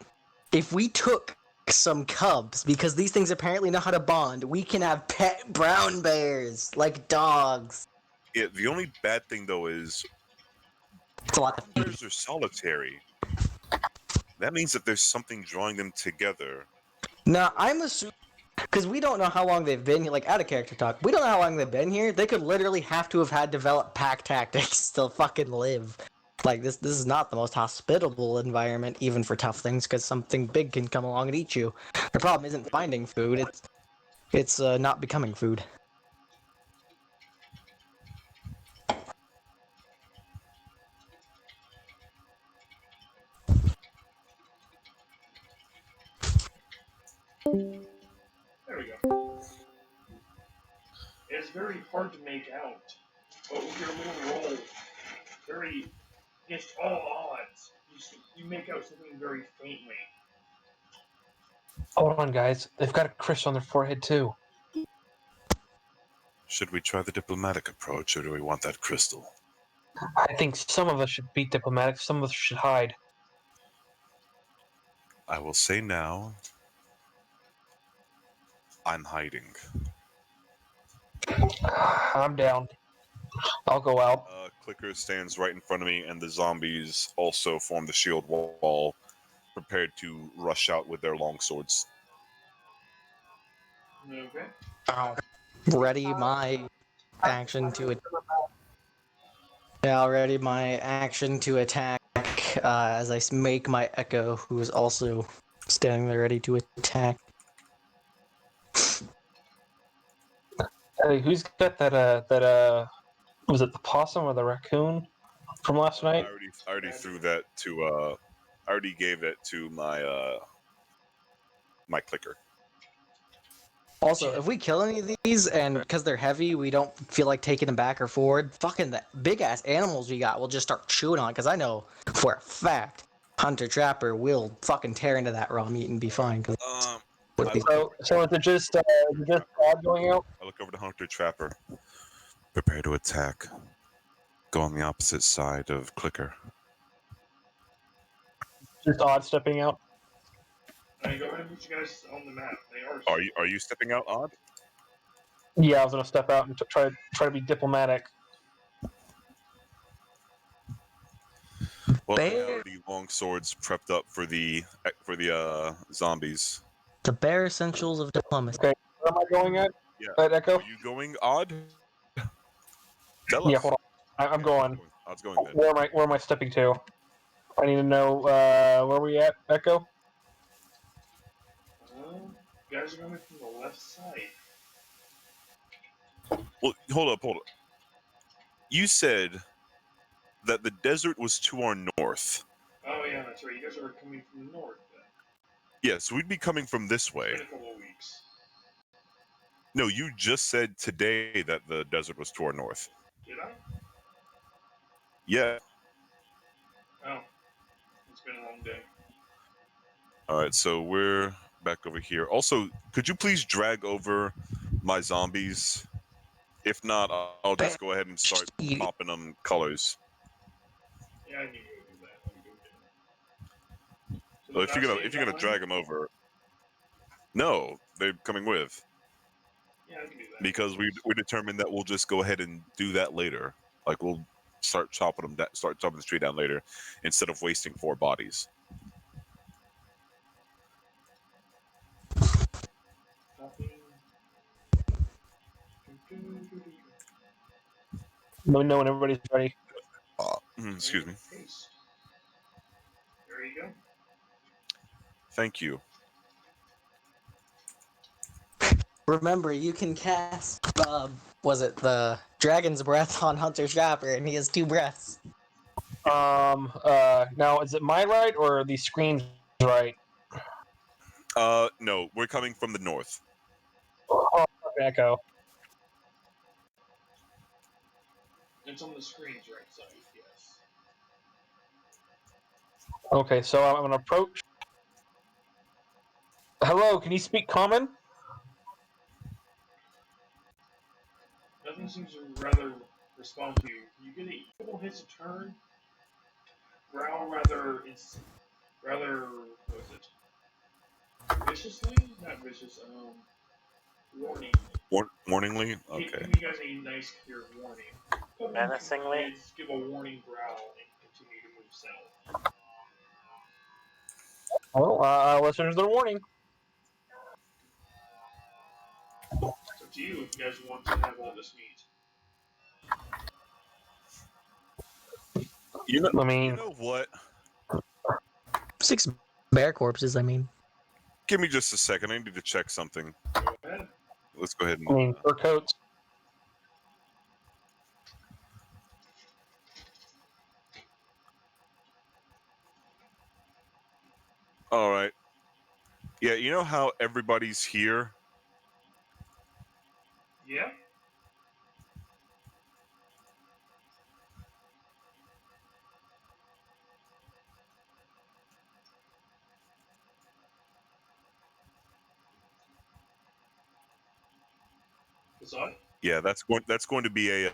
If we took some cubs, because these things apparently know how to bond, we can have pet brown bears, like dogs. Yeah, the only bad thing though is It's a lot to feed. Vampires are solitary. That means that there's something drawing them together. No, I'm assuming because we don't know how long they've been here. Like out of character talk, we don't know how long they've been here. They could literally have to have had developed pack tactics to fucking live. Like this is not the most hospitable environment, even for tough things, because something big can come along and eat you. The problem isn't finding food; it's not becoming food. There we go. It's very hard to make out, but with your little roll, very against all odds, you make out something very faintly. Hold on, guys. They've got a crystal on their forehead too. Should we try the diplomatic approach, or do we want that crystal? I think some of us should be diplomatic. Some of us should hide. I will say now, I'm hiding. I'm down. I'll go out. Clicker stands right in front of me, and the zombies also form the shield wall, prepared to rush out with their longswords. Okay. Ready my action to it. Yeah, I'll ready my action to attack as I make my echo, who is also standing there ready to attack. Hey, who's got was it the possum or the raccoon from last night? I already threw that to. I already gave that to my clicker. Also, if we kill any of these, and because they're heavy, we don't feel like taking them back or forward, fucking the big ass animals we got will just start chewing on. Because I know for a fact, Hunter Trapper will fucking tear into that raw meat and be fine. Cause So is it just Odd going out? I look over to Hunter Trapper. Prepare to attack. Go on the opposite side of Clicker. Just Odd stepping out. Go ahead and put you guys on the map. They are. Are you stepping out, Odd? Yeah, I was gonna step out and try to be diplomatic. Well, I have the long swords prepped up for the zombies. The bare essentials of diplomacy. Okay, where am I going at? Yeah. At Echo? Are you going, Odd? Tell Yeah, us. hold on. I'm going. Odd's going then. Where am I stepping to? I need to know where we at, Echo? You guys are coming from the left side. Well, hold up. You said that the desert was to our north. Oh yeah, that's right. You guys are coming from the north then. Yeah, so we'd be coming from this way. It's been a couple of weeks. No, you just said today that the desert was to our north. Did I? Yeah. Oh. It's been a long day. Alright, so we're back over here. Also, could you please drag over my zombies? If not, I'll just go ahead and start popping them colors. Yeah, I need to go do that. Let me go do that. So So if you're gonna drag them over, no, they're coming with. Yeah, I can do that. Because we determined that we'll just go ahead and do that later. Like we'll start chopping the tree down later, instead of wasting 4 bodies. Let me know when everybody's ready. Excuse me. There you go. Thank you. Remember, you can cast, was it the Dragon's Breath on Hunter Trapper, and he has 2 breaths. Now, is it my right or the screen's right? No, we're coming from the north. Oh, Echo. It's on the screen's right side, yes. Okay, so I'm gonna approach. Hello, can you speak common? Nothing seems to rather respond to you. You get a couple hits a turn. Growl rather, what is it? Viciously? Not vicious, warning. Warningly? Okay. Give you guys a nice clear warning. Menacingly? Give a warning growl and Well, listeners, their warning. It's up to you if you guys want to have all this meat. You I mean, know what? 6 bear corpses, I mean. Give me just a second. I need to check something. Go ahead. Let's go ahead and. fur coats. All right. Yeah, you know how everybody's here? Yeah? Decide? Yeah, that's going to be a.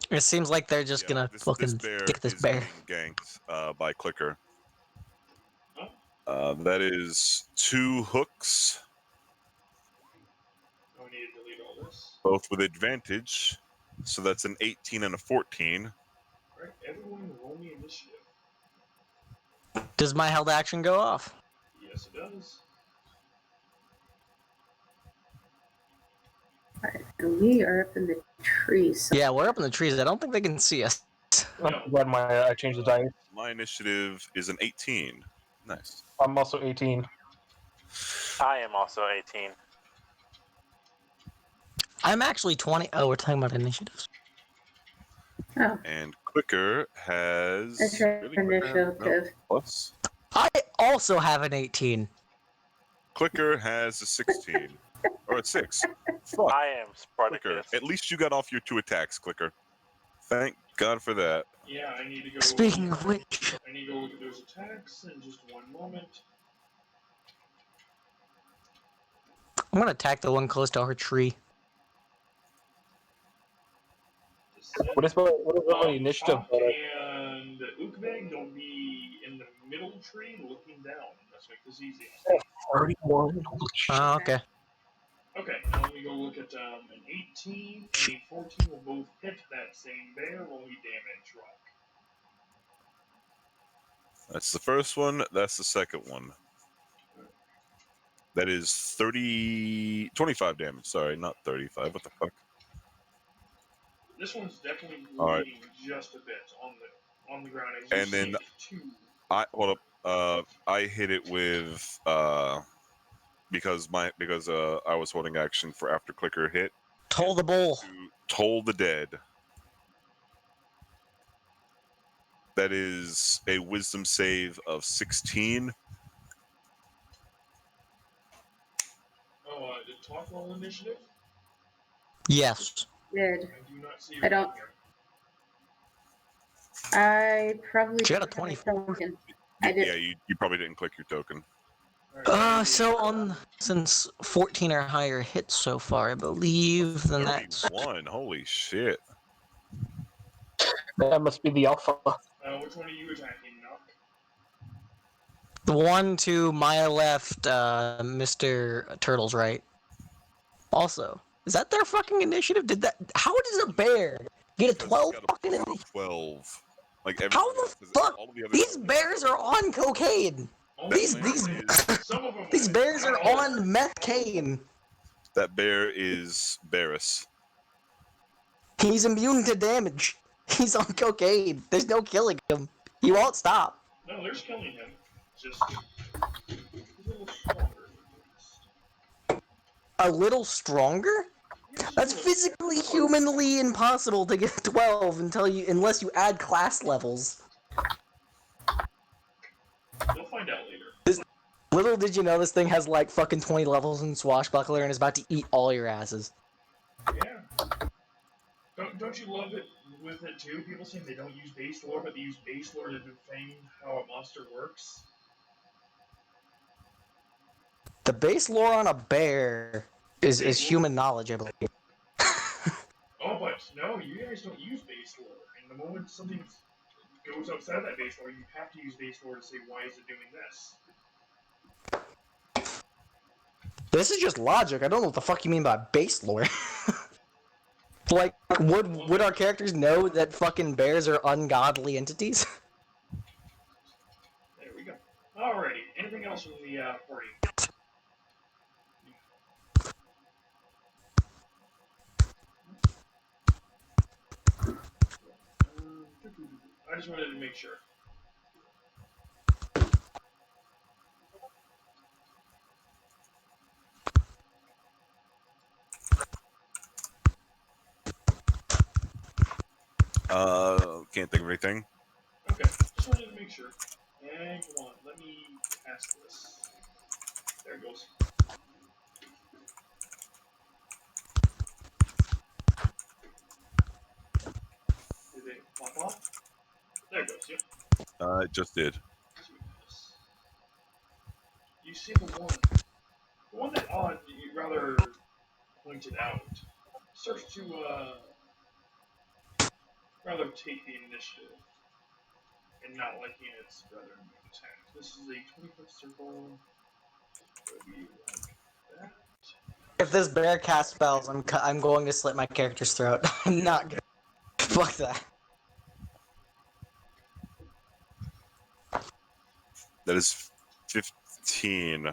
It seems like they're just gonna this fucking bear kick this is bear. being ganked by Clicker. Oh, That is 2 hooks, I need to delete all this. both with advantage. So that's an 18 and a 14. Alright, everyone roll me initiative. Does my held action go off? Yes, it does. And we are up in the trees. Yeah, we're up in the trees. I don't think they can see us. No. I'm glad I changed the dice. My initiative is an 18. Nice. I'm also 18. I am also 18. I'm actually 20. Oh, we're talking about initiatives. Oh, And Clicker has. that's your Clicker has- initiative. no, plus. I also have an 18. Clicker has a 16. Or a 6. Fuck. I am Clicker. Spartacus. At least you got off your 2 attacks, Clicker. Thank God for that. Yeah, I need to go. Speaking of which, I need to go look at those attacks in just one moment. I'm gonna attack the one close to our tree. What is my initiative? Hawk and Ukveg, don't be in the middle tree looking down. Let's make this easy. 31. Oh, okay. Okay, now let me go look at an 18 and a 14 will both hit that same bear. Roll me damage, rock. That's the first one. That's the second one. That is 25 damage. Sorry, not 35. What the fuck? This one's definitely All right. bleeding just a bit on the ground. As you And then see two. I hit it with because I was holding action for after Clicker hit Toll the bull. to Toll the Dead. That is a wisdom save of 16. Oh, did Talk roll initiative? Yes. Did. I do not see I don't- it here. I probably She got a don't have my 24. token. I did. Yeah, you probably didn't click your token. So since 14 or higher hits so far, I believe, then that's 31. Holy shit. That must be the alpha. Which one are you attacking, Knock? the one to my left, Mr. Turtle's right. Also, is that their fucking initiative? How does a bear get a 12 Got a fucking initiative? 12. Like How the fuck? all of the other These bears are on cocaine. These Some of them. these bears are on methcane. That bear is Barris. He's immune to damage. He's on cocaine. There's no killing him. He won't stop. No, there's killing him. Just he's a little stronger. A little stronger? That's physically, humanly impossible to get 12 unless you add class levels. You'll find out later. Little did you know this thing has like fucking 20 levels in Swashbuckler and is about to eat all your asses. Yeah. Don't you love it with it too? People say they don't use base lore, but they use base lore to define how a monster works. The base lore on a bear is human knowledge, I believe. Oh, but no, you guys don't use base lore. And the moment something goes outside that base lore, you have to use base lore to say, why is it doing this? This is just logic. I don't know what the fuck you mean by base lore. Like, would our characters know that fucking bears are ungodly entities? There we go. Alrighty. Anything else from the party? I just wanted to make sure. Can't think of anything. Okay, just wanted to make sure. And come on, let me cast this. There it goes. Did it pop off? There it goes, yep. It just did. Sweetness. You see the one that you rather pointed out starts to rather take the initiative and not liking its brother being attacked. This is a 20-foot circle. It'll be like that. If this bear casts spells, I'm going to slit my character's throat. I'm not gonna. Fuck that. That is 15.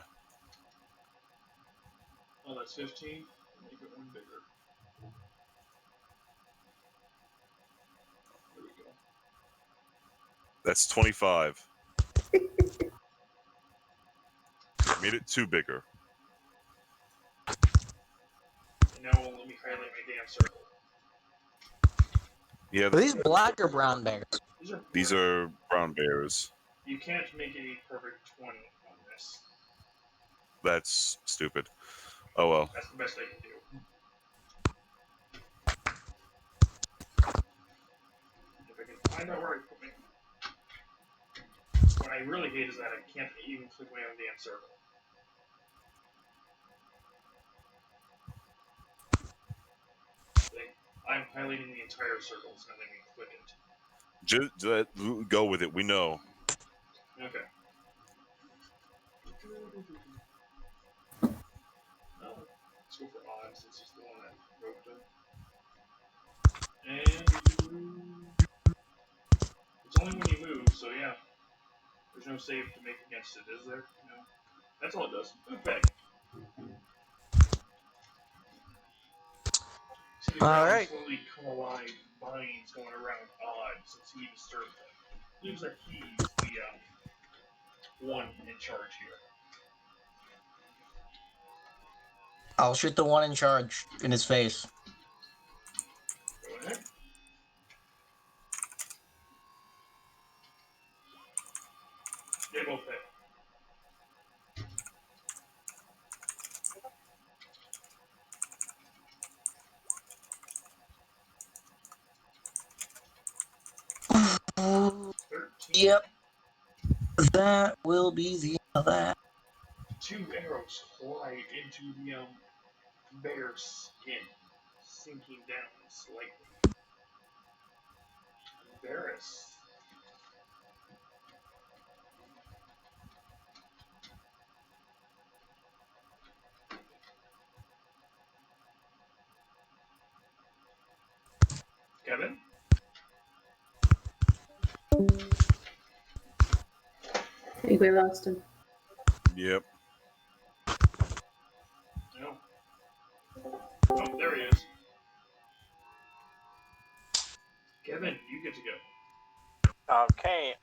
Oh, that's 15. Make it one bigger. There we go. That's 25. Made it 2 bigger. And now let me highlight my damn circle. Yeah, Are these black or brown bears? these are brown bears. You can't make it a perfect 20 on this. That's stupid. Oh well. That's the best I can do. If I can find out where I put my... What I really hate is that I can't even click my own damn circle. I'm highlighting the entire circle, it's not letting me click it. Just go with it. We know. Okay. Let's go for odd since it's the one that wrote them. And it's only when you move, so yeah. There's no save to make against it, is there? No. That's all it does. Move back. See the ground slowly come alive, vines going around odd since he disturbed them. Seems like he's the one in charge here. I'll shoot the one in charge in his face. Go ahead. They both hit. Yep. That will be the end of that. 2 arrows fly into the bear's skin, sinking down slightly. Embarrassed. Kevin? I think we lost him. Yep. No. Oh, there he is. Kevin, you get to go. Okay,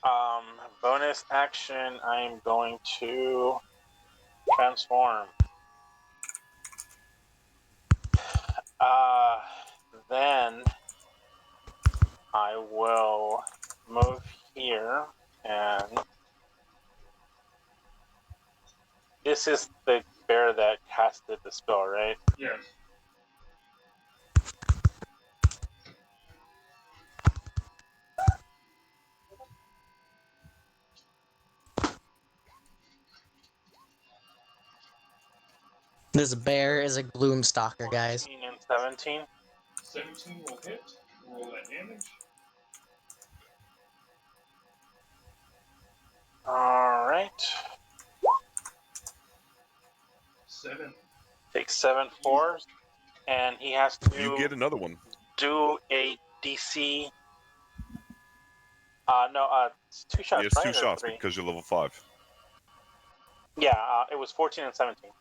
bonus action, I'm going to transform. Then I will move here, and this is the bear that casted the spell, right? Yes. This bear is a gloomstalker, guys. 14 and 17. 17 will hit. Roll that damage. Alright. 7. Take 7 fours, and he has to... You get another one. do a DC. No, it's 2 shots, Yeah, it's right? 2 Or shots 3? because you're level 5. Yeah, it was 14 and 17.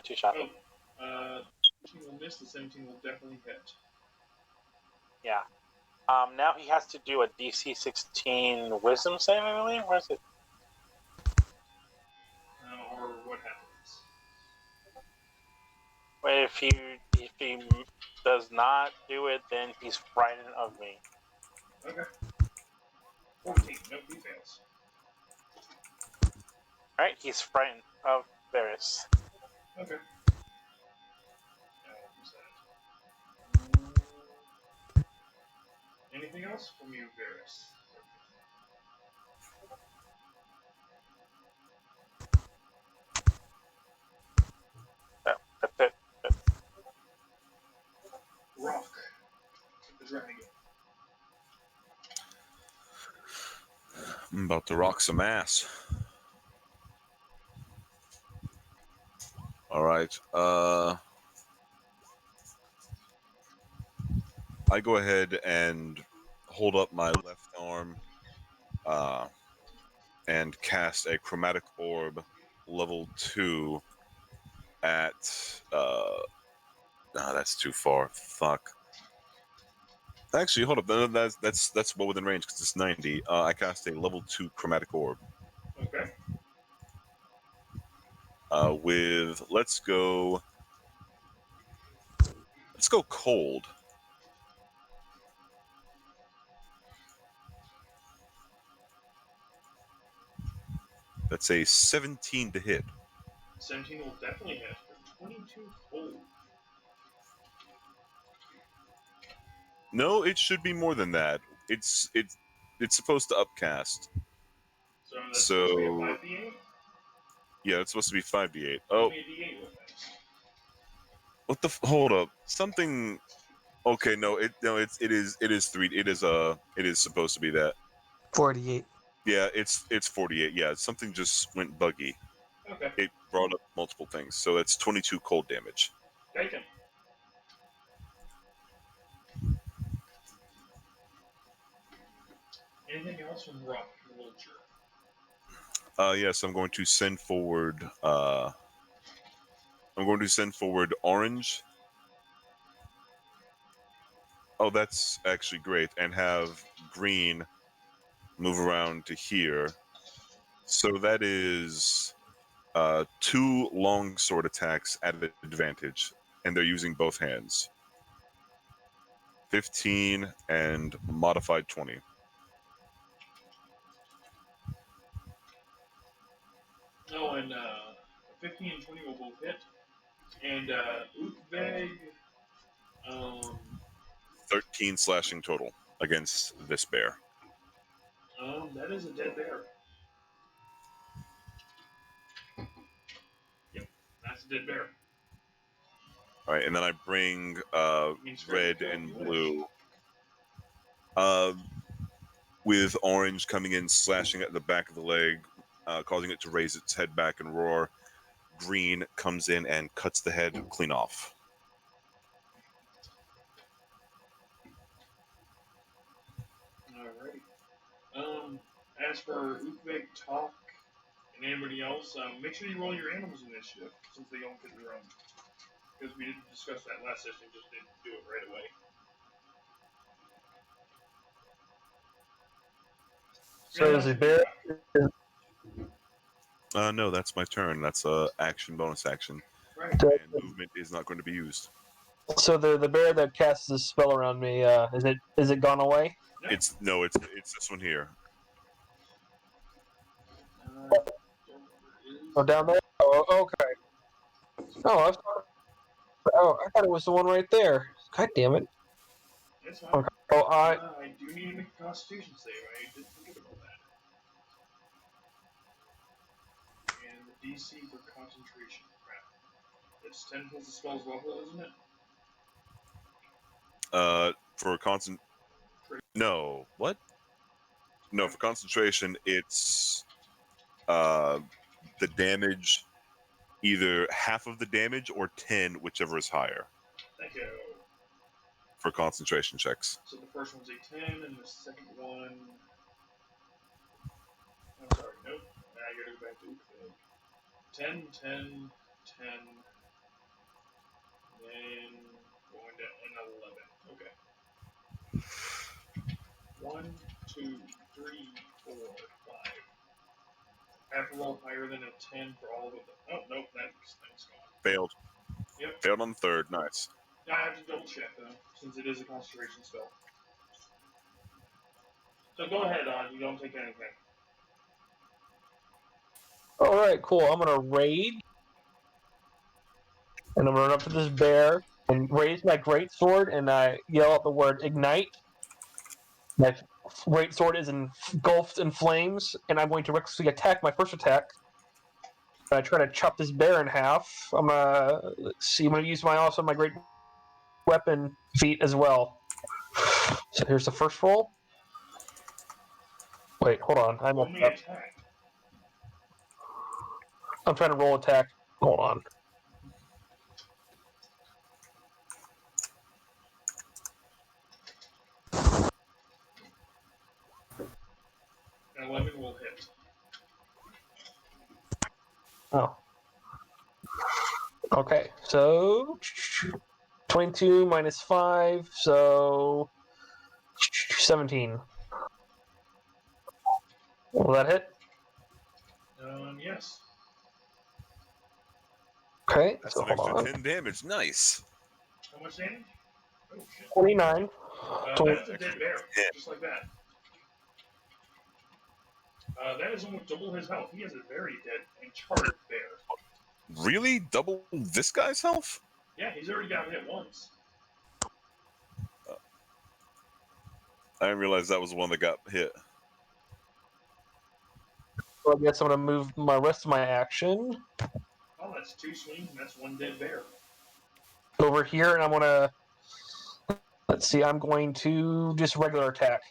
2 shots. Oh, 14 will miss. The 17 will definitely hit. Yeah. Now he has to do a DC 16 Wisdom save, I believe. Where is it? Or what happens? If he does not do it, then he's frightened of me. Okay. 14. Nope, he fails. All right, he's frightened of Varys. Okay. Who's that? Anything else from you, Varys? That's it. Rock. The dragon. I'm about to rock some ass. All right. I go ahead and hold up my left arm and cast a chromatic orb level 2 at no, that's too far. Fuck. Actually, hold up. That's well within range because it's 90. I cast a level 2 chromatic orb. Okay. With let's go cold. That's a 17 to hit. 17 will definitely hit. 22 cold. No, it should be more than that. It's supposed to upcast. So that's supposed to be a So 5d8? yeah, it's supposed to be 5d8. Give Oh, me a d8 with it. what the? Hold up. Something. Okay, no, it is 3. It is supposed to be that. 48. Yeah, it's 48. Yeah, something just went buggy. Okay. It brought up multiple things. So that's 22 cold damage. Taken. Anything else from Rock Vulture? Yes, I'm going to send forward. I'm going to send forward orange. Oh, that's actually great, and have green move around to here. So that is 2 long sword attacks at advantage, and they're using both hands. 15 and modified 20. No, and 15 and 20 will both hit. And Uthveg, 13 slashing total against this bear. that is a dead bear. Yep, that's a dead bear. All right, and then I bring red and blue. With orange coming in, slashing at the back of the leg, causing it to raise its head back and roar. Green comes in and cuts the head clean off. Alrighty. As for Uthveg, Talk, and anybody else, make sure you roll your animals initiative since they don't get their own. Because we didn't discuss that last session, just didn't do it right away. So is the bear? No, that's my turn. That's a action, bonus action, Right. So, and movement is not going to be used. so the bear that casts this spell around me, is it gone away? No. It's this one here. Oh, down there. Oh, okay. I thought it was the one right there. God damn it. It's fine. Okay. Oh, I do need to make a Constitution save. I did forget about that. And the DC for concentration. Crap. It's 10 plus the spell's level, isn't it? For constant. No, what? No, for concentration, it's the damage, either half of the damage or 10, whichever is higher. Thank you. for concentration checks. So the first one's a 10, and the second one. I'm sorry, nope. I gotta go back to Ufig. 10, 10, 10, then going to an 11. Okay. 1, 2, 3, 4, 5. I have to roll higher than a 10 for all of them. Oh, nope, that thing's gone. Failed. Yep. Failed on the third. Nice. I have to double check, though, since it is a concentration spell. So go ahead, On. You don't take anything. All right, cool. I'm gonna raid, and I'm gonna run up to this bear and raise my great sword, and I yell out the word "ignite." My great sword is engulfed in flames, and I'm going to recklessly attack my first attack. I try to chop this bear in half. I'm gonna I'm gonna use my great weapon feat as well. So here's the first roll. Wait, hold on. Only attack. I'm trying to roll attack. Hold on. An 11 will hit. Oh. Okay, so 22 minus 5, so 17. Will that hit? Yes. Okay, That's so an hold extra on. 10 damage. Nice. How much damage? Oh, shit. 29. That is a dead bear. Yeah. Just like that. That is almost double his health. He is a very dead and charred bear. Really? Double this guy's health? Yeah, he's already got hit once. I didn't realize that was the one that got hit. So I guess I'm going to move my rest of my action Oh, that's 2 swings and that's 1 dead bear. over here, and I'm going to. Let's see, I'm going to just regular attack.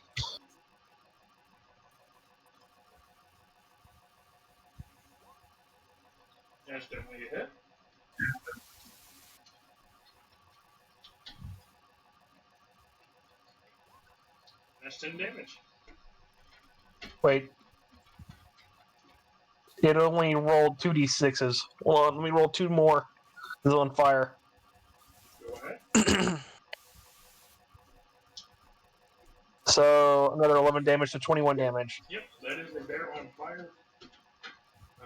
That's definitely a hit. That's 10 damage. Wait. It only rolled 2d6s. Hold on, let me roll 2 more. It's on fire. Go ahead. So another 11 damage to 21 damage. Yep, that is a bear on fire.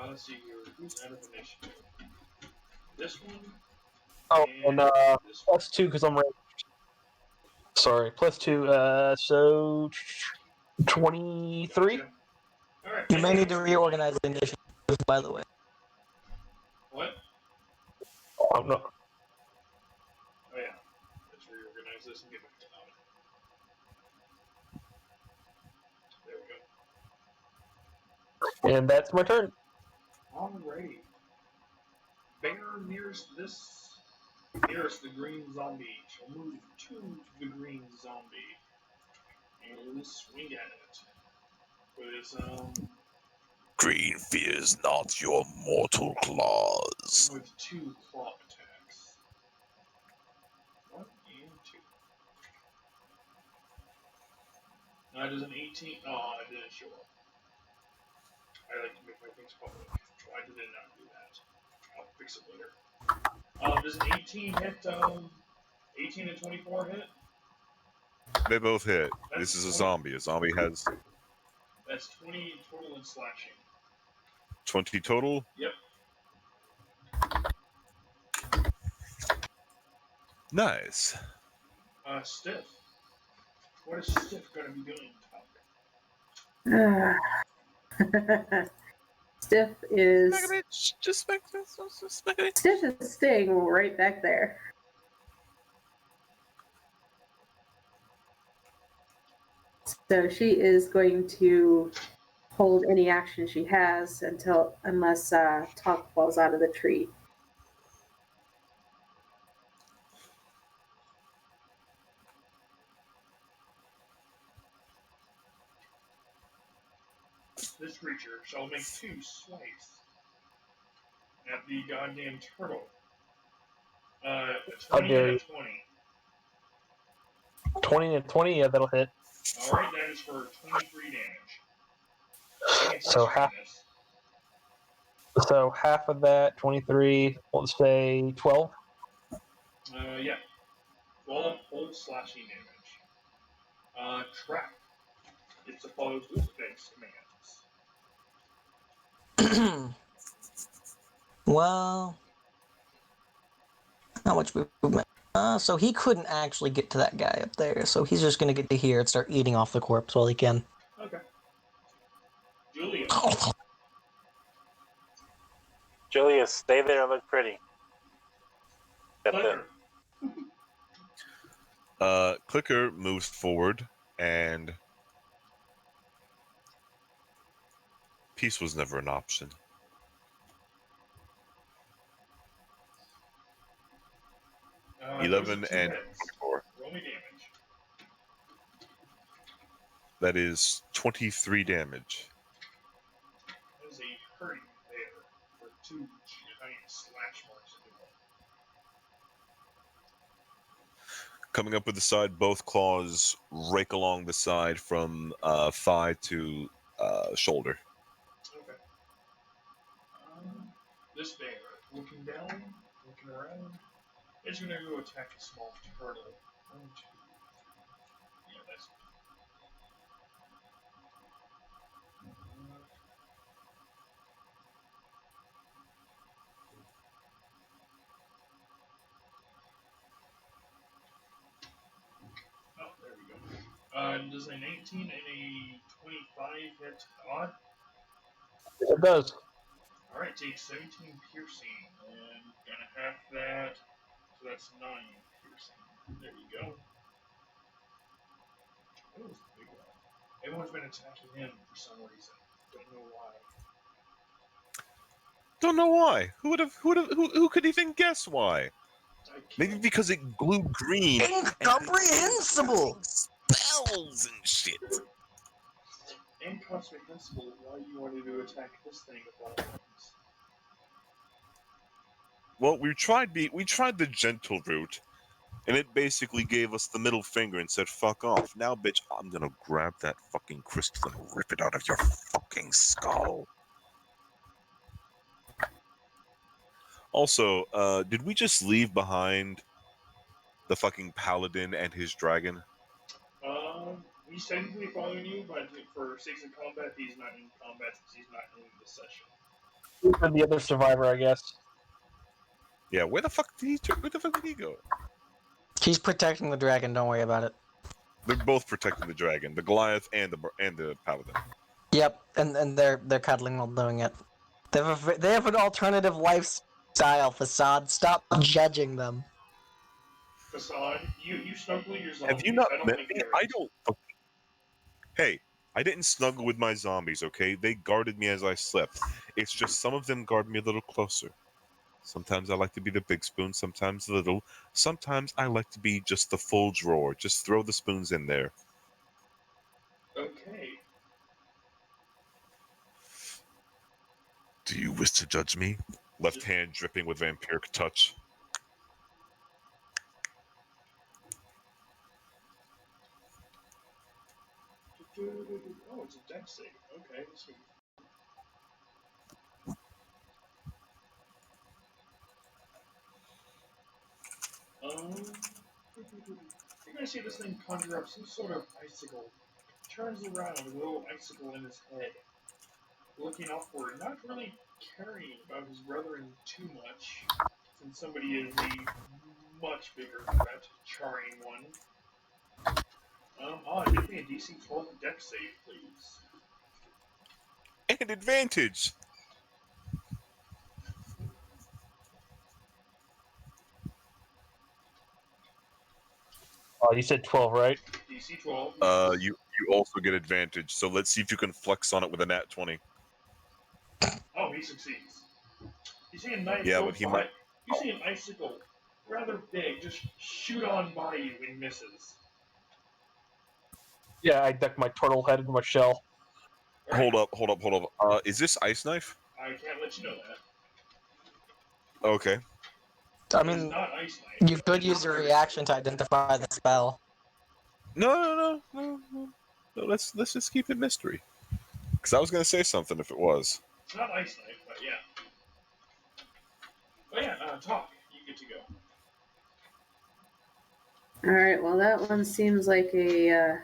Let's see here. Who's out of initiative? This one. Oh, and this one. plus 2 because I'm ranged. Sorry, plus 2. So 23. Gotcha. Alright. You may need to reorganize the initiative, by the way. What? Oh, no. Oh, yeah. Let's reorganize this and get back to Nami. There we go. And that's my turn. Alrighty. Bear nearest the green zombie shall move to the green zombie and swing at it with its Green fears not your mortal claws. with 2 claw attacks. 1 and 2. Now does an 18. Oh, it didn't show up. I like to make my things public. Why did it not do that? I'll fix it later. Does an 18 hit? 18 and 24 hit? They both hit. That's This is a 20. zombie. A zombie has That's 20 total in slashing. 20 total. Yep. Nice. Stiff. What is Stiff going to be doing, Tuck? Stiff is Just staying right back there. So she is going to hold any action she has unless Talk falls out of the tree. This creature shall make 2 swipes at the goddamn turtle. A 20 and a 20. 20 and 20, yeah, that'll hit. Alright, that is for 23 damage. Second So touch half, this. so half of that, 23, let's say 12. Yeah. 12 whole slashing damage. Trap. It follows Wolfgang's commands. Well, how much movement? So he couldn't actually get to that guy up there, so he's just gonna get to here and start eating off the corpse while he can. Okay. Julia. Julius, stay there and look pretty. Clicker. Clicker moves forward, and peace was never an option. Those 11 are two and hits. 24. Roll me damage. That is 23 damage. That is a hurting there for 2 giant slash marks in the wall. Coming up with the side, both claws rake along the side from thigh to shoulder. Okay. This bear, looking down, looking around, is going to go attack a small turtle. 1, 2, 3. Yeah, that's. Oh, there we go. Does a 19 and a 25 hit odd? It does. Alright, take 17 piercing, and gonna half that, so that's 9 piercing. There you go. What was the big one? Everyone's been attacking him for some reason. Don't know why. Don't know why. Who could even guess why? Maybe because it glue green. Incomprehensible! Spells and shit. Incomprehensible why you wanted to attack this thing of all things. Well, we tried the gentle route, and it basically gave us the middle finger and said, "Fuck off." Now, bitch, I'm gonna grab that fucking crystal and rip it out of your fucking skull. Also, did we just leave behind the fucking paladin and his dragon? He's technically following you, but for sakes of combat, he's not in combat since he's not in this session. And the other survivor, I guess. Yeah, where the fuck did he go? He's protecting the dragon. Don't worry about it. They're both protecting the dragon, the Goliath and the paladin. Yep, and they're cuddling while doing it. They have an alternative lifestyle. Facade, stop judging them. Facade, you snuggle your zombies. Have you not I don't met think me? they're I don't. Hey, I didn't snuggle with my zombies, okay? They guarded me as I slept. It's just some of them guard me a little closer. Sometimes I like to be the big spoon, sometimes the little. Sometimes I like to be just the full drawer. Just throw the spoons in there. Okay. Do you wish to judge me? Left hand dripping with vampiric touch. Oh, it's a dex save. Okay, so you're gonna see this thing conjure up some sort of icicle. Turns around, a little icicle in his head. Looking upward, not really caring about his brethren too much, since somebody is a much bigger threat, charring one. Give me a DC 12 dex save, please. And advantage! You said 12, right? DC 12. You also get advantage, so let's see if you can flex on it with a nat 20. Oh, he succeeds. You see a knife Yeah, go but he by. might. You see an icicle, rather big, just shoot on by you and misses. Yeah, I duck my turtle head into my shell. Right. Hold up. Is this ice knife? I can't let you know that. Okay. I It is mean, not ice knife. you could use your reaction to identify the spell. No. Let's just keep it mystery. Because I was gonna say something if it was. Not ice knife, but yeah. But yeah, talk. You get to go. All right. Well, that one seems like a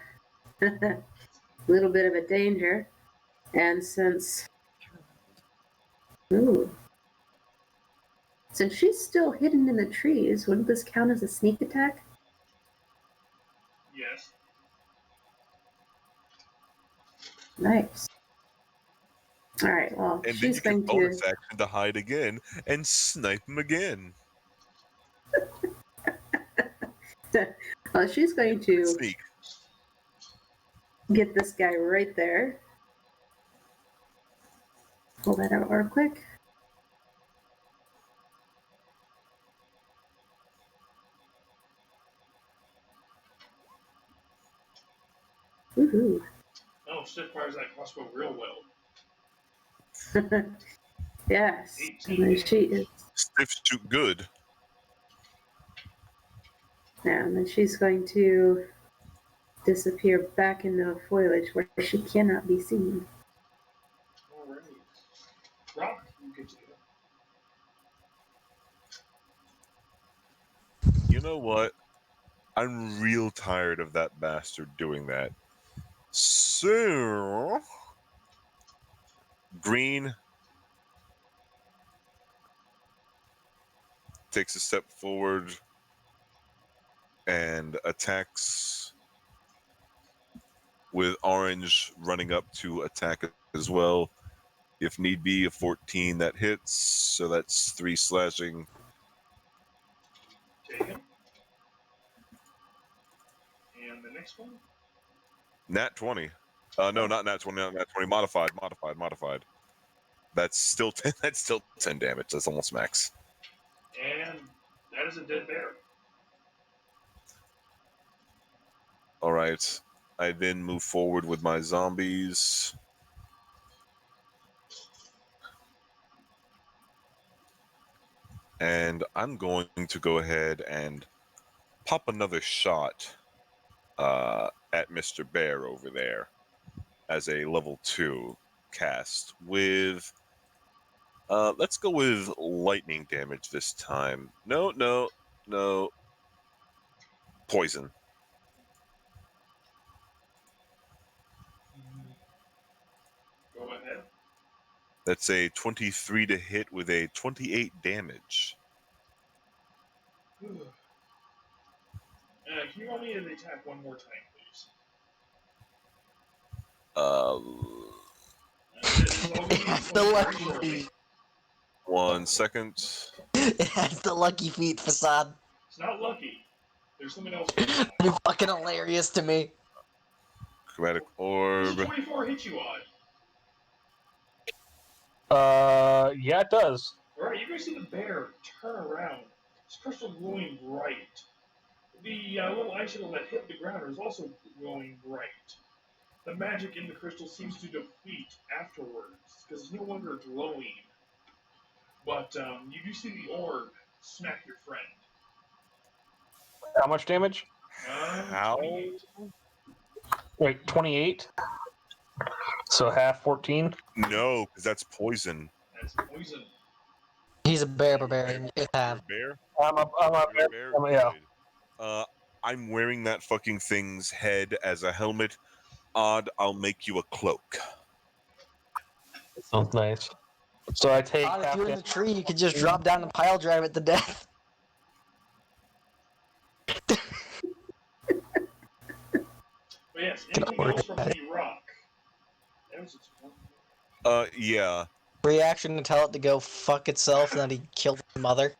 little bit of a danger, and ooh, since she's still hidden in the trees, wouldn't this count as a sneak attack? Yes. Nice. All right. Well, And then she's you can going bonus to. action to hide again and snipe him again. Well, she's going to Sneak. get this guy right there. Pull that out real quick. Woohoo. Oh, shit fires that crossbow real well. Yes. 18 And then she damage. is. Stiff shoot good. Yeah, and then she's going to disappear back into the foliage where she cannot be seen. Alright. Rock, you get to go. You know what? I'm real tired of that bastard doing that. So, Green takes a step forward and attacks with Orange running up to attack as well. If need be, a 14 that hits, so that's 3 slashing. Taken. And the next one? Nat 20. No, not nat 20, not nat 20. Modified. That's still 10. That's still 10 damage. That's almost max. And that is a dead bear. All right. I then move forward with my zombies. And I'm going to go ahead and pop another shot at Mr. Bear over there as a level 2 cast with let's go with lightning damage this time. No. Poison. Go ahead. That's a 23 to hit with a 28 damage. Can you roll me an attack one more time, please? Uh, This is all going to be That's the explained very lucky shortly. feat. 1 second. That's the lucky feat, Facade. It's not lucky. There's something else going on. You're fucking hilarious to me. Chromatic This orb. is 24 hit you on. Yeah, it does. Alright, you guys see the bear turn around. It's crystal glowing bright. The little icicle that hit the ground is also glowing bright. The magic in the crystal seems to deplete afterwards, because it's no longer glowing. But you do see the orb smack your friend. How much damage? How? 28. Wait, 28? So half 14? No, because that's poison. That's poison. He's a bear barbarian. It's You're a half. bear? I'm a You're a bear? yeah. Good. I'm wearing that fucking thing's head as a helmet. Odd, I'll make you a cloak. Sounds nice. So I take If half you're in the damage. tree, you could just drop down and pile drive it to death. But yes, anything else from the rock? That was its one. Yeah. Reaction to tell it to go fuck itself and then he killed the mother.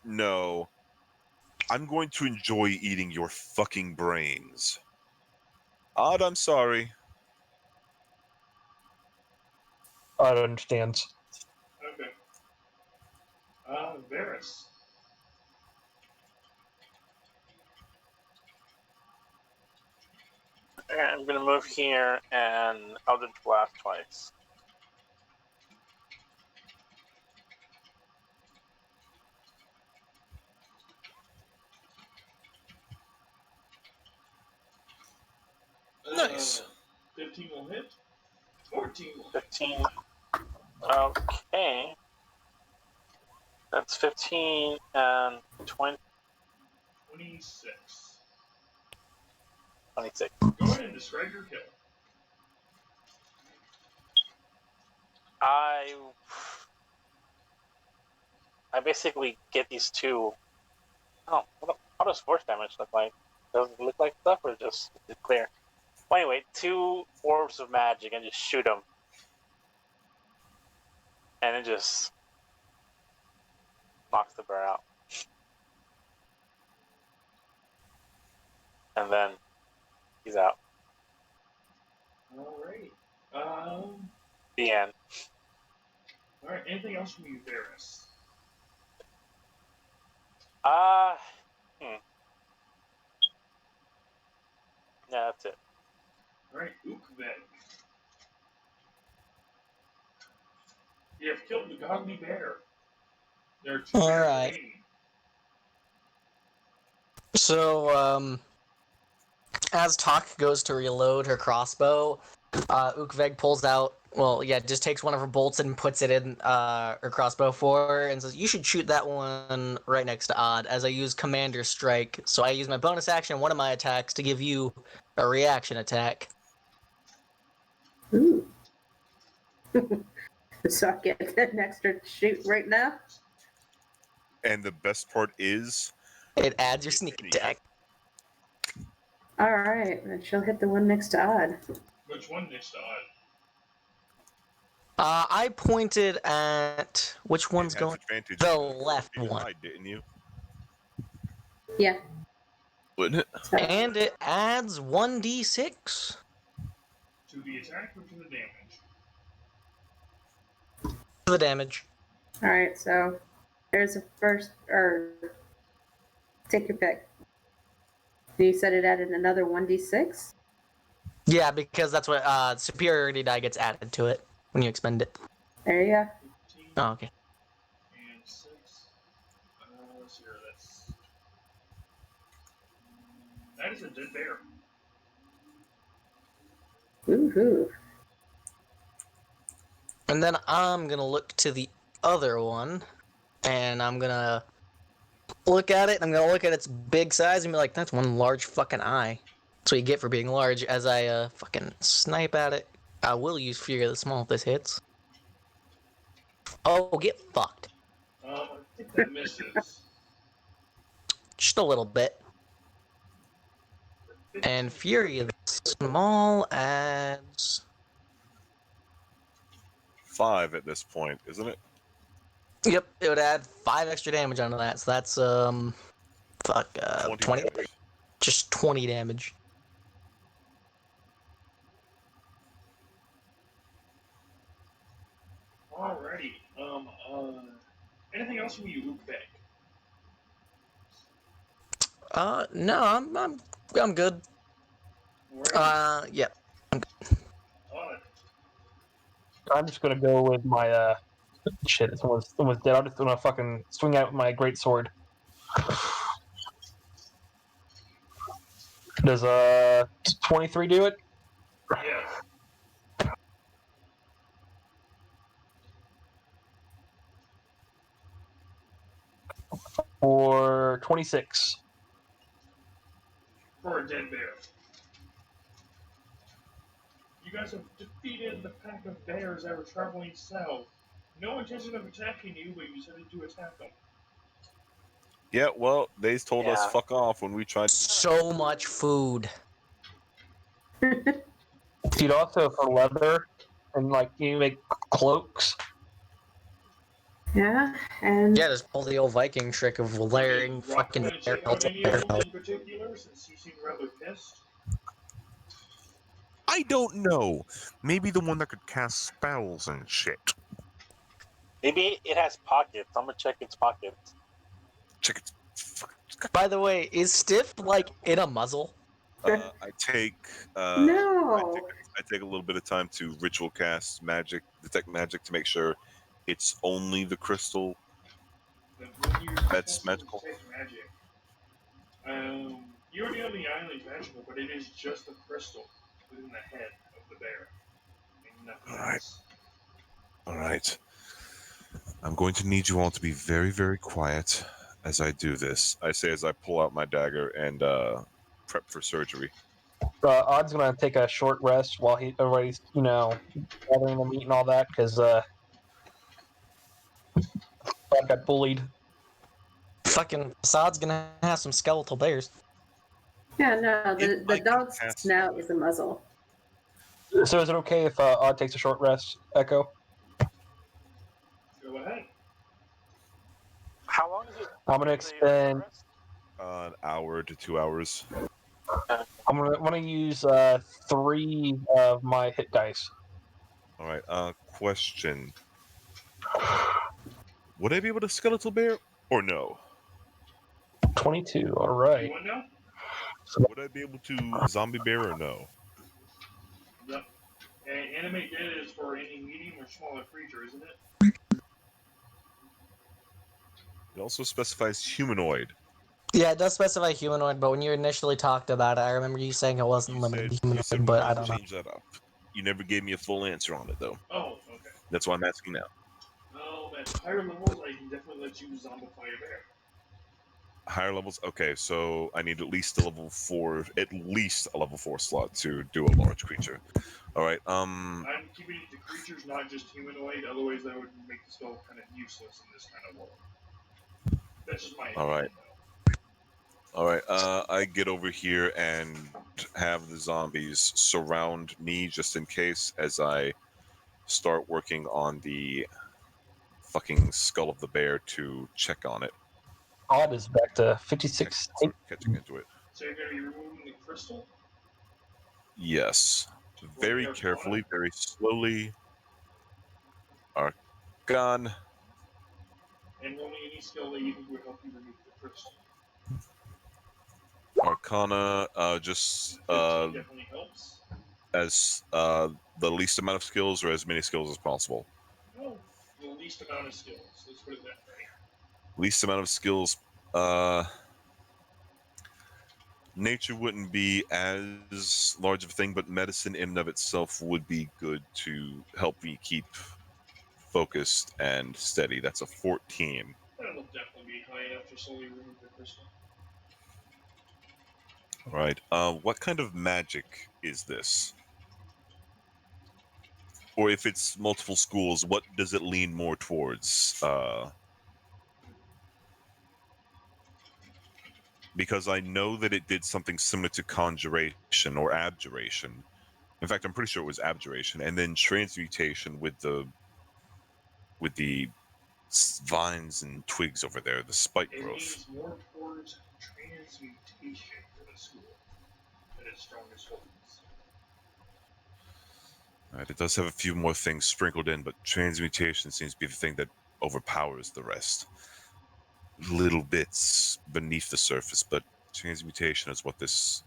No. I'm going to enjoy eating your fucking brains. Odd, I'm sorry. I understand. Okay. Varys. Okay, I'm gonna move here and Eldritch Blast twice. Nice. 15 will hit. 14 will hit. 15. Okay. That's 15 and 20, 26. 26. Go ahead and describe your kill. I basically get these two. Oh, how does force damage look like? Does it look like stuff or just is it clear? Well, anyway, 2 orbs of magic and just shoot them, and it just knocks the bear out. And then he's out. Alright. The end. Alright, anything else from you, Varys? Yeah, that's it. Alright, Ukveg. You have killed the godly bear. There are 2 All bears right. remaining. So, as Tak goes to reload her crossbow, Ukveg pulls out, just takes one of her bolts and puts it in her crossbow for her and says, "You should shoot that one right next to Odd, as I use Commander Strike. So I use my bonus action on one of my attacks to give you a reaction attack." Ooh. So I get an extra shoot right now? And the best part is, It adds your sneak attack. Alright, and she'll hit the one next to Odd. Which one next to Odd? I pointed at... Which one's it has going? advantage. The on left your one. eye, didn't you? Yeah. Wouldn't it? So, And it adds 1d6. To the attack or to the damage? For the damage. alright, so there's a first, or take your pick. You said it added another 1d6? Yeah, because that's what superiority die gets added to it when you expend it. There you go. 15 Oh, okay. and 6. Let's see here, that's... That is a dead bear. Woohoo. And then I'm gonna look to the other one, and I'm gonna look at it, and I'm gonna look at its big size and be like, "That's one large fucking eye." That's what you get for being large. As I fucking snipe at it, I will use Fury of the Small if this hits. Oh, get fucked. I think that misses. Just a little bit. And Fury of the Small adds... 5 at this point, isn't it? Yep, it would add 5 extra damage onto that, so that's, 20? damage. Just 20 damage. Alrighty. Anything else from you, Ukveg? No, I'm good. Alright. Yeah. Odd. I'm just gonna go with my shit. Someone's dead. I'm just gonna fucking swing out my great sword. Does 23 do it? Yes. Or 26? For a dead bear. You guys have defeated the pack of bears that were traveling south. No intention of attacking you, but you decided to attack them. Yeah, well, they told us Yeah. fuck off when we tried to... So much food. You'd also for leather and like you make cloaks. Yeah, and Yeah, just pull the old Viking trick of layering Did Rock fucking want to bear check pelts out on any of bear them pelts. in particular, since you seem rather pissed? I don't know. Maybe the one that could cast spells and shit. Maybe it has pockets. I'm gonna check its pockets. Check it. By the way, is Stiff, like, in a muzzle? I take no. I take a little bit of time to ritual cast magic, detect magic to make sure it's only the crystal When you're that's testing magical. detect magic, you already know the island's magical, but it is just a crystal. within the head of the bear, and nothing All right. else. All right. I'm going to need you all to be very, very quiet as I do this. I say as I pull out my dagger and prep for surgery. Odd's gonna take a short rest while everybody's gathering the meat and all that because I got bullied. Fucking Assad's gonna have some skeletal bears. Yeah, no, If the I can dog's cast, snout is a muzzle. So is it okay if Odd takes a short rest, Echo? Go ahead. How long is it? I'm gonna Is a short expend. rest? an hour to 2 hours. I'm gonna use 3 of my hit dice. All right. Question: would I be able to skeletal bear or no? 22. All You right. want to know? Would I be able to zombie bear or no? Yep. And animate dead is for any medium or smaller creature, isn't it? It also specifies humanoid. Yeah, it does specify humanoid, but when you initially talked about it, I remember you saying it wasn't limited to You said humanoid, we but could I don't know. change that up. You never gave me a full answer on it though. Oh, okay. That's why I'm asking now. At higher levels, I can definitely let you zombify a bear. Higher levels. Okay, so I need at least a level 4 slot to do a large creature. All right. I'm keeping it to creatures, not just humanoid. Otherwise, that would make the spell kind of useless in this kind of world. That's just my All right. opinion, though. All right. I get over here and have the zombies surround me just in case as I start working on the fucking skull of the bear to check on it. Odd is back to 56. Start catching into it. So you're going to be removing the crystal. Yes. Roll me Very Arcana, carefully, very slowly. Arcana. and roll me any skill that you think would help you remove the crystal. Arcana. Just 15 definitely helps. as the least amount of skills or as many skills as possible. No, the least amount of skills. Let's put it that way. Least amount of skills. Uh, Nature wouldn't be as large of a thing, but medicine in and of itself would be good to help me keep focused and steady. That's a 14. That'll definitely be high enough to slowly remove the crystal. All right. What kind of magic is this? Or if it's multiple schools, what does it lean more towards? Because I know that it did something similar to conjuration or abjuration. In fact, I'm pretty sure it was abjuration, and then transmutation with the vines and twigs over there, the spike It growth. leans more towards transmutation for the school than its strongest weapons. Right, it does have a few more things sprinkled in, but transmutation seems to be the thing that overpowers the rest. Little bits beneath the surface, but transmutation is what this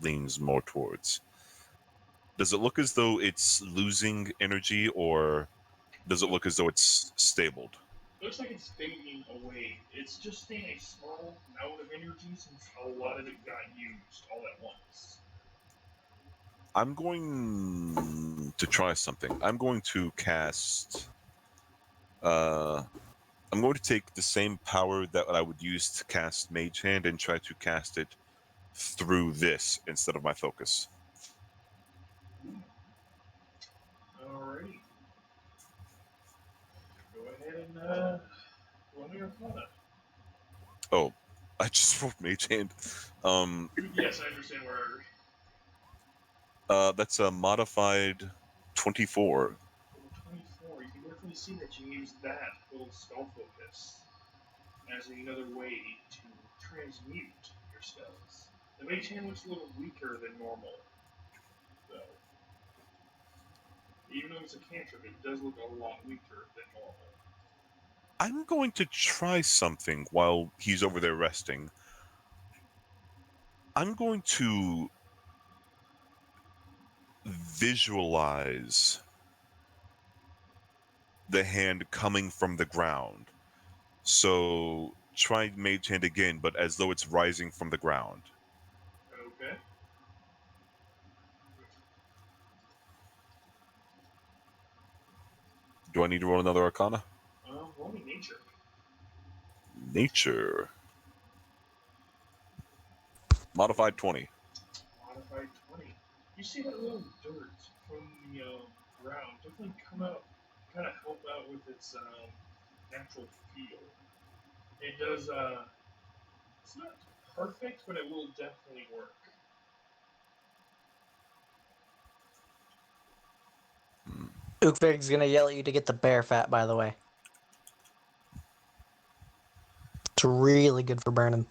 leans more towards. Does it look as though it's losing energy, or does it look as though it's stabled? It looks like it's fading away. It's just staying a small amount of energy since a lot of it got used all at once. I'm going to try something. I'm going to cast. I'm going to take the same power that I would use to cast Mage Hand and try to cast it through this instead of my focus. Alrighty. Go ahead and roll me Arcana. Oh, I just rolled Mage Hand. Um, Yes, I understand where. that's a modified 24. 24. You can definitely see that you use that little spell focus as another way to transmute your spells. The mage hand looks a little weaker than normal, though. Even though it's a cantrip, it does look a lot weaker than normal. I'm going to try something while he's over there resting. I'm going to visualize the hand coming from the ground. So try Mage Hand again, but as though it's rising from the ground. Okay. Do I need to roll another Arcana? Roll me nature. Nature. Modified 20. Modified 20. You see that little dirt from the ground definitely come out, kind of help out with its natural feel. It does, it's not perfect, but it will definitely work. Ukvig's gonna yell at you to get the bear fat, by the way. It's really good for burning.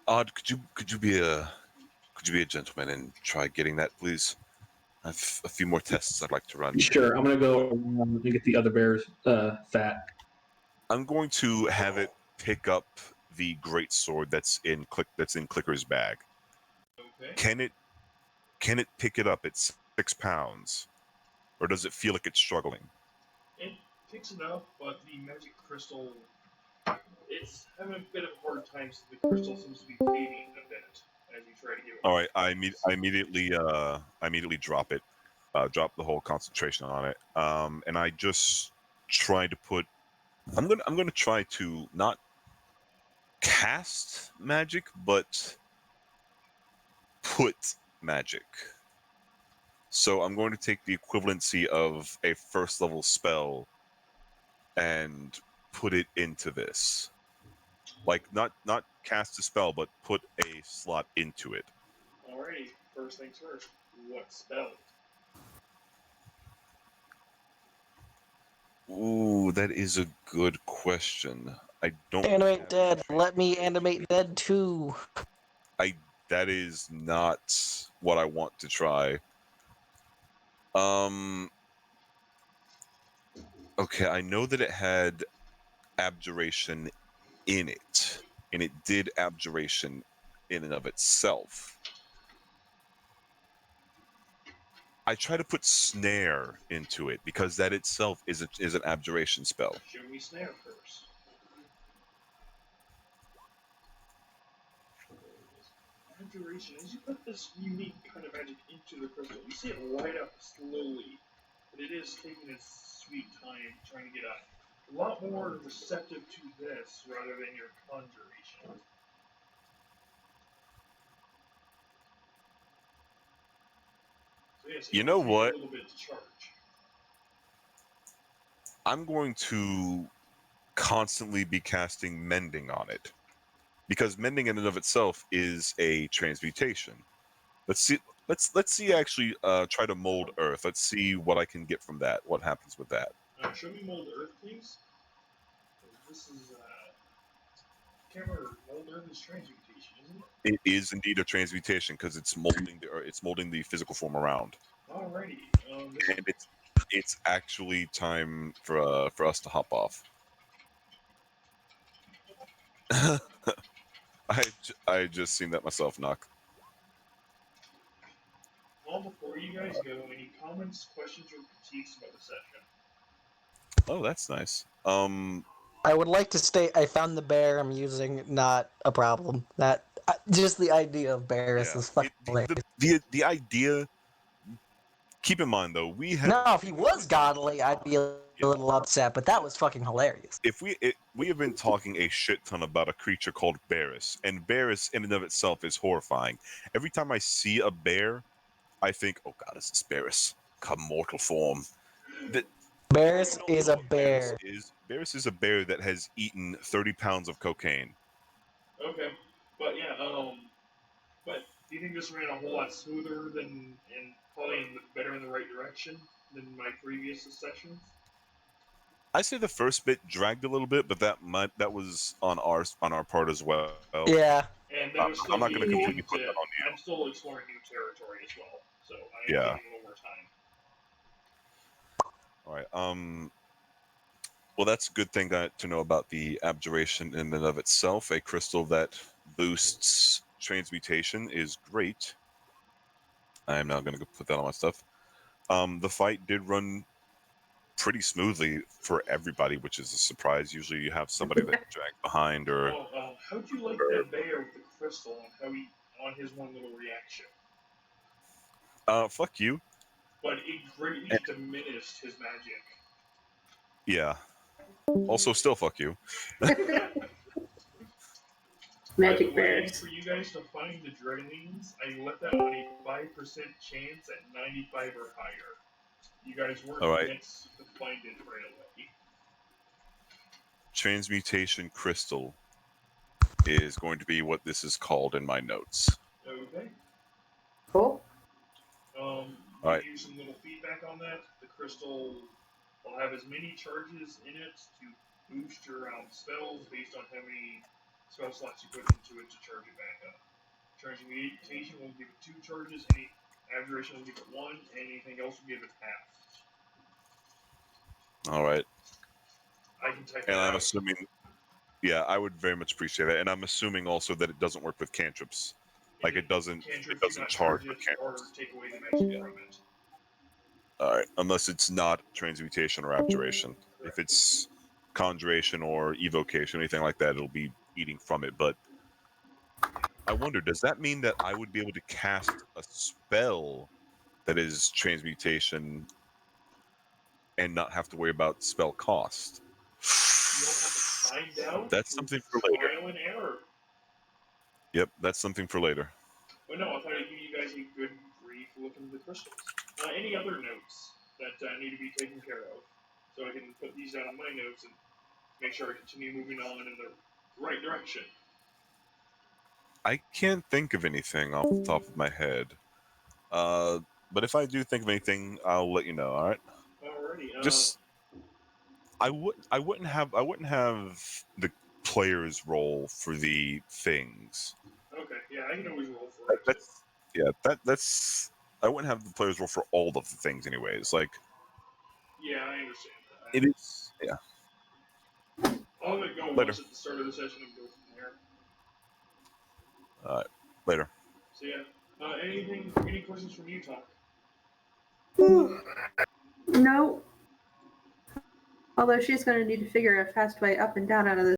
Odd, could you be a gentleman and try getting that, please? I have a few more tests I'd like to run. Sure, I'm gonna go and get the other bear's fat. I'm going to have it pick up the great sword that's in Clicker's bag. Okay. Can it pick it up? It's 6 pounds, or does it feel like it's struggling? It picks it up, but the magic crystal, it's having a bit of a hard time, so the crystal seems to be fading a bit as you try to give it. All right, I immediately drop it, drop the whole concentration on it, and I just try to put. I'm gonna try to not cast magic, but put magic. So I'm going to take the equivalency of a first level spell and put it into this. Like not cast a spell, but put a slot into it. Alrighty, first things first. What spell? Ooh, that is a good question. I don't Animate have dead. Let me animate dead too. that is not what I want to try. Okay, I know that it had abjuration in it, and it did abjuration in and of itself. I try to put snare into it because that itself is an abjuration spell. Show me snare first. Abjuration. As you put this unique kind of magic into the crystal, you see it light up slowly, but it is taking its sweet time trying to get a lot more receptive to this rather than your conjuration. So yes, You it know will take what? a little bit to charge. I'm going to constantly be casting mending on it because mending in and of itself is a transmutation. Let's see. Let's see. Actually, try to mold earth. Let's see what I can get from that. What happens with that? Show me mold earth, please. This is can't remember. Mold earth is transmutation, isn't it? It is indeed a transmutation because it's molding it's molding the physical form around, Alrighty. and it's actually time for us to hop off. I just seen that myself, knock. Well, before you guys go, any comments, questions, or critiques about the session? Oh, that's nice. I would like to state I found the bear I'm using not a problem. That just the idea of bears Yeah. is fucking hilarious. The idea. Keep in mind though, we have No, if he was godly, I'd be a little upset, but that was fucking hilarious. we have been talking a shit ton about a creature called Barris, and Barris in and of itself is horrifying. Every time I see a bear, I think, "Oh God, this is Barris, come mortal form." That Bears don't is know a what Barris bear. is. Barris is a bear that has eaten 30 pounds of cocaine. Okay, but yeah, but do you think this ran a whole lot smoother than and probably better in the right direction than my previous sessions? I say the first bit dragged a little bit, but that was on our part as well. Yeah. And that was I'm still not going me to getting completely put to. that on I'm still exploring new territory as well, so I you. am Yeah. taking a little more time. All right. Well, that's a good thing to know about the abjuration in and of itself. A crystal that boosts transmutation is great. I am now going to go put that on my stuff. The fight did run pretty smoothly for everybody, which is a surprise. Usually, you have somebody that drags behind, or Well, how'd you like that bear with the crystal and how he on his one little reaction? fuck you. but it greatly diminished his magic. Yeah. Also, still fuck you. Magic By the way, bears. for you guys to find the Dreadlings, I let that on a 5% chance at 95 or higher. You guys weren't All right. meant to find it right away. Transmutation crystal is going to be what this is called in my notes. Okay. Cool. Give Alright. you some little feedback on that. The crystal will have as many charges in it to boost your spells based on how many spell slots you put into it to charge it back up. Transmutation will give it 2 charges, any abjuration will give it 1, and anything else will give it half. Alright. I can type And that I'm out. assuming, yeah, I would very much appreciate that. And I'm assuming also that it doesn't work with cantrips. Like it doesn't Cantrips do not charge charge with it or cantrips. take away the magic Yeah. from it. Alright. Unless it's not transmutation or abjuration. Correct. If it's conjuration or evocation, anything like that, it'll be eating from it. But I wonder, does that mean that I would be able to cast a spell that is transmutation and not have to worry about spell cost? You'll have to find out. That's through something for later. Trial and error. Yep, that's something for later. But no, I thought I'd give you guys a good brief look into the crystals. Any other notes that need to be taken care of? So I can put these down on my notes and make sure I continue moving on in the right direction. I can't think of anything off the top of my head. But if I do think of anything, I'll let you know. All right. Alrighty. Just I wouldn't have the player's role for the things. Okay, yeah, I can always roll for it. That's I wouldn't have the player's role for all of the things anyways. Like Yeah, I understand that. it is. Yeah. I'll let it go Later. once at the start of the session and go from there. All right. Later. So yeah. Any questions from you, Talk? No. Although she's going to need to figure a fast way up and down out of this